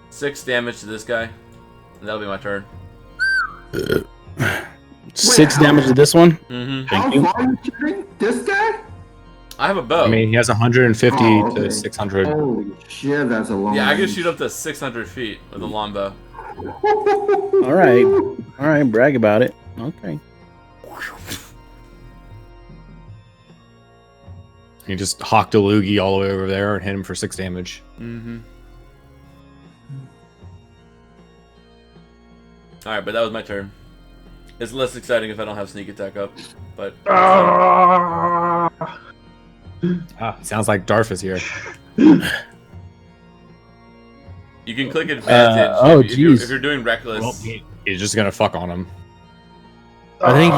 6 damage to this guy. And that'll be my turn. 6 damage to this one. Mm-hmm. How you. far are you shooting? This guy? I have a bow. I mean, he has 150 Oh, okay. to 600. Holy shit, that's a long Yeah, I can range. shoot up to 600 feet with a longbow. All right, brag about it. Okay. He just hawked a loogie all the way over there and hit him for 6 damage. Mm-hmm. Alright, but that was my turn. It's less exciting if I don't have sneak attack up, but Sounds like Darf is here. you can click advantage if you're doing reckless. Well, he's just gonna fuck on him. I think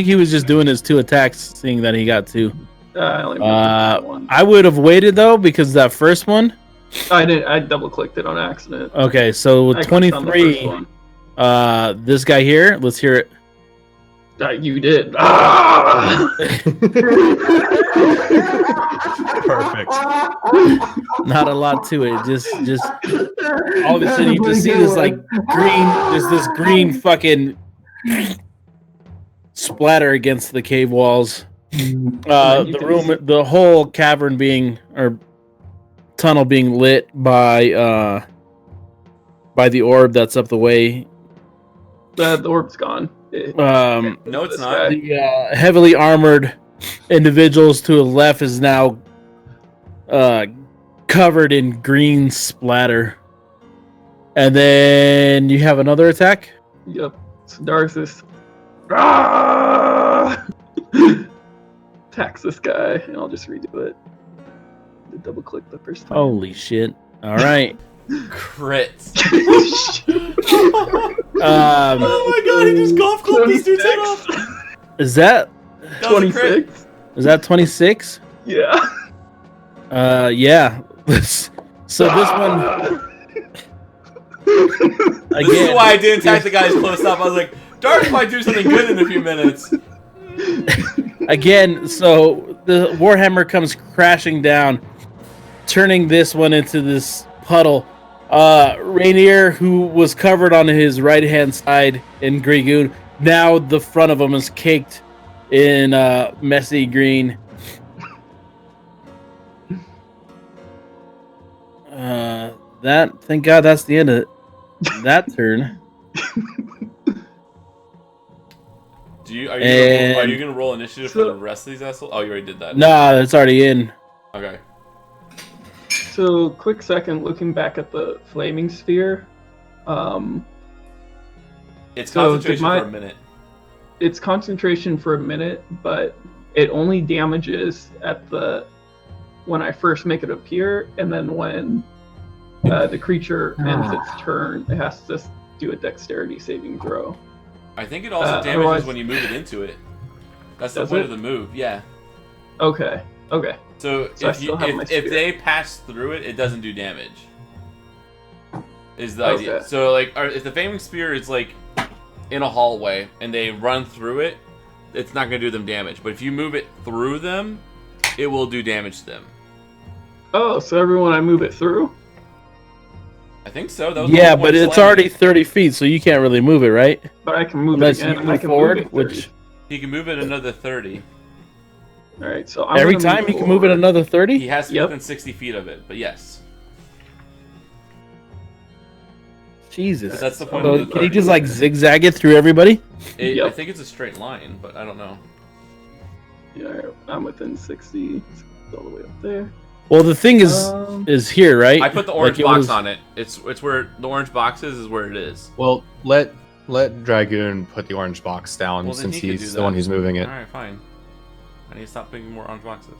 he was just doing his 2 attacks, seeing that he got 2. I only moved one. I would have waited though, because that first one. I didn't. I double clicked it on accident. Okay, so with I clicked on the first 23, one. this guy here. Let's hear it. You did. Perfect. Not a lot to it. Just all of a sudden you just see this like green, just this green fucking splatter against the cave walls. The room, the whole cavern being or tunnel being lit by the orb that's up the way. The orb's gone. No, it's not. The heavily armored individuals to the left is now covered in green splatter. And then you have another attack? Yep. So Darthus attacks this guy, and I'll just redo it. Double click the first time. Holy shit. All right. Crits. Oh my god, he just golf clubbed this dude's head off. Is that 26? Is that 26? Yeah. Yeah. So this one This is why I didn't attack the guys close up. I was like, Darth might do something good in a few minutes. Again, so the Warhammer comes crashing down, turning this one into this puddle. Rainier, who was covered on his right-hand side in Grigoon, now the front of him is caked in messy green. Thank God that's the end of that turn. Are you gonna roll initiative for the rest of these assholes? Oh, you already did that. Nah, it's already in. Okay. So, quick second, looking back at the flaming sphere. It's concentration for a minute. It's concentration for a minute, but it only damages at when I first make it appear, and then when the creature ends its turn, it has to do a dexterity saving throw. I think it also damages when you move it into it. That's the point of the move, yeah. Okay. So if they pass through it, it doesn't do damage. Is the idea. So like, if the flaming spear is like in a hallway and they run through it, it's not going to do them damage. But if you move it through them, it will do damage to them. Oh, so everyone I move it through? I think so. That was yeah, but it's already 30 feet, so you can't really move it, right? But I can move Unless it again. you move I can forward, move it which he can move it another 30. All right, so every time he can move it another 30. He has to be within 60 feet of it, but yes. Jesus. But that's the point. So can he just like zigzag it through everybody? I think it's a straight line, but I don't know. Yeah, I'm within 60. It's all the way up there. Well, the thing is here, right? I put the orange box on it. It's where the orange box is where it is. Well, let Dragoon put the orange box down since he's the one who's moving it. All right, fine. I need to stop picking more orange boxes.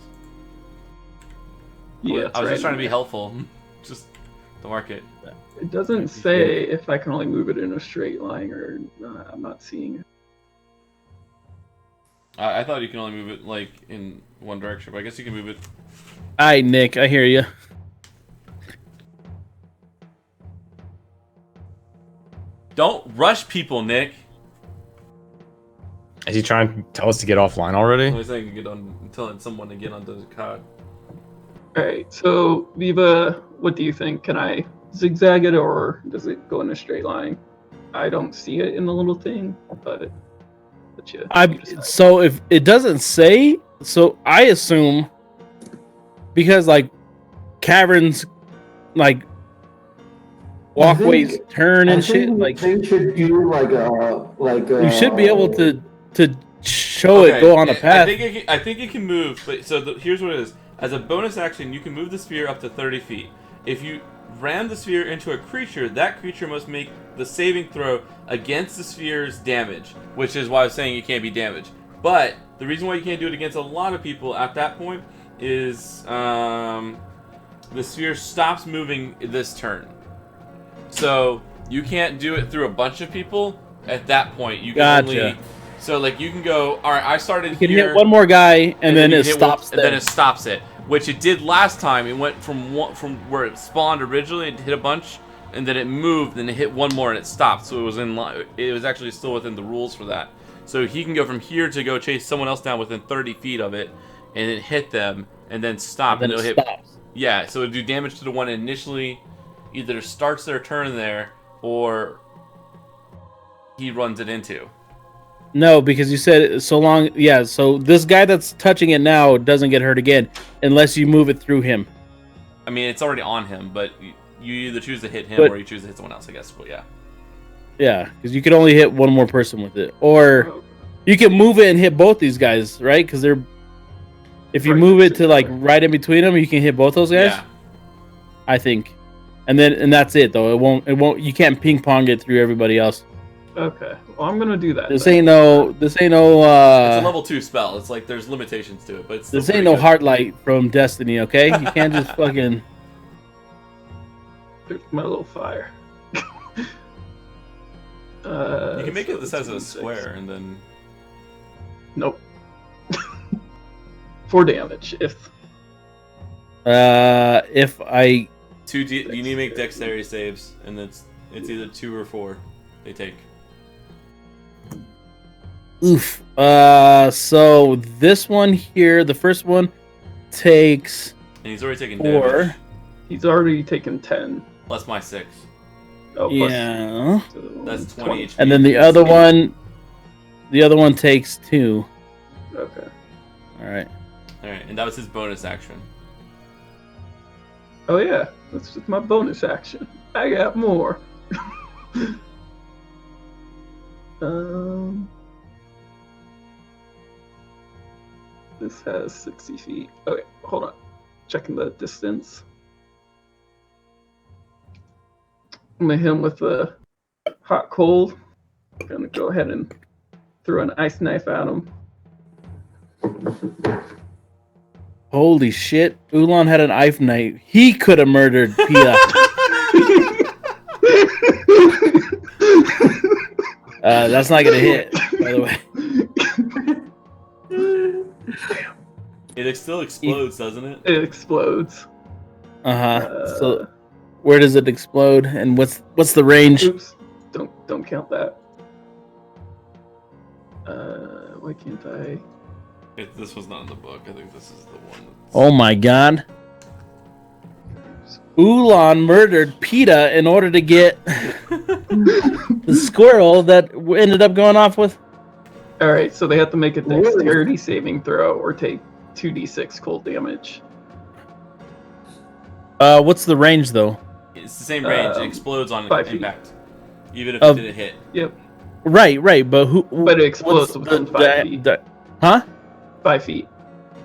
Yeah, I was just trying to be helpful. Just to mark it. It doesn't say if I can only move it in a straight line or I'm not seeing it. I thought you can only move it like in one direction, but I guess you can move it. All right, Nick, I hear you. Don't rush people, Nick. Is he trying to tell us to get offline already? Only thing I can get on, telling someone to get onto the COD. Alright, so Viva, what do you think? Can I zigzag it or does it go in a straight line? I don't see it in the little thing, but so if it doesn't say, so I assume because like caverns, like walkways turn and shit. Like they should do like you should be able to show it go on a path. I think it can move. But so here's what it is. As a bonus action, you can move the sphere up to 30 feet. If you ram the sphere into a creature, that creature must make the saving throw against the sphere's damage, which is why I was saying it can't be damaged. But the reason why you can't do it against a lot of people at that point is the sphere stops moving this turn. So you can't do it through a bunch of people at that point. You can only... So, like, you can go, all right, I started here. You can hit one more guy, and then it stops and then it stops it, which it did last time. It went from where it spawned originally, it hit a bunch, and then it moved, and it hit one more, and it stopped. So it was it was actually still within the rules for that. So he can go from here to go chase someone else down within 30 feet of it, and then hit them, and then stop, and it'll hit. Stops. Yeah, so it'll do damage to the one initially either starts their turn there, or he runs it into. No, because you said so long. Yeah, so this guy that's touching it now doesn't get hurt again unless you move it through him. I mean, it's already on him, but you either choose to hit him or you choose to hit someone else, I guess. But yeah. Yeah, because you can only hit one more person with it, or you can move it and hit both these guys, right? Because they're if you move it to like right in between them, you can hit both those guys. Yeah. I think, and that's it though. It won't. You can't ping pong it through everybody else. Okay, well, I'm gonna do that. This ain't no. It's a level 2 spell. It's like there's limitations to it, but it's this ain't no Heartlight from Destiny. Okay, you can't just fucking. There's my little fire. You can make it the size of a square, and then. Nope. 4 damage if I. 2 you need to make dexterity saves, and it's either 2 or 4. They take. Oof. So this one here, the first one, takes. And he's already taken 4. damage. He's already taken 10. Plus my 6. Oh, yeah. That's 20 HP. And then the other one takes 2. Okay. All right. And that was his bonus action. Oh yeah, that's just my bonus action. I got more. This has 60 feet. Okay, hold on. Checking the distance. I'm gonna hit him with the hot cold. Gonna go ahead and throw an ice knife at him. Holy shit! Ulan had an ice knife. He could have murdered Pia. That's not gonna hit, by the way. It still explodes, doesn't it? It explodes. So, where does it explode, and what's the range? Oops! Don't count that. Why can't I? This was not in the book. I think this is the one. Oh my god! Ulan murdered PETA in order to get the squirrel that ended up going off with. All right, so they have to make a dexterity saving throw or take 2d6 cold damage. What's the range though? It's the same range. It explodes on 5 feet. Impact, even if it didn't hit. Yep. Right, but who? But it explodes within 5 feet. Huh? 5 feet.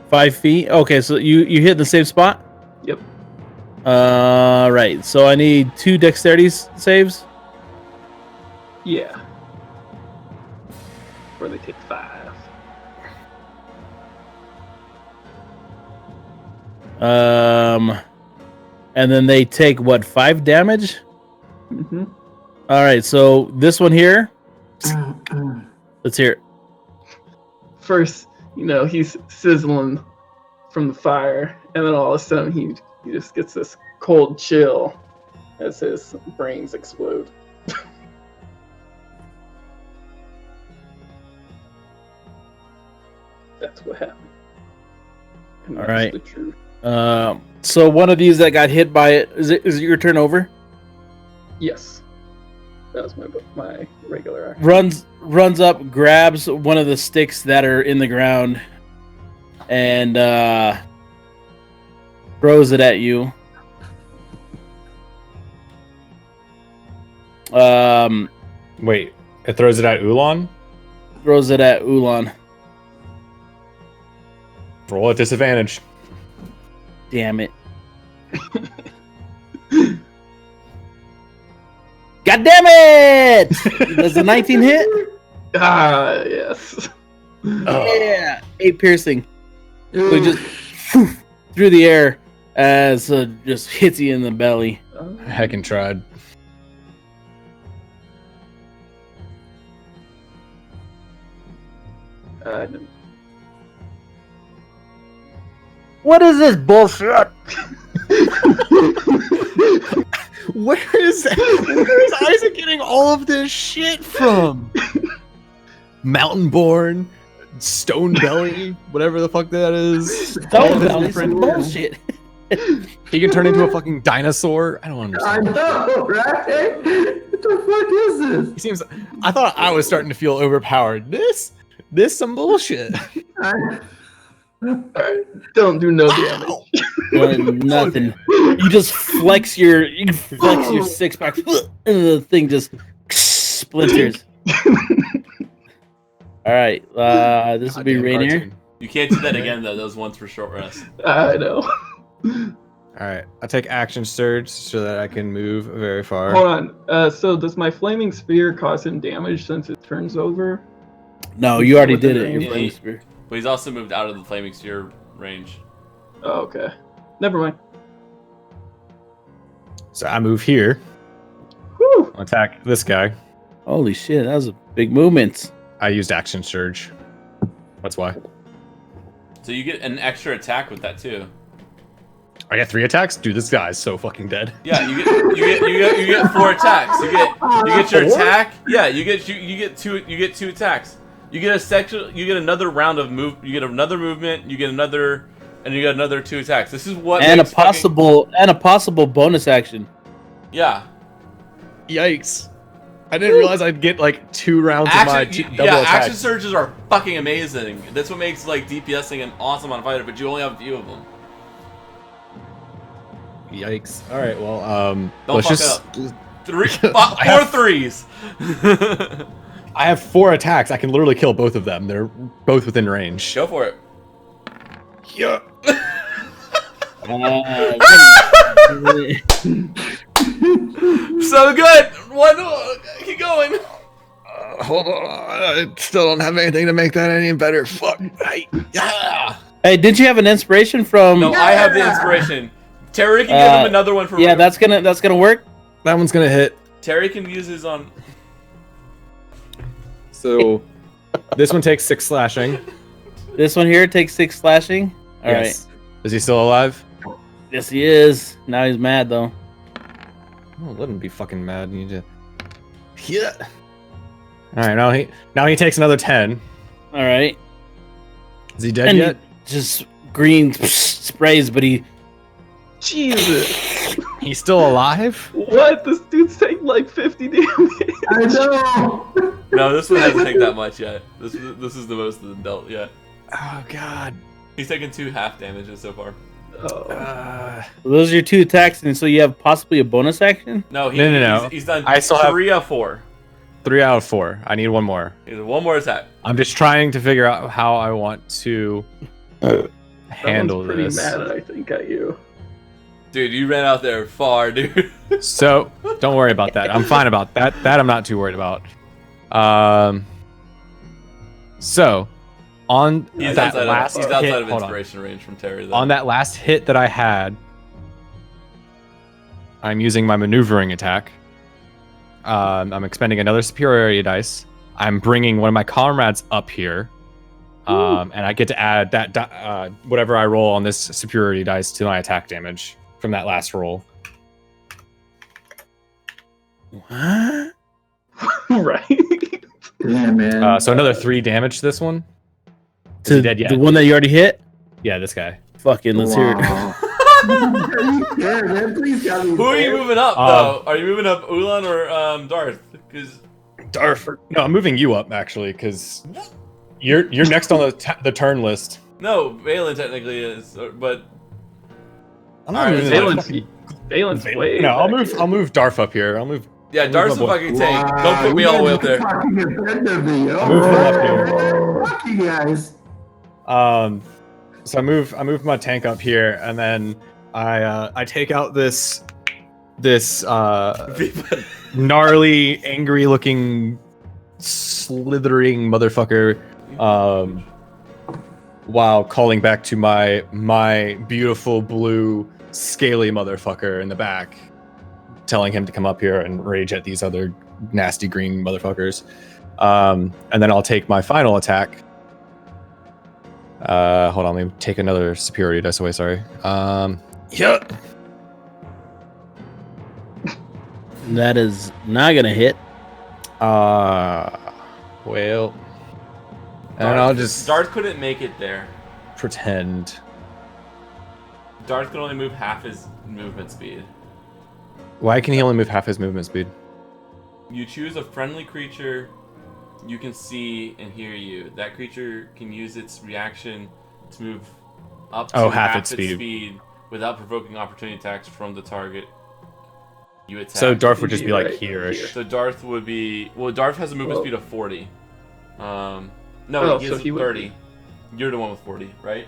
5 feet. Okay, so you hit the same spot. Yep. Right. So I need 2 dexterity saves. Yeah. Or they take 5. And then they take what, 5 damage? Mm-hmm. All right. So this one here. Let's hear it. First, he's sizzling from the fire, and then all of a sudden he just gets this cold chill as his brains explode. That's what happened. And All that's right. the truth. So one of these that got hit by it, is it your turn over? Yes. That was my regular action. Runs up, grabs one of the sticks that are in the ground, and throws it at you. Wait, it throws it at Ulan? Throws it at Ulan. Roll at disadvantage. Damn it. God damn it! Does the 19 hit? Ah, yes. Yeah, 8 piercing. So he Ooh. just through the air as just hits you in the belly. Heckin' tried. What is this bullshit? Where is Isaac getting all of this shit from? Mountain-born, stone belly, whatever the fuck that is. Don't tell me some bullshit. He can turn into a fucking dinosaur. I don't I understand. know, right? What the fuck is this? He seems. I thought I was starting to feel overpowered. This some bullshit. Don't do no damage. Nothing. You just flex your 6-pack, and the thing just splinters. All right, this will be Goddamn Rainier. cartoon. You can't do that again though. Those ones for short rest. I know. All right, I take action surge so that I can move very far. Hold on. So does my flaming spear cause him damage since it turns over? No, you already did it. Yeah, Your yeah. flaming spear. But he's also moved out of the flaming sphere range. Oh, okay. Never mind. So I move here. Whew. I'll attack this guy. Holy shit, that was a big movement. I used action surge. That's why. So you get an extra attack with that too. I get 3 attacks. Dude, this guy's so fucking dead. Yeah, you get 4 attacks. You get your attack. Yeah, you get 2 attacks. You get a section. You get another round of move. You get another movement. You get another, and you get another 2 attacks. This is what And a makes fucking- possible bonus action. Yeah. Yikes! I didn't realize I'd get like 2 rounds of my double yeah, attacks. action surges are fucking amazing. That's what makes like DPSing an awesome on fighter, but you only have a few of them. Yikes! All right, well, Don't let's fuck just. up. 4 have- threes. I have 4 attacks. I can literally kill both of them. They're both within range. Go for it. Yeah. So good. Keep going. Hold on. I still don't have anything to make that any better. Fuck. Yeah. Hey, did you have an inspiration from? No, I have the inspiration. Terry can give him another one for. Yeah, that's gonna work. That one's gonna hit. Terry can use his on. So this one takes 6 slashing. This one here takes 6 slashing. All right. Yes. Is he still alive? Yes, he is. Now he's mad though. Oh, let him be fucking mad. You just. Yeah. All right. Now he takes another 10. All right. Is he dead And yet? just green sprays, but he. Jesus. He's still alive? What? This dude's taking like 50 damage. I know. No, this one hasn't taken that much yet. This is the most of the dealt yet. Oh god. He's taken 2 half damages so far. Oh. Those are your 2 attacks, and so you have possibly a bonus action. No, No. He's done I still have- 3 of 4. 3 out of 4. I need one more. He has 1 more attack. I'm just trying to figure out how I want to handle That one's this. pretty mad, I think, at you. Dude, you ran out there far, dude. So don't worry about that. I'm fine about that. That I'm not too worried about. So on He's that outside, last of, he's outside hit, of hold on. inspiration range from Terry, though. On that last hit that I had, I'm using my maneuvering attack. I'm expending another superiority dice. I'm bringing one of my comrades up here, and I get to add that whatever I roll on this superiority dice to my attack damage from that last roll. What? Right? Yeah, man. So another 3 damage to this one. Is To he dead yet? the one that you already hit? Yeah, this guy. Fucking, let's hear it. Wow. Yeah, man, please tell me. Who are you moving up, though? Are you moving up Ulan or Darth? Because Darth. No, I'm moving you up actually because you're next on the turn list. no, Valen technically is, but I'm Alright, moving Valen's way. No, back I'll move Darth up here. I'll move. yeah, Darth's a my boy. fucking tank. Don't put me all the way up there. Fucking ahead of me. Move him up here. Fuck you guys. So I move my tank up here, and then I take out this this gnarly, angry-looking, slithering motherfucker, while calling back to my beautiful blue, scaly motherfucker in the back, telling him to come up here and rage at these other nasty green motherfuckers. And then I'll take my final attack. Hold on, let me take another superiority dice away, sorry. Yep. That is not gonna hit. Well. And I'll just Darth couldn't make it there. pretend. Darth can only move half his movement speed. Why can he only move half his movement speed? You choose a friendly creature you can see and hear you. That creature can use its reaction to move up to half its speed without provoking opportunity attacks from the target you attack. So Darth would just be like here-ish. So Darth would be... Well, Darth has a movement speed of 40. No, he has 30. You're the one with 40, right?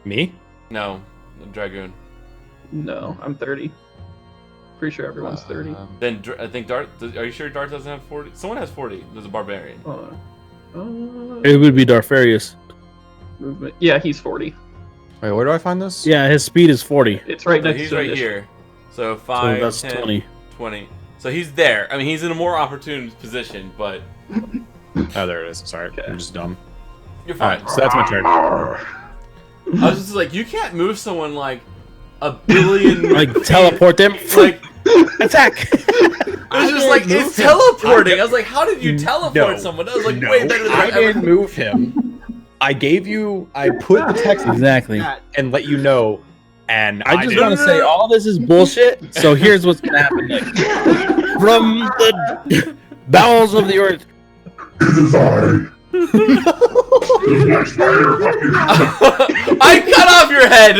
Me? No, the Dragoon. No, I'm 30. Pretty sure everyone's 30. Then I think Darth... Are you sure Darth doesn't have 40? Someone has 40. There's a Barbarian. It would be Darfarius. Movement. Yeah, he's 40. Wait, where do I find this? Yeah, his speed is 40. It's right next He's to right initiative. here. So 5, So that's 10, 20. 20. So he's there. I mean, he's in a more opportune position, but... Oh, there it is. Sorry, Okay. I'm just dumb. You're fine. Alright, so that's my turn. I was just like, you can't move someone like a billion... Like teleport them. Like, Attack! it was just like, it's teleporting. I was like, how did you teleport someone? That was like way better than I didn't move him. I put the text in Exactly. chat and let you know, and I just want to say all this is bullshit. So here's what's gonna happen next. From the bowels of the earth. I cut off your head.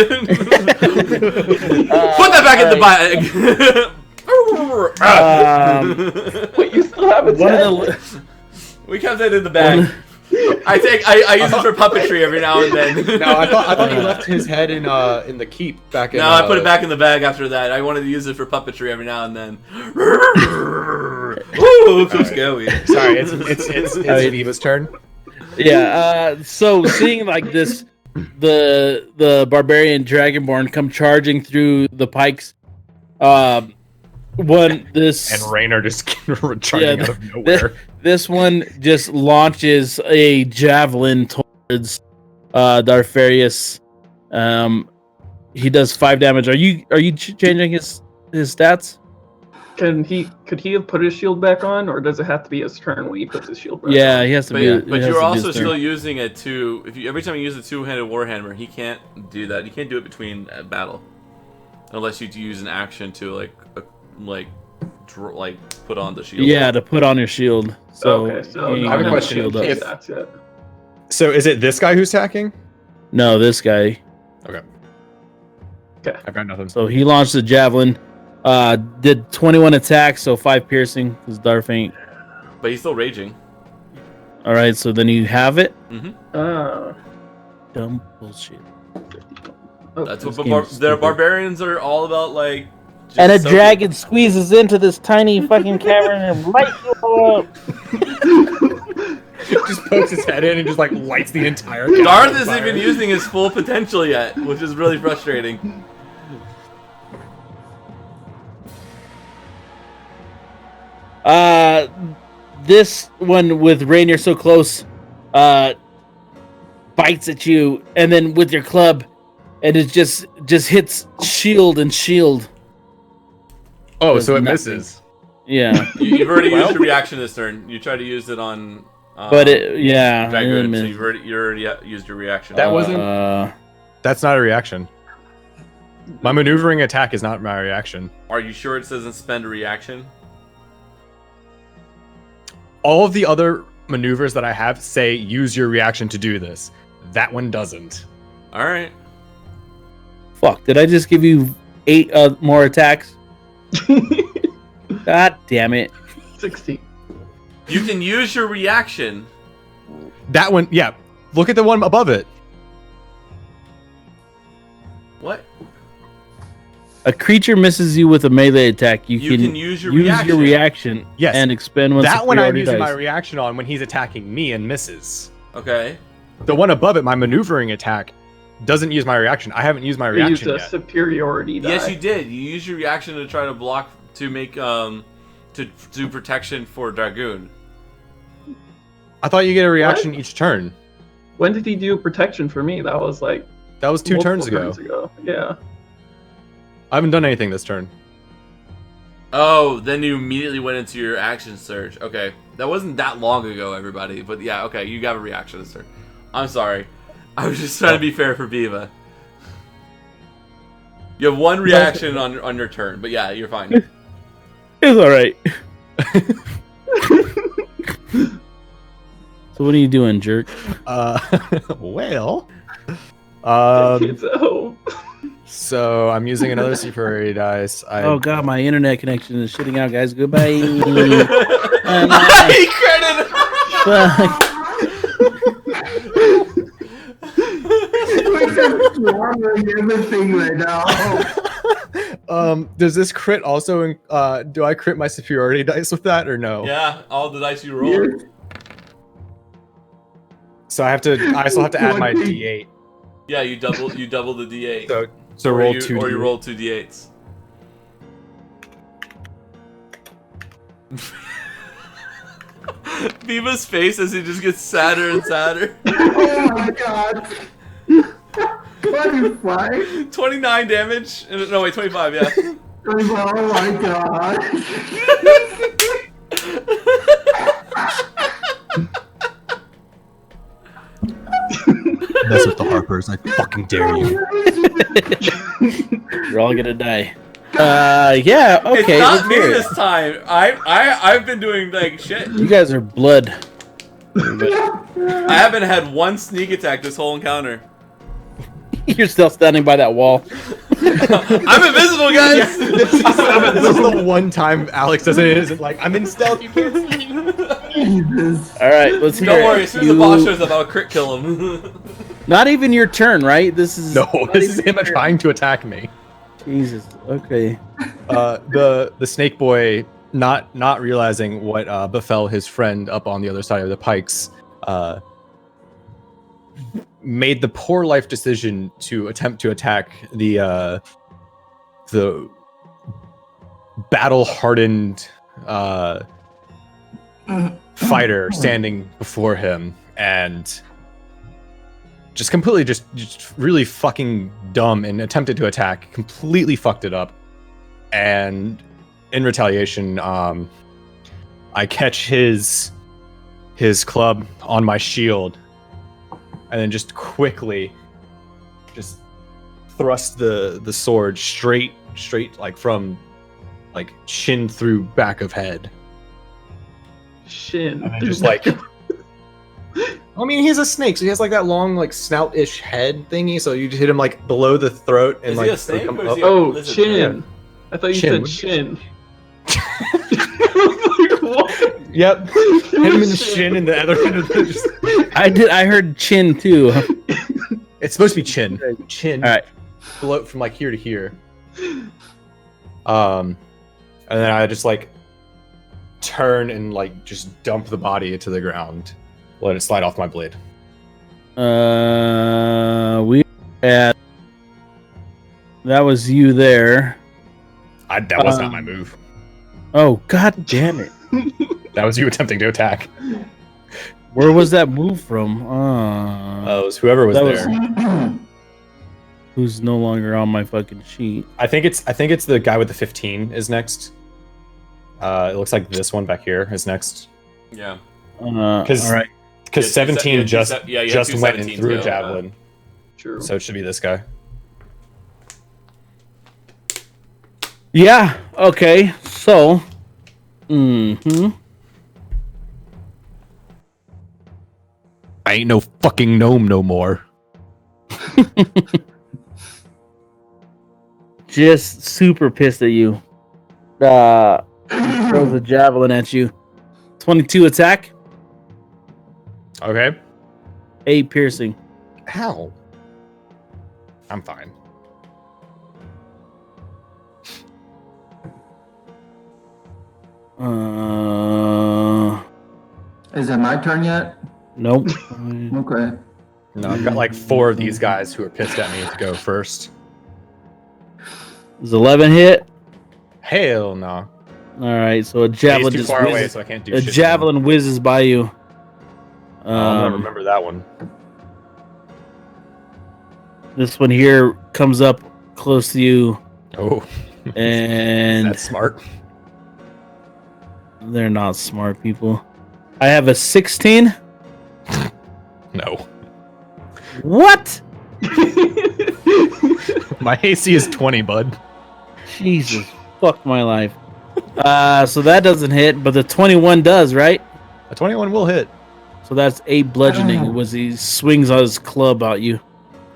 Put that back in the bag. Wait, you still have a We kept that in the bag. I use it for puppetry every now and then. No, I thought you left his head in the keep back in. No, I put it back in the bag after that. I wanted to use it for puppetry every now and then. Ooh, so scary. Sorry, it's Viva's turn. Yeah. So seeing like this, the barbarian dragonborn come charging through the pikes. When this and Raynor just charging out of nowhere. This one just launches a javelin towards Darfarius. He does 5 damage. Are you changing his stats? Could he have put his shield back on, or does it have to be his turn when he puts his shield back Yeah, on? he has to But, be. but you're also still using it to. Every time you use a two-handed warhammer, he can't do that. You can't do it between battle, unless you use an action to put on the shield. Yeah, to put on your shield. So, Okay, so you I have a have question. shield up. That's it. So is it this guy who's attacking? No, this guy. Okay. Okay. I've got nothing. So he launched the javelin. Did 21 attacks, so 5 piercing. Because Darth ain't. But he's still raging. All right, so then you have it. Mm-hmm. Dumb bullshit. Oh, That's this what game's the stupid. barbarians are all about. Like, just And a soaking- dragon squeezes into this tiny fucking cavern and lights you all up. Just pokes his head in and just like lights the entire. Darth on isn't fire. even using his full potential yet, which is really frustrating. This one with Rainier so close, bites at you, and then with your club, and it just hits shield and shield. Oh, Does so it nothing. misses. Yeah, You've already used your reaction this turn. You tried to use it on. but it Dragoon, so miss. you already used your reaction. That wasn't- Uh, That's not a reaction. My maneuvering attack is not my reaction. Are you sure it doesn't spend a reaction? All of the other maneuvers that I have say use your reaction to do this. That one doesn't. All right. fuck! Did I just give you 8 more attacks? God damn it! 16. You can use your reaction. That one, yeah. Look at the one above it. What? A creature misses you with a melee attack. You can use your reaction Yes. and expend one That one I'm superiority using my dice. reaction on when he's attacking me and misses. Okay. The one above it, my maneuvering attack, doesn't use my reaction. I haven't used my You used reaction a yet. superiority die. Yes, you did. You used your reaction to try to block to make to do protection for Dragoon. I thought you get a reaction each turn. When did he do protection for me? That was like That was two turns ago. ago. Yeah. I haven't done anything this turn. Oh, then you immediately went into your action surge. Okay. That wasn't that long ago, everybody. But yeah, okay, you got a reaction this turn. I'm sorry. I was just trying to be fair for Viva. You have one reaction on your turn, but yeah, you're fine. It's all right. So what are you doing, jerk? Well, Kids at home. so I'm using another superiority dice. Oh god, my internet connection is shitting out, guys. Goodbye. He credited. Fuck. Everything right now. Does this crit also? Do I crit my superiority dice with that or no? Yeah, all the dice you rolled. So I still have to add my D8. Yeah, you double the D8. So or roll you, two. Or you D8. roll 2 D8s. Viva's face as he just gets sadder and sadder. Oh my god. 25? 29 damage. No, wait, 25, yeah. Oh my god. Mess with the Harpers, I fucking dare you. You're all gonna die. Yeah, okay. It's not let's me hear it. this time. I've been doing like shit. You guys are blood. I haven't had one sneak attack this whole encounter. You're still standing by that wall. I'm invisible, guys. This is the one time Alex doesn't isn't like I'm in stealth. You can't see me. Jesus. All right, let's hear Don't it. worry, as soon as the boss shows up, I'll crit kill him. Not even your turn, right? This is No, not this is even him your turn. trying to attack me. Jesus. Okay. The snake boy not realizing what befell his friend up on the other side of the pikes, made the poor life decision to attempt to attack the battle-hardened fighter standing before him, and just completely just really fucking dumb and attempted to attack, completely fucked it up. And in retaliation, I catch his club on my shield, and then just quickly just thrust the sword straight like from like chin through back of head. Shin. And then just like I mean, he's a snake, so he has like that long like snout-ish head thingy, so you just hit him like below the throat and Is like he a snake come or is up. he a Oh, lizard? chin. I thought you Chin. said shin. Like, what? Yep. Hit him in the shin and the other end of the just... I heard chin too. It's supposed to be chin. Chin. All right. Below from like here to here. And then I just like turn and like just dump the body into the ground. Let it slide off my blade. We had that was you there. That was not my move. Oh god damn it! That was you attempting to attack. Where was that move from? It was whoever was that there. Who's no longer on my fucking sheet? I think it's the guy with the 15 is next. It looks like this one back here is next. Yeah. All right. Because Yeah, 17 you just had just two went in 17s through a go, javelin. True. So it should be this guy. Yeah. Okay. So. I I ain't no fucking gnome no more. Just super pissed at you. Throws a javelin at you. 22 attack. Okay. 8 piercing. How? I'm fine. Is it my turn yet? Nope. Okay. No, I've got like 4 of these guys who are pissed at me to go first. Is 11 hit? Hell no. All right, so a He's javelin too just far away, whizzes, so I can't do a shit. javelin whizzes by you. I'm gonna remember that one. This one here comes up close to you, Oh, and that's smart. they're not smart people. I have a 16. No, What? my AC is 20, bud. Jesus, fuck my life. So that doesn't hit, but the 21 does, right? A 21 will hit. So that's 8 bludgeoning. Was he swings his club at you?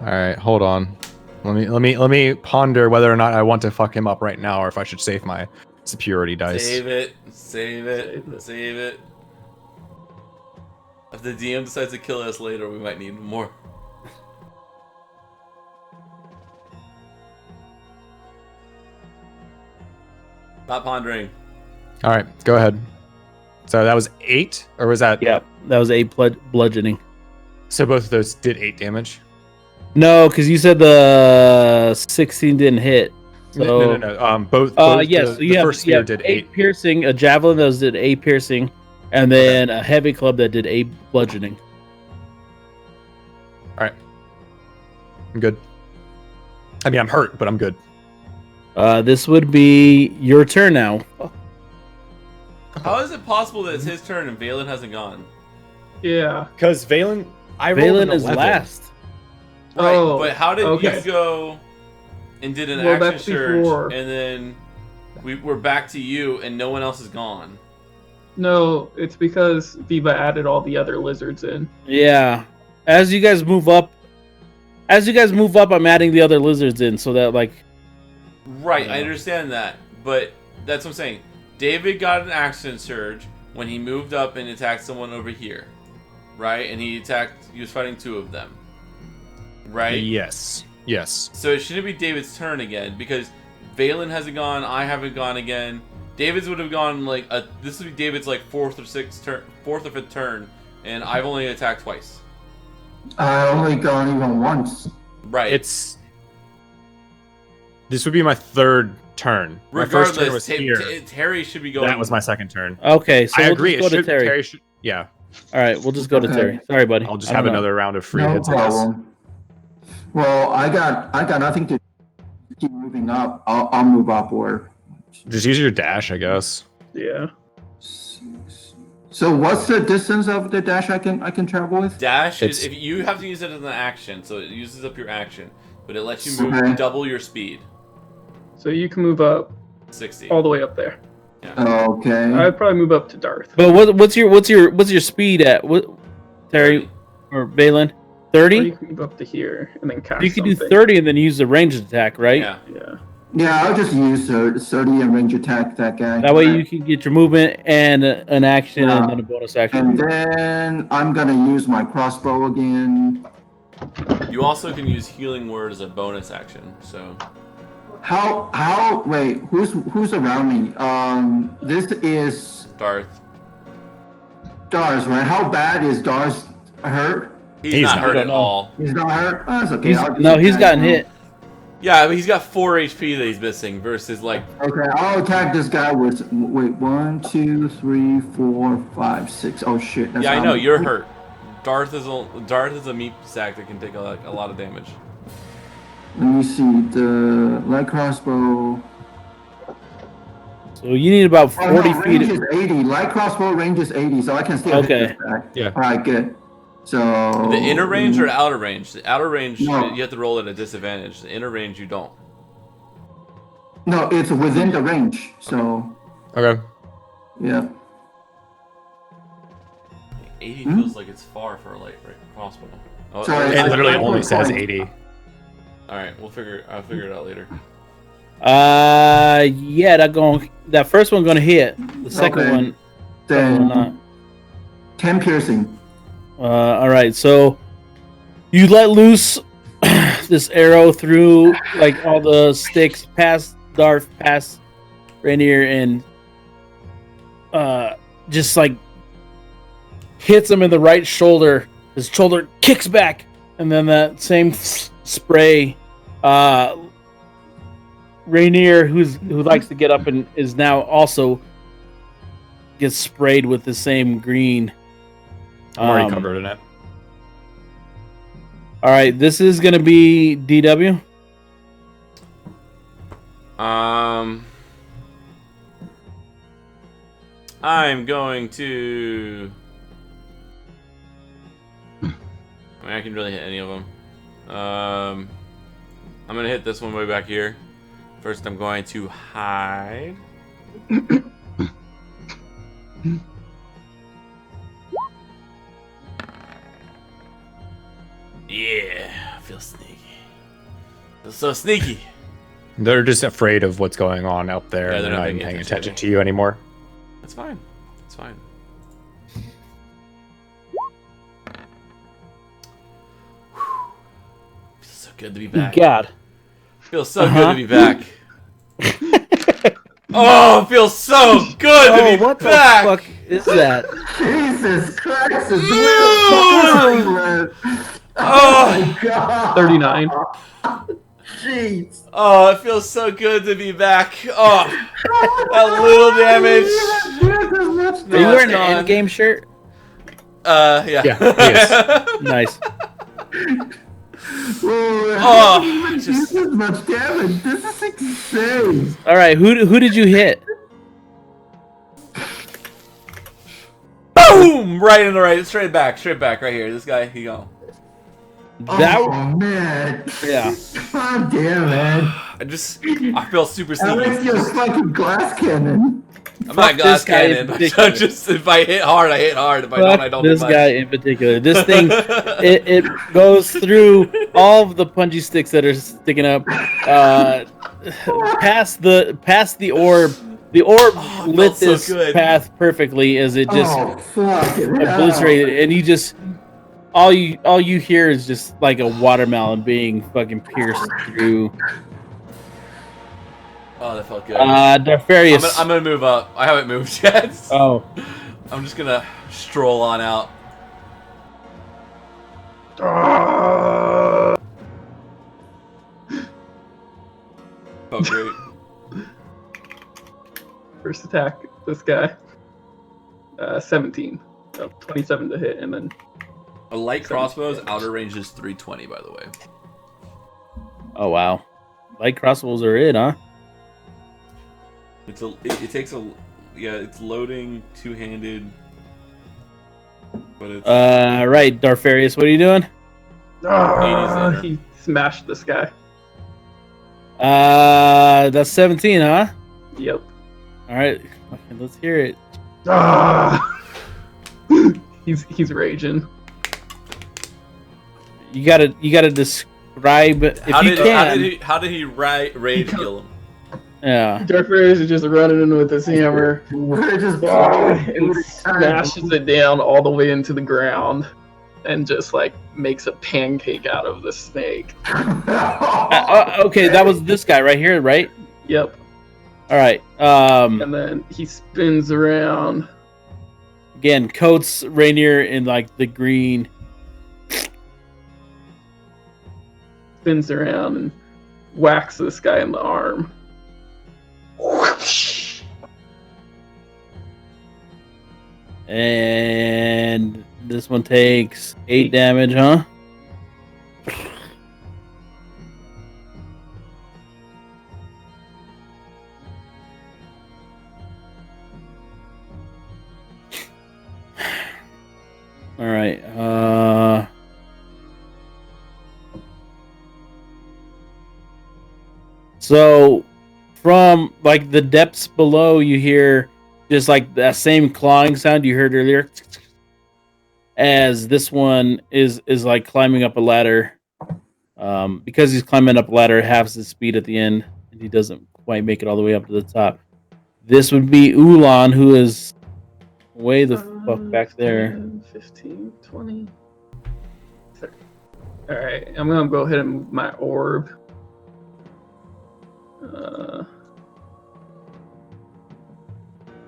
All right, hold on. Let me ponder whether or not I want to fuck him up right now, or if I should save my superiority dice. Save it. Save it. Save it. If the DM decides to kill us later, we might need more. Not pondering. All right, go ahead. So that was 8, or was that? Yeah, that was 8 bludgeoning. So both of those did 8 damage. No, because you said the 16 didn't hit. So, No. Both. Yes. The So first spear did 8. piercing. A javelin that did 8 piercing, and then a heavy club that did 8 bludgeoning. All right, I'm good. I mean, I'm hurt, but I'm good. This would be your turn now. How is it possible that it's his turn and Valen hasn't gone? Yeah. Because Valen, I rolled Valen an is 11. last. Right, Oh, but how did okay. you go and did an Well, action that's surge, before. and then we're back to you, and no one else is gone? No, it's because Viva added all the other lizards in. Yeah. As you guys move up, I'm adding the other lizards in so that like. Right, I Yeah. understand that, but that's what I'm saying. David got an action surge when he moved up and attacked someone over here, right? And he was fighting 2 of them, right? Yes. So it shouldn't be David's turn again because Valen hasn't gone, I haven't gone again. David's would have gone like this would be David's like 4th or 5th turn, and I've only attacked twice. I only gone even once. Right. This would be my 3rd turn. My first turn was here. Terry should be going. That was my 2nd turn. Okay, so I we'll agree. just go to Terry. Terry should. Yeah. All right, we'll just go to Okay. Terry. Sorry, buddy. I'll just I have don't know. another round of free No hits. I guess. problem. Well, I got nothing to keep moving up. I'll move upward. Just use your dash, I guess. Yeah. So what's the distance of the dash I can travel with? Dash is It's- if you have to use it as an action, so it uses up your action, but it lets you move Okay. double your speed, So you can move up 60. all the way up there. Okay. I'd probably move up to Darth. But what's your speed at? What, Terry or Valen? Or you 30? can move up to here and then cast You can do something. 30 and then use the ranged attack, right? Yeah. Yeah. Yeah, I'll just use 30 and range attack that guy. That way you can get your movement and an action Yeah. and then a bonus action. And then I'm gonna use my crossbow again. You also can use healing word as a bonus action. So Wait, who's around me? This is Darth, Dars, right? How bad is Dars hurt? he's He's not not. hurt I at don't know. all. He's not hurt? Oh, that's okay. I'll just He's attack gotten him. hit. Yeah, but he's got 4 HP that he's missing versus like Okay, I'll attack this guy with 1, 2, 3, 4, 5, 6. Oh shit! That's yeah, I how know many- you're hurt. Darth is a meat sack that can take a lot of damage. Let me see the light crossbow. So you need about Oh, 40 no, feet. range is 80. Light crossbow range is 80, so I can still Okay. hit this guy. Yeah. All right, good. So The inner range or outer range? The outer range No. you have to roll at a disadvantage. The inner range you don't. No, it's within the range. So Okay. yeah. 80 Hmm? feels like it's far for a light crossbow. Oh, Sorry, It literally I only put says points. 80. All right, I'll figure it out later. Yeah, that first one gonna hit. The second Okay. one Then not. 10 piercing. All right, so you let loose this arrow through like all the sticks, past Darth, past Rainier, and just like hits him in the right shoulder. His shoulder kicks back, and then that same spray. Rainier, who likes to get up and is now also gets sprayed with the same green. I'm already covered in it. All right, this is gonna be DW. I'm going to. I mean, I can really hit any of them. I'm gonna hit this one way back here. First, I'm going to hide. Yeah, I feel sneaky. Feel so sneaky. They're just afraid of what's going on up there. Yeah, and they're they're not not even paying paying attention. attention to you anymore. That's fine. It's fine. Feels so good to be back. God. Feels so good to be back. Oh, it feels so good to be what back. the fuck is that? Jesus Christ! It's Oh, my God! 39. Jeez! oh, it feels so good to be back. Oh, that little damage. Are you wearing an gone. Endgame shirt? Yeah. Yeah, he is. Nice. Oh, just- this is much damage. This is insane. All right, who did you hit? Boom! Right in the right, straight back, right here. This guy, he go. That Oh man! yeah. God damn, man! I feel super I like sneaky. your fucking glass cannon. I'm not glass this guy in cannon. particular. I'm just if I hit hard, I hit hard. If I don't, I don't. This do guy in particular. This thing, it goes through all of the punchy sticks that are sticking up, past the orb. The orb it lit felt so this good. path perfectly as it just Oh fuck! obliterated, and you just all you hear is just like a watermelon being fucking pierced through. Oh, that felt good. Darfarius. I'm gonna move up. I haven't moved yet. Oh, I'm just gonna stroll on out. Felt great. First attack, this guy. 17. So 27 to hit, and then A light crossbow's outer range is 320, by the way. oh wow, light crossbows are it, huh? It takes a it's loading two-handed, but it's Right, Darfarius, what are you doing? He smashed this guy. That's 17, huh? Yep. All right, okay, let's hear it. He's raging. You gotta describe if how you can. did he rage kill him? Yeah. Darfarius is just running in with his hammer We're just and smashes it down all the way into the ground, and just like makes a pancake out of the snake. Okay, that was this guy right here, right? Yep. All right. And then he spins around. Again, coats Rainier in like the green. Spins around and whacks this guy in the arm. And this one takes 8 damage, huh? All right. So from like the depths below, you hear just like that same clawing sound you heard earlier, as this one is like climbing up a ladder. Because he's climbing up a ladder, halves his speed at the end, and he doesn't quite make it all the way up to the top. This would be Ulan, who is way the fuck back there. 10, 15, 20. 30. All right, I'm gonna go ahead and move my orb.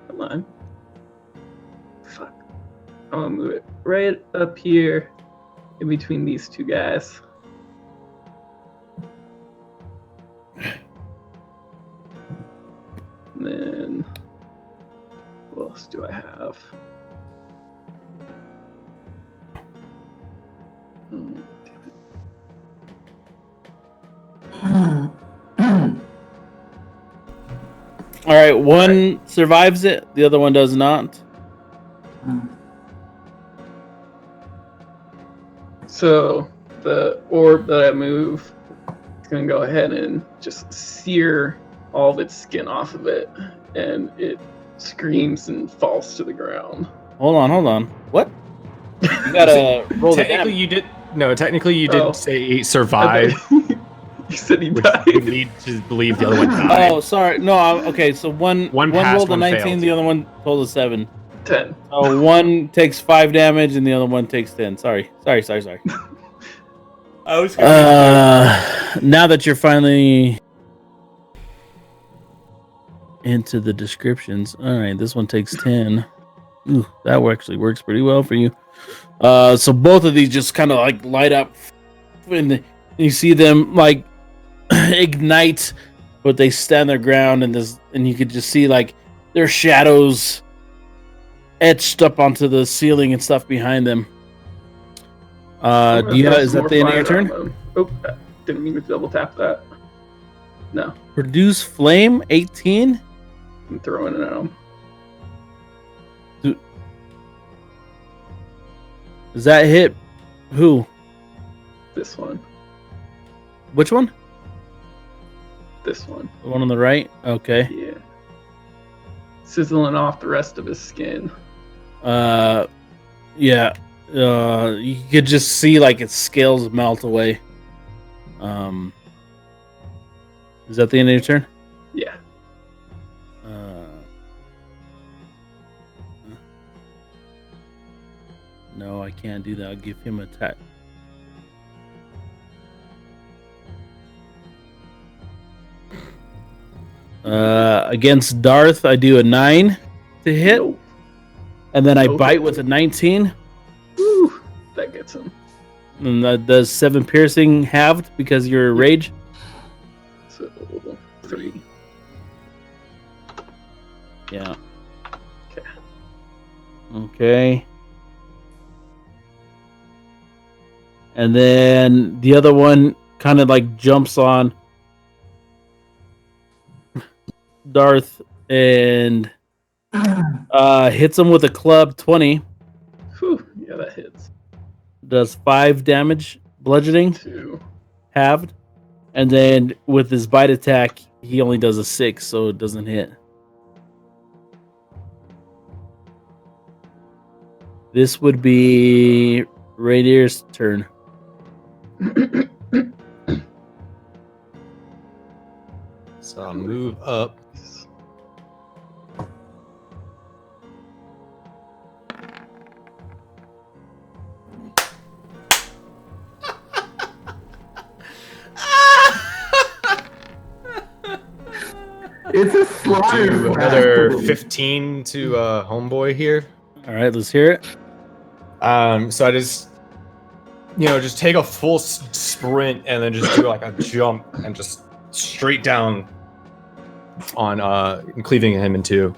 Come on. I'm gonna move it right up here in between these two guys. And then what else do I have? Oh, All right, one survives it, the other one does not. So the orb that I move is gonna go ahead and just sear all of its skin off of it, and it screams and falls to the ground. Hold on. What? You gotta roll the Technically, damage. you did. No, technically, you did Oh. say survive, You said he which died. would lead to believe the other one died. Oh, sorry. No, okay. So one passed, rolled a one 19, failed. the other one rolled a 7. 10. So one takes 5 damage, and the other one takes 10. Sorry. I was gonna Now that you're finally into the descriptions, all right. This one takes 10. Ooh, that actually works pretty well for you. So both of these just kind of like light up, and you see them like ignite, but they stand their ground, and you could just see like their shadows etched up onto the ceiling and stuff behind them. I'm gonna Do you throw is some that the end of more your fire on turn? them. Oh, didn't mean to double tap that. No, Produce flame 18. I'm throwing it at them. Does that hit who? This one. Which one? This one. The one on the right. Okay. Yeah. Sizzling off the rest of his skin. Yeah. You could just see like its scales melt away. Is that the end of your turn? Yeah. No, I can't do that. I'll give him attack. Against Darth, I do a 9 to hit, Nope. and then I Nope. bite with a 19, Woo, that gets him. and that does 7 piercing halved because you're rage. So 3. Yeah. Okay. Okay. And then the other one kind of like jumps on Darth and hits him with a club 20. Whew, yeah, that hits. Does 5 damage, bludgeoning, 2. halved. And then with his bite attack, he only does a 6, so it doesn't hit. This would be Raidier's turn. So I'll move up. It's a slaughter. Do another 15 to homeboy here. All right, let's hear it. So I just, just take a full sprint and then just do like a jump and just straight down on cleaving him in two.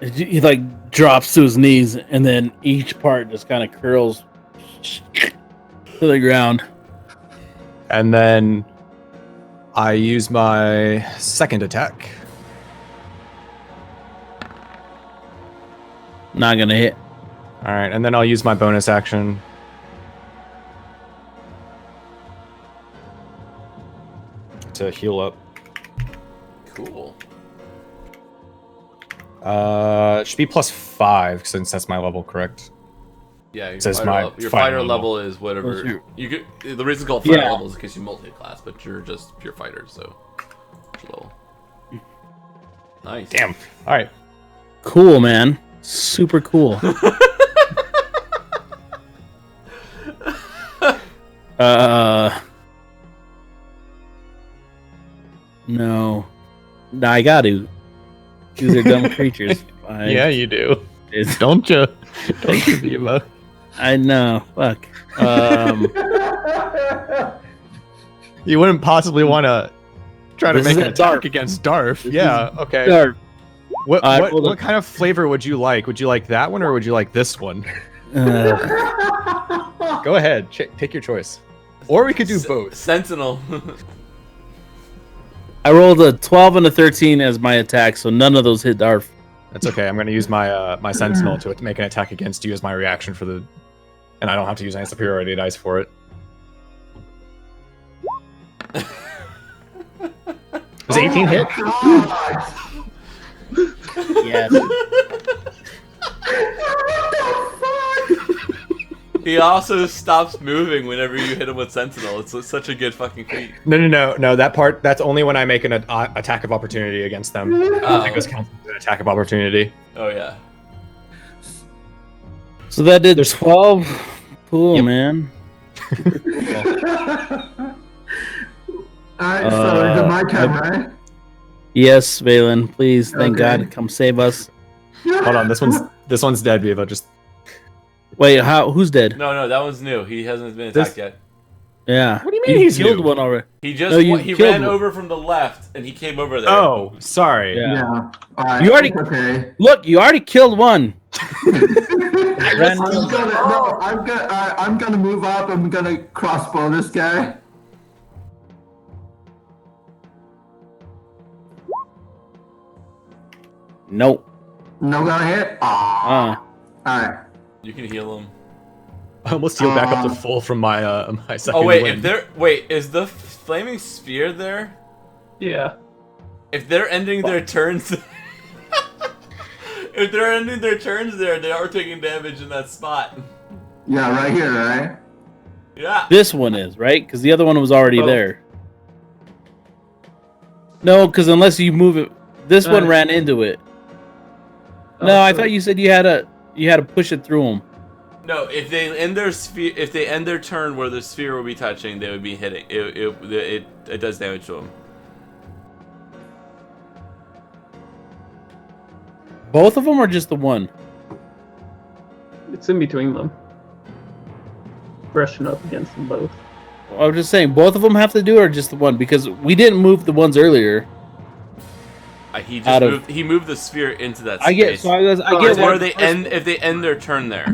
He like drops to his knees, and then each part just kind of curls to the ground. And then I use my second attack. Not gonna hit. All right, and then I'll use my bonus action. To heal up. Cool. It should be +5 since that's my level, correct? Yeah, your Says fighter, my your fighter fighter level. level is whatever. What's your- You could, the reason it's called fighter Yeah. level is because you multi-class, but you're just pure fighter, so level. Nice. Damn. All right. Cool, man. Super cool. No, I got to. These are dumb creatures. Yeah, you do. Don't you, Viva? I know. Fuck. You wouldn't possibly want to try to This make is an a attack Darf. against Darf. This Yeah. Okay. Darf. What hold on. kind of flavor would you like? Would you like that one or would you like this one? Go ahead. Take your choice. Or we could do both. Sentinel. I rolled a 12 and a 13 as my attack, so none of those hit Darf. That's okay. I'm going to use my my sentinel to make an attack against you as my reaction for the, and I don't have to use any superiority dice for it. Does 18 hit? Yes. He also stops moving whenever you hit him with Sentinel. It's such a good fucking feat. No. That part. That's only when I make an attack of opportunity against them. I think this counts as an attack of opportunity. Oh yeah. So that did 12. Cool, man. Alright, so is it my turn, right? Yes, Valen, please, thank Okay. God, come save us. Hold on. This one's dead, Viva. Just Wait, who's dead? No, that one's new. He hasn't been attacked yet. Yeah. What do you mean he's killed new? one already? He just No, you he killed ran one. over from the left and he came over there. oh, sorry. Yeah. Yeah. Alright, You already- okay. Look, you already killed one. I'm gonna move up. I'm gonna crossbow this guy. Nope. No gonna hit. All right. You can heal him. I almost healed back up to full from my my second Oh wait, win. is the flaming sphere there? Yeah. If they're ending their turns, if they're ending their turns there, they are taking damage in that spot. Yeah, right here, right? Yeah. This one is, right? Because the other one was already Oh. there. No, because unless you move it, this one Uh, ran into it. Oh, No, I so- thought you said you had to push it through them. No, if they end their sphere, if they end their turn where the sphere will be touching, they would be hitting. It does damage to them. Both of them, or just the one? It's in between them. Brushing up against them both. I was just saying, both of them have to do it, or just the one? Because we didn't move the ones earlier. He Out just of- moved. He moved the sphere into that I get, space. so I It's get where why they the end if they end their turn there.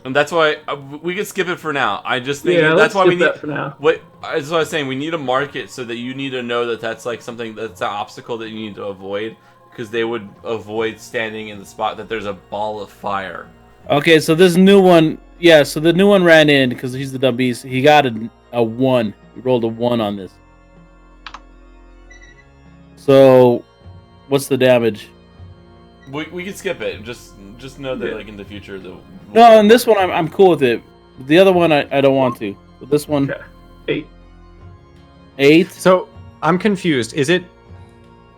And that's why we can skip it for now. I just think Yeah, that's let's why we skip need. that for now. That's what I was saying. We need to mark it so that you need to know that that's like something that's an obstacle that you need to avoid, because they would avoid standing in the spot that there's a ball of fire. Okay, so this new one, yeah. So the new one ran in because he's the dumb beast. He got a 1. He rolled a 1 on this. So, what's the damage? We can skip it. Just know that Yeah. like in the future No, and this one I'm cool with it. The other one I don't want to. But this one, Okay. 8. 8. So I'm confused. Is it?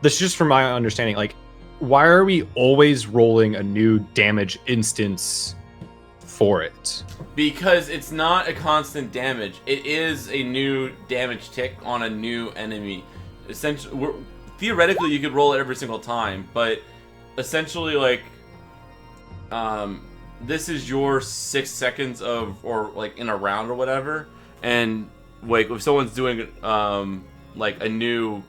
This is just from my understanding. Like, why are we always rolling a new damage instance for it? Because it's not a constant damage. It is a new damage tick on a new enemy. Essentially, theoretically, you could roll it every single time, but essentially, like, this is your 6 seconds of, or like in a round or whatever, and like if someone's doing like a new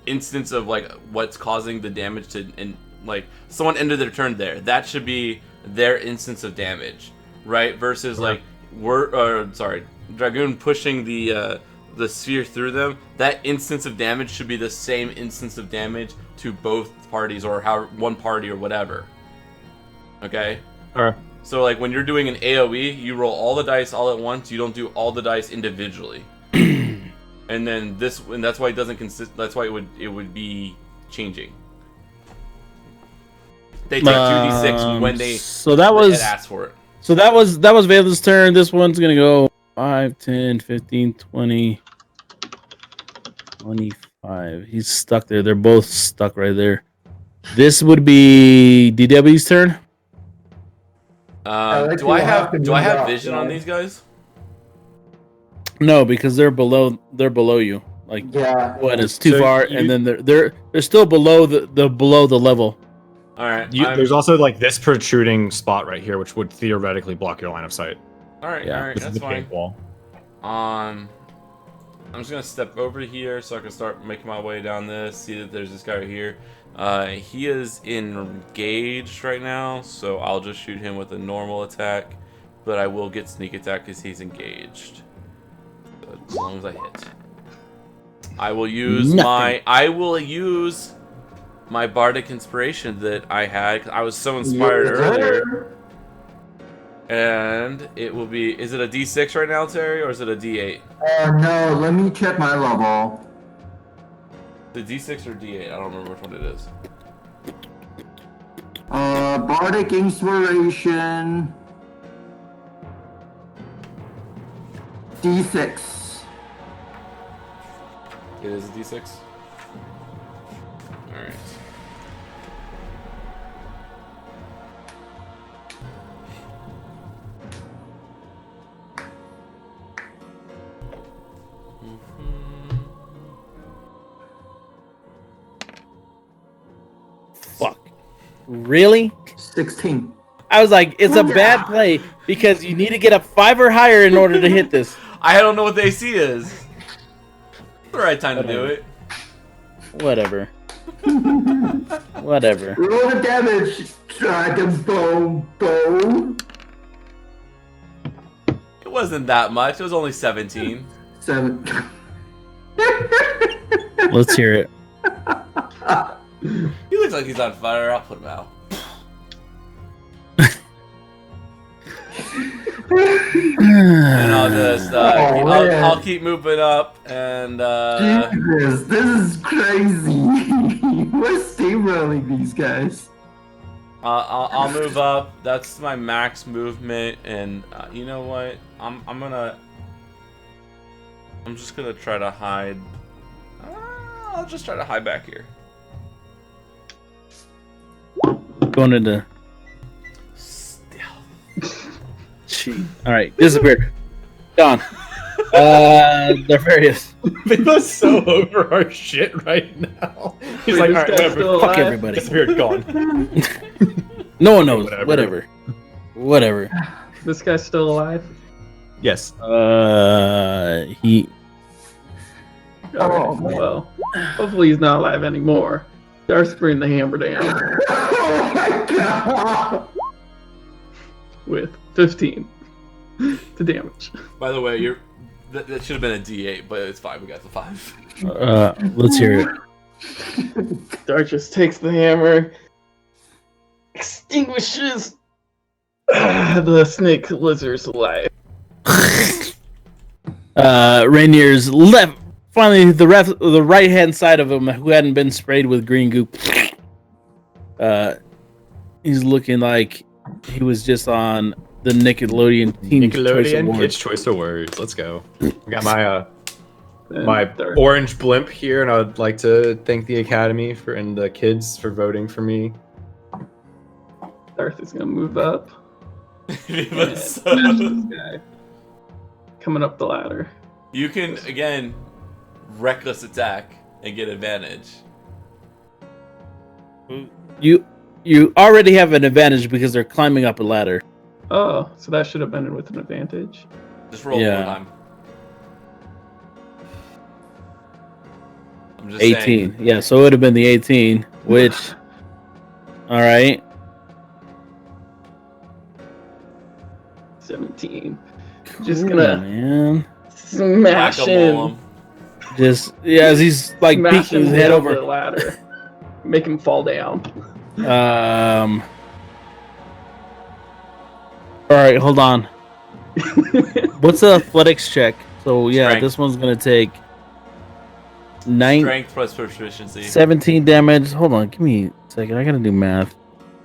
instance of like what's causing the damage to, and like someone ended their turn there, that should be their instance of damage, right? Versus like Dragoon pushing the sphere through them, that instance of damage should be the same instance of damage to both parties, or how one party or whatever. Okay? Or So like when you're doing an AoE, you roll all the dice all at once, you don't do all the dice individually. And then that's why it doesn't consist, that's why it would be changing. They take 2d6 when they So that was asked for it. So that was Valen's turn. This one's gonna go 5, 10, 15, 20, 25. He's stuck there. They're both stuck right there. This would be DW's turn. like Do I you have to have move up, vision on right? these guys? No, because they're below you. Like Yeah. what is too So far, you- and then they're still below the below the level. All right. There's also like this protruding spot right here, which would theoretically block your line of sight. all right. Yeah. All right. This is That's the fine. pink wall. I'm just gonna step over here so I can start making my way down this. See that there's this guy right here. He is engaged right now, so I'll just shoot him with a normal attack. But I will get sneak attack because he's engaged. So as long as I hit, I will use my bardic inspiration that I had. 'Cause I was so inspired earlier. And it will be. Is it a D6 right now, Terry, or is it a D8? No, let me check my level. The D6 or D8? I don't remember which one it is. Bardic Inspiration. D6. It is a D6. All right. Fuck. Really? 16. I was like, it's a bad play because you need to get up 5 or higher in order to hit this. I don't know what the AC is. The right time to do it. Whatever. Whatever. Roll the damage, Dragon Bone. It wasn't that much. It was only 17. 7. Let's hear it. He looks like he's on fire. I'll put him out. And I'll just I'll keep moving up and Jesus, this is crazy. We're steamrolling these guys. I'll move up. That's my max movement, and you know what? I'm just gonna try to hide. I'll just try to hide back here. Going into cheat. All right, disappeared. Gone. Nefarious. Bigfoot's so over our shit right now. He's Wait, like, this all right, guy's whatever. still Fuck alive? everybody. Disappeared, gone. No one knows. Whatever. Whatever. This guy's still alive? Yes. He. Alright, well, hopefully he's not alive anymore. Darth's bringing the hammer down Oh my god! with 15 to damage. By the way, that should have been a D8, but it's fine. We got the 5. Let's hear it. Darth just takes the hammer, extinguishes the snake lizard's life. Rainier's left. Finally, the right hand side of him, who hadn't been sprayed with green goop. He's looking like he was just on the Nickelodeon Teen Choice Nickelodeon Awards. Kids Choice Awards. Let's go. I got my And my Darth- orange blimp here, and I would like to thank the Academy and the kids for voting for me. Darth is gonna move up. But and so- smash this guy. Coming up the ladder. You can again reckless attack and get advantage. You already have an advantage because they're climbing up a ladder. Oh, so that should have been with an advantage. Just roll Yeah. one time. I'm just 18. saying. Yeah, so it would have been the 18, which. All right. 17. Just Cool, gonna man. smash Whack-a-mole him. Just as he's like Smash peeking him his head over the over. ladder. Make him fall down. All right, hold on. What's the athletics check? So yeah, Strength. this one's gonna take 9, Strength plus proficiency. 17 damage. Hold on, give me a second. I gotta do math.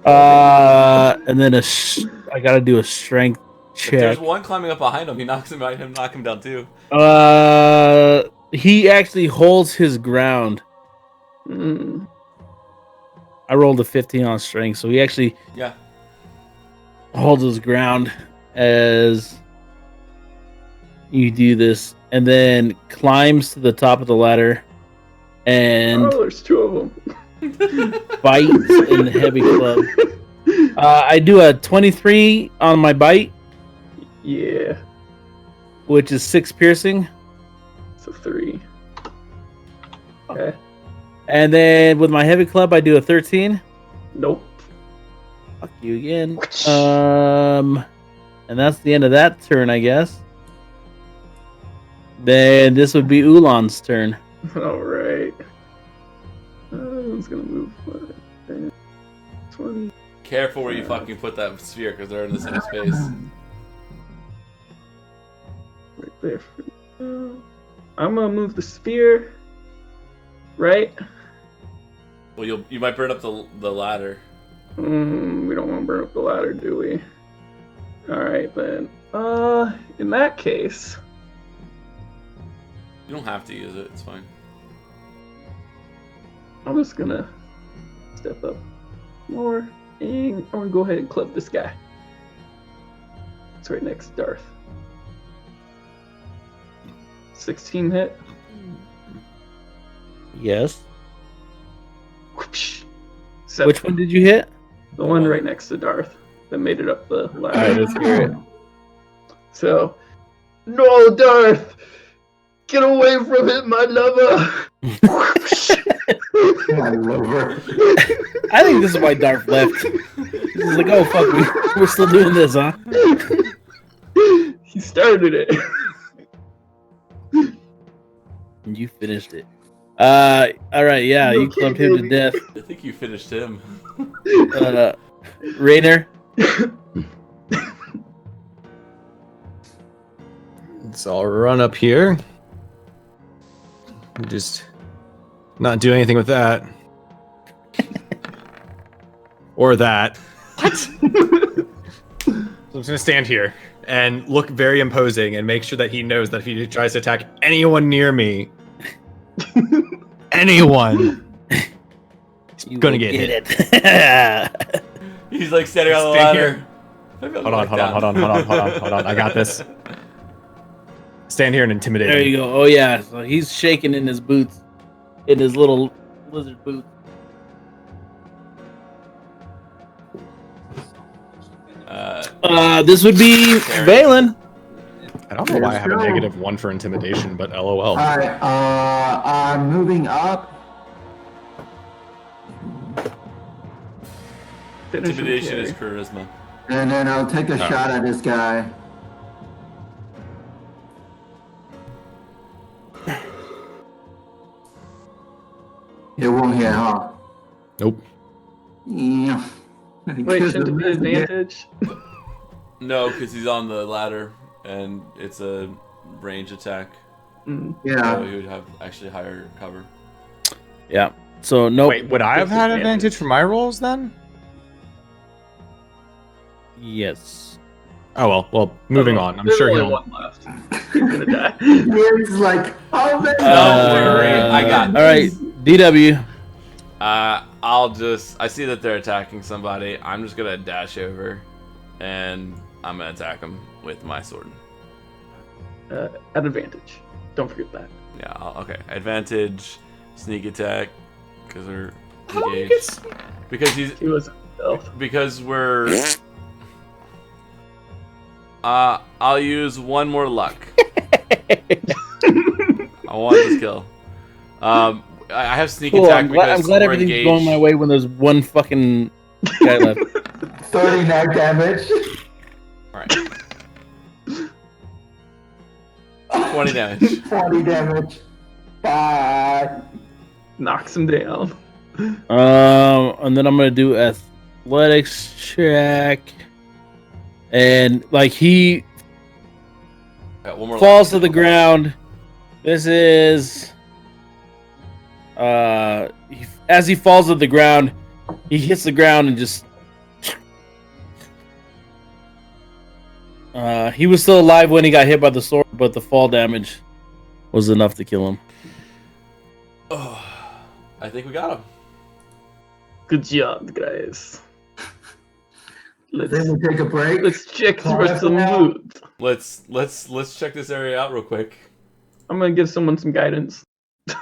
And then I gotta do a strength If there's check. one climbing up behind him, he knocks him out. Him knock him down too. He actually holds his ground. Mm. I rolled a 15 on strength, so he actually Yeah. holds his ground as you do this, and then climbs to the top of the ladder and Oh, there's two of them. bites in the heavy club. I do a 23 on my bite, Yeah. which is 6 piercing. So 3. Okay. And then with my heavy club, I do a 13. Nope. Fuck you again. And that's the end of that turn, I guess. Then this would be Ulan's turn. All right. Who's gonna move? 20. Careful where you fucking put that sphere, because they're in the same space. Right there. I'm gonna move the spear. Right. Well, you might burn up the ladder. We don't want to burn up the ladder, do we? All right then. In that case, You don't have to use it. It's fine. I'm just gonna step up more, and I'm gonna go ahead and club this guy. It's right next to Darth. 16 hit. Yes. Whoosh. Which one did you hit? The one right next to Darth that made it up the ladder. Alright, let's hear it. So, no, Darth! Get away from it, my lover! My lover. I think this is why Darth left. He's like, oh fuck, we're still doing this, huh? He started it. And you finished it. Alright, yeah, you clubbed him to death. I think you finished him. Rainer. So I'll run up here. Just not do anything with that. Or that. What? So I'm just gonna stand here and look very imposing and make sure that he knows that if he tries to attack anyone near me, anyone, he's gonna get hit. it. He's like standing on the Stay ladder. here. Hold on. I got this. Stand here and intimidate There him. you go. Oh yeah, so he's shaking in his boots, in his little lizard boots. This would be Valen. I don't know why I have a -1 for intimidation, but LOL. All right, I'm moving up. Intimidation is charisma. And then I'll take a shot at this guy. It won't hit, huh? Nope. Yeah. Wait, shouldn't it be advantage? No, because he's on the ladder, and it's a range attack. Yeah. So he would have actually higher cover. Yeah. So no. Wait, would I have had advantage for my rolls then? Yes. Oh well. Moving on. I'm There's sure only he'll. one left. He's gonna die. It's like, oh man. Don't worry, I got All right, DW. I see that they're attacking somebody. I'm just gonna dash over, and I'm gonna attack them with my sword. At advantage. Don't forget that. Yeah, okay. Advantage, sneak attack, because we're engaged. Because He was stealth. because we're. I'll use one more luck. I want this kill. I have sneak Cool. attack I'm glad because we're everything's engaged. going my way when there's one fucking guy left. 39 damage. Alright. 20 damage. 40 damage. Bye. Knocks him down. And then I'm gonna do athletics check, and like he Got one more falls luck. to the ground. This is as he falls to the ground, he hits the ground and just he was still alive when he got hit by the sword, but the fall damage was enough to kill him. Oh, I think we got him. Good job, guys. Then we take a break. Let's check for Call some it out. loot. Let's check this area out real quick. I'm gonna give someone some guidance. Who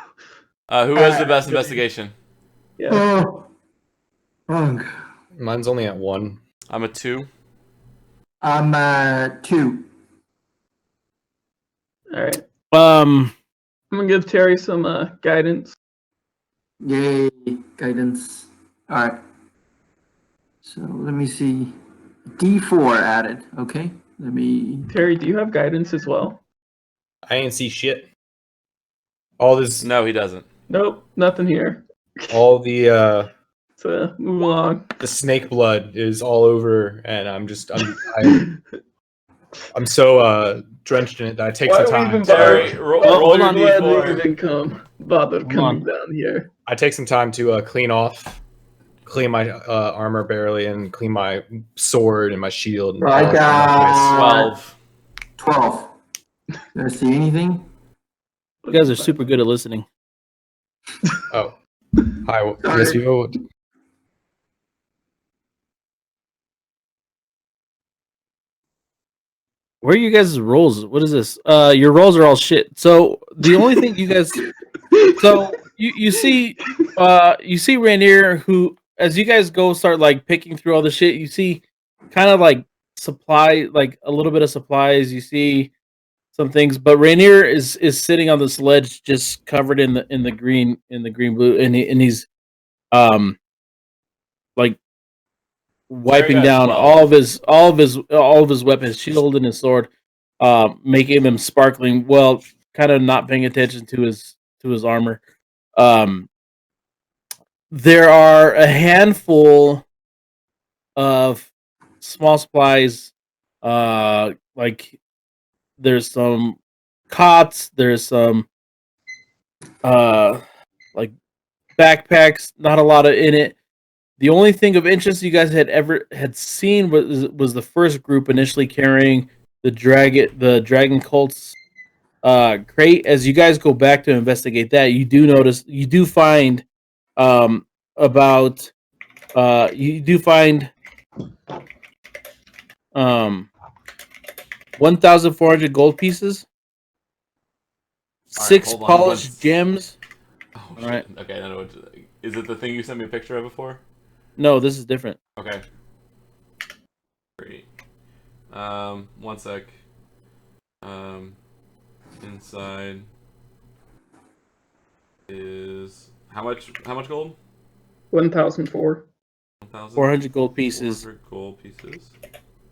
has the best investigation? Yeah. Oh. Oh. Mine's only at 1. I'm a 2. I'm 2. All right. Um, I'm gonna give Terry some guidance. Yay, guidance. All right. So let me see. D4 added. Okay. Let me. Terry, do you have guidance as well? I ain't see shit. All this, No, he doesn't. Nope, nothing here. all the So move along. the snake blood is all over, and I'm so drenched in it that I take Why some are we time. even Terry, bothered? roll your I'm glad we d4. even bothered Hold coming on. down here. I take some time to clean my armor barely, and clean my sword and my shield. And I polish them up nice. got 12. 12. Did I see anything? you guys are super good at listening. Oh, hi. Sorry. Yes, you. Where are you guys' rolls? What is this? Your rolls are all shit. So the only thing you guys, so you see Rainier, who as you guys go start like picking through all the shit, you see kind of like supply, like a little bit of supplies. You see some things, but Rainier is sitting on this ledge, just covered in the green blue, and he's like wiping got down 12. all of his weapons, shield and his sword, making them sparkling. Well, kind of not paying attention to his armor. There are a handful of small supplies. Like there's some cots. There's some like backpacks. Not a lot of in it. The only thing of interest you guys had seen was the first group initially carrying the dragon cult's crate. As you guys go back to investigate that, you do find about you do find 1,400 gold pieces, All right, 6 hold on, polished one- gems. Oh, shit. Alright. Okay, I don't know what is it the thing you sent me a picture of before? No, this is different. Okay. Great. One sec. Inside is how much gold? 1004. 1,000? 400 gold pieces 400 gold pieces.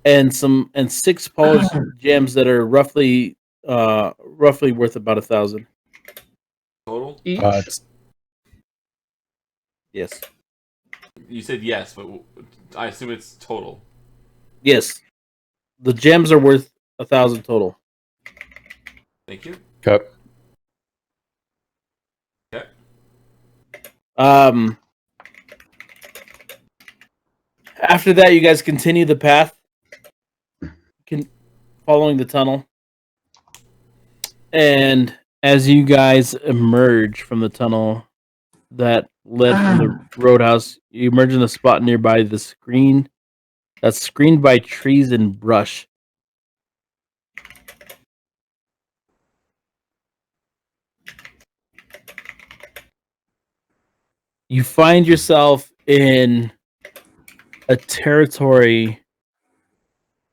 and 6 polished gems that are roughly worth about 1,000. Total? Each. Yes. You said yes, but I assume it's total. Yes. The gems are worth 1,000 total. Thank you. Okay. Okay. After that, you guys continue the path, following the tunnel, and as you guys emerge from the tunnel that led from the roadhouse, you emerge in a spot nearby the screen that's screened by trees and brush. You find yourself in a territory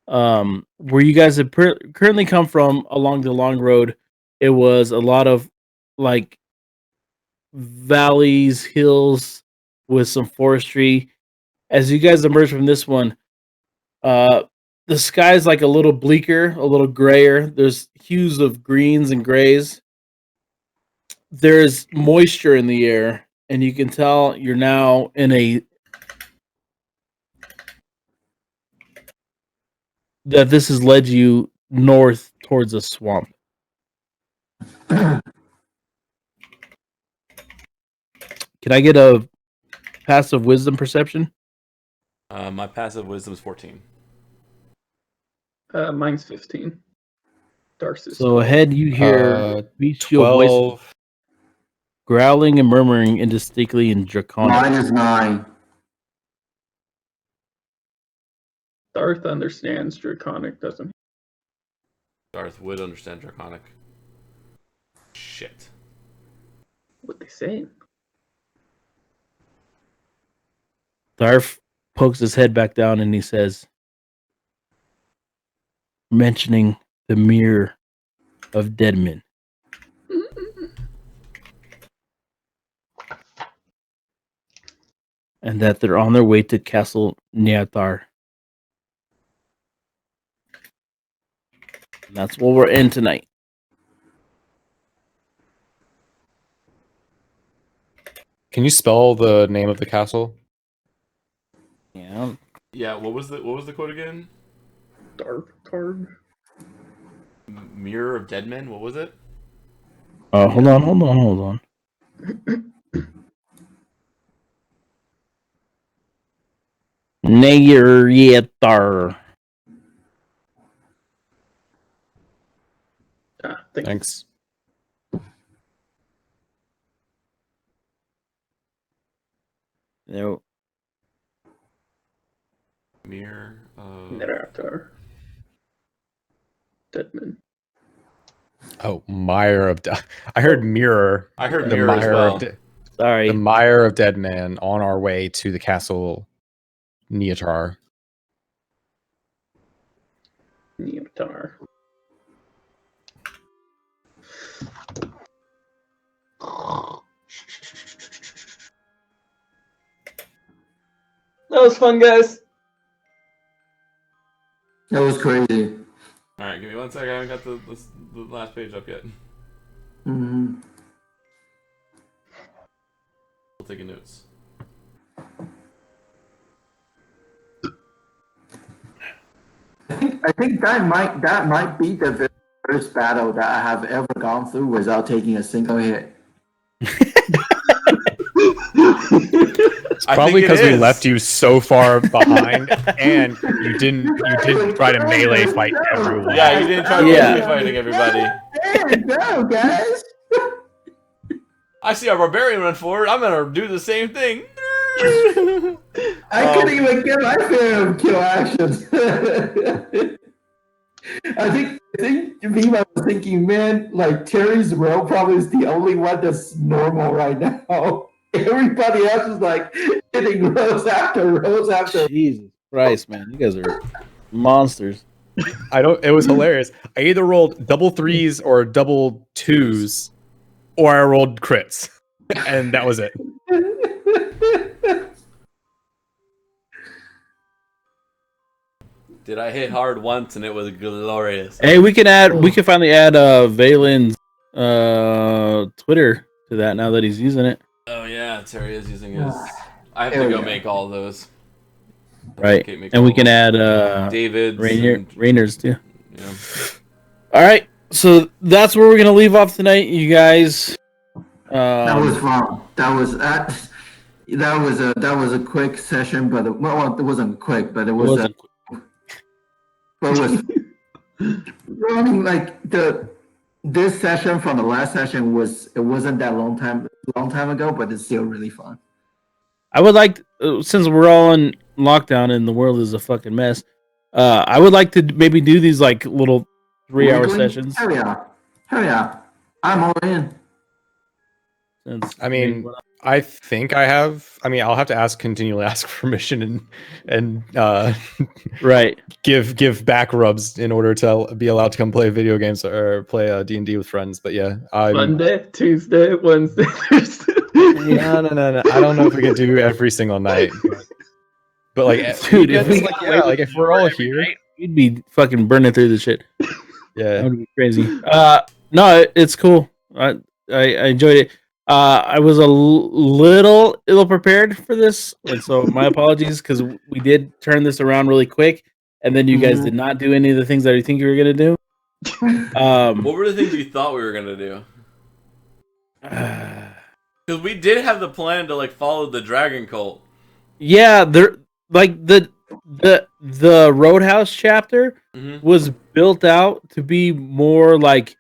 where you guys have currently come from along the long road. It was a lot of like valleys, hills with some forestry. As you guys emerge from this one, the sky's like a little bleaker, a little grayer. There's hues of greens and grays. There's moisture in the air, and you can tell you're now in that this has led you north towards a swamp. Can I get a passive wisdom perception? My passive wisdom is 14. Mine's 15. Darcy's So ahead you hear bestial voices 12. growling and murmuring indistinctly in Draconic. Mine is 9. Darth understands Draconic, doesn't he? Darth would understand Draconic. Shit. What they saying? Darth pokes his head back down and he says, mentioning the mirror of dead men. And that they're on their way to Castle Niatar. And that's what we're in tonight. Can you spell the name of the castle? Yeah. Yeah. What was the quote again? Dark card. Mirror of Dead Men. What was it? Hold on. Niatar. Thanks. No. Mirror of. Neratar. Deadman. Oh, Mire of I heard mirror. I heard The mirror as Mire well. of Sorry. the Mire of Dead Man on our way to the castle Niatar. Neotar. That was fun, guys. That was crazy. All right, give me 1 second. I haven't got the last page up yet. Mhm. Still taking notes. I think that might be the very first battle that I have ever gone through without taking a single hit. It's probably because we left you so far behind, and you didn't try to melee fight everyone. Yeah, you didn't try to Yeah. be fighting everybody. There you go, guys. I see a barbarian run forward. I'm gonna do the same thing. I couldn't even get my fair of kill actions. I think Viva was thinking, man, like Terry's row probably is the only one that's normal right now. Everybody else is like hitting rows after rows after. Jesus Christ, man. You guys are monsters. It was hilarious. I either rolled double threes or double twos, or I rolled crits, and that was it. Did I hit hard once and it was glorious? Hey, we can finally add Valen's Twitter to that now that he's using it. Oh yeah, Terry is using his. I have There to we go go. make all those. Right. Make And all we can of them. add David's Rainer's too. Yeah. All right. So that's where we're gonna leave off tonight, you guys. That was fun. That was a quick session, but it wasn't quick, but it was. But it was. I mean, like this session from the last session wasn't that long time ago, but it's still really fun. I would like, since we're all in lockdown and the world is a fucking mess, I would like to maybe do these like little 3-hour Weekly? sessions. Hell yeah, I'm all in. I mean, I think I have. I mean, I'll have to continually ask permission and right, give back rubs in order to be allowed to come play video games or play D&D with friends. But yeah, Monday, Tuesday, Wednesday, Thursday. No. I don't know if we can do every single night. But like, dude, if if we're all here, we'd be fucking burning through the shit. Yeah, that would be crazy. No, it's cool. I enjoyed it. I was a little ill prepared for this, and so my apologies because we did turn this around really quick, and then you guys did not do any of the things that I think you were gonna do. What were the things you thought we were gonna do? Because we did have the plan to like follow the dragon cult. Yeah, they're like the Roadhouse chapter was built out to be more like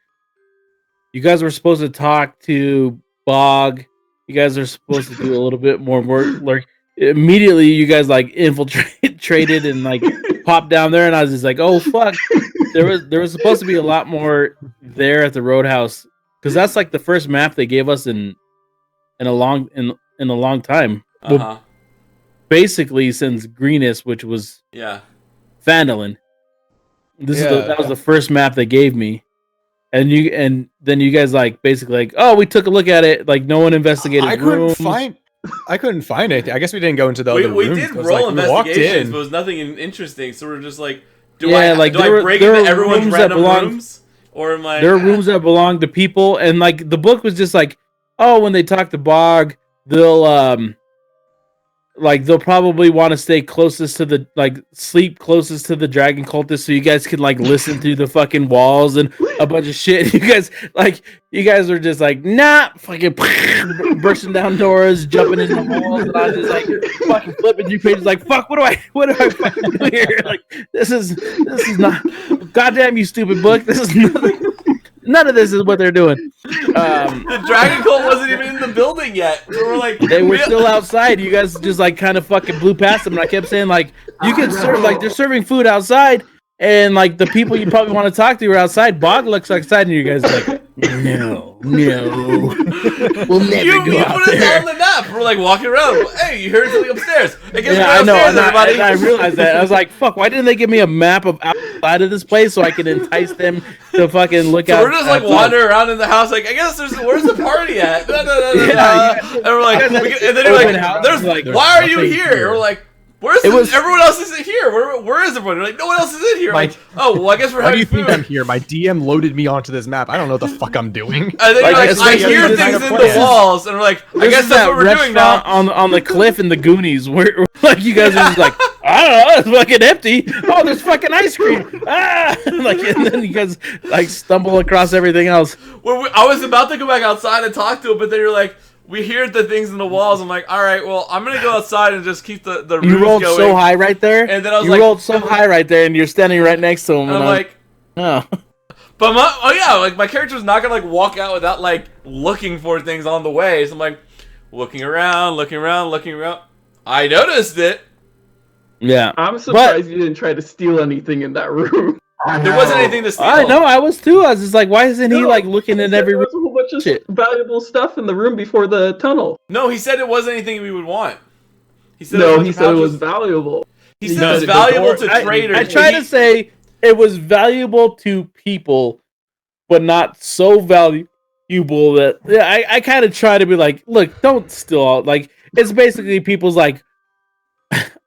you guys were supposed to talk to Bog. You guys are supposed to do a little bit more work. Like immediately, you guys like infiltrated and like popped down there, and I was just like, "Oh fuck!" There was supposed to be a lot more there at the Roadhouse because that's like the first map they gave us in a long time. Well, basically since Greenest, which was Phandalin. That was the first map they gave me. And then you guys like basically like, oh, we took a look at it, like no one investigated. I couldn't find anything. I guess we didn't go into the other rooms. We did roll investigations, but it was nothing interesting. So we're just like, do I break into everyone's random rooms, or am I? There are rooms that belong to people, and like the book was just like, oh, when they talk to Bog, they'll probably want to stay closest to the sleep closest to the dragon cultist, so you guys can like listen through the fucking walls and a bunch of shit. You guys are just like, nah, fucking bursting down doors, jumping in the walls, and I was just like fucking flipping through pages, like, fuck, what do I fucking do here? Like, this is not, goddamn you stupid book. This is nothing. None of this is what they're doing. The dragon cult wasn't even in the building yet. So we're like, they were still outside. You guys just like kind of fucking blew past them, and I kept saying like, you can serve, like they're serving food outside, and like the people you probably want to talk to are outside. Bog looks outside, and you guys are like, no, we'll never go out put there. us on the map. We're like walking around. Hey, you heard something upstairs? I guess I know. everybody. And I realized that. I was like, fuck, why didn't they give me a map of outside of this place so I can entice them to fucking look out? So we're just like wandering around in the house, like, I guess where's the party at? And we're like, and then you're like, why are you here? And we're like, everyone else isn't here. Where is everyone? You're like, no one else is in here. Like, oh, well, I guess we're having food. Why do you think I'm here? My DM loaded me onto this map. I don't know what the fuck I'm doing. And then you're like, I hear things in the walls, and we're like, I guess that's what we're doing now. On the cliff in the Goonies, where like you guys are just like, I don't know, it's fucking empty. Oh, there's fucking ice cream. Like, and then you guys like stumble across everything else. Well, I was about to go back outside and talk to him, but then you're like, we hear the things in the walls. I'm like, all right, well, I'm gonna go outside and just keep the rooms You rolled going. so high right there, and then I was you rolled so high right there, and you're standing right next to him. And I'm like, oh. But my character's not gonna like walk out without like looking for things on the way. So I'm like, looking around. I noticed it. Yeah, I'm surprised you didn't try to steal anything in that room. There wasn't anything to steal. I know, I was too. I was just like, why isn't he like looking in every room? There was a whole bunch of valuable stuff in the room before the tunnel. No, he said it wasn't anything we would want. He said it was valuable. He said it was valuable to traders. I try to say it was valuable to people, but not so valuable that I kind of try to be like, look, don't steal all, like, it's basically people's like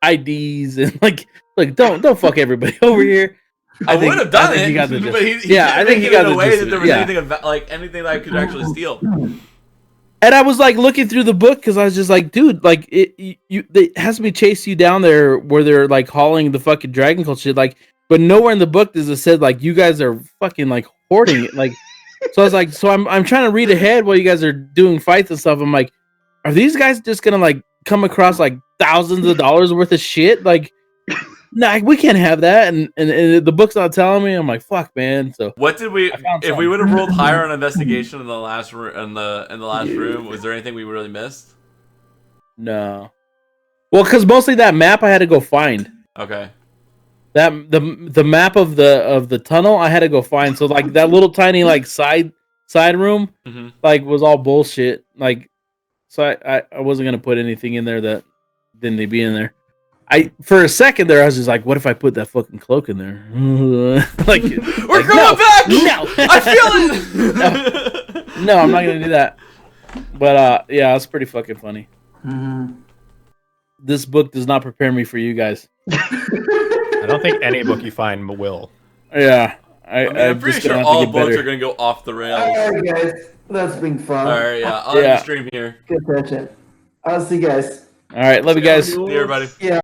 IDs and like don't fuck everybody over here. I would have done it, but I think he got in a way that there was anything that I could actually steal. And I was like looking through the book because I was just like, dude, like it has to be chase you down there where they're like hauling the fucking dragon cult shit, like, but nowhere in the book does it said like you guys are fucking like hoarding it, like. So I was like, I'm trying to read ahead while you guys are doing fights and stuff. I'm like, are these guys just gonna like come across like thousands of dollars worth of shit? Like, nah, we can't have that. And the book's not telling me. I'm like, fuck, man. So what did we? If we would have rolled higher on investigation in the last room, was there anything we really missed? No. Well, because mostly that map I had to go find. Okay. That the map of the tunnel I had to go find. So like that little tiny like side room like was all bullshit. Like, so I wasn't gonna put anything in there that didn't need to be in there. For a second there I was just like, what if I put that fucking cloak in there? Like, we're going back. No, I feel it. No, I'm not gonna do that. But yeah, it's pretty fucking funny. This book does not prepare me for you guys. I don't think any book you find will. Yeah. I'm pretty sure all books are going to go off the rails. All right, guys. That's been fun. All right, yeah. I'll end the stream here. Good session. I'll see you guys. All right. Love you guys. See you, everybody. Yeah.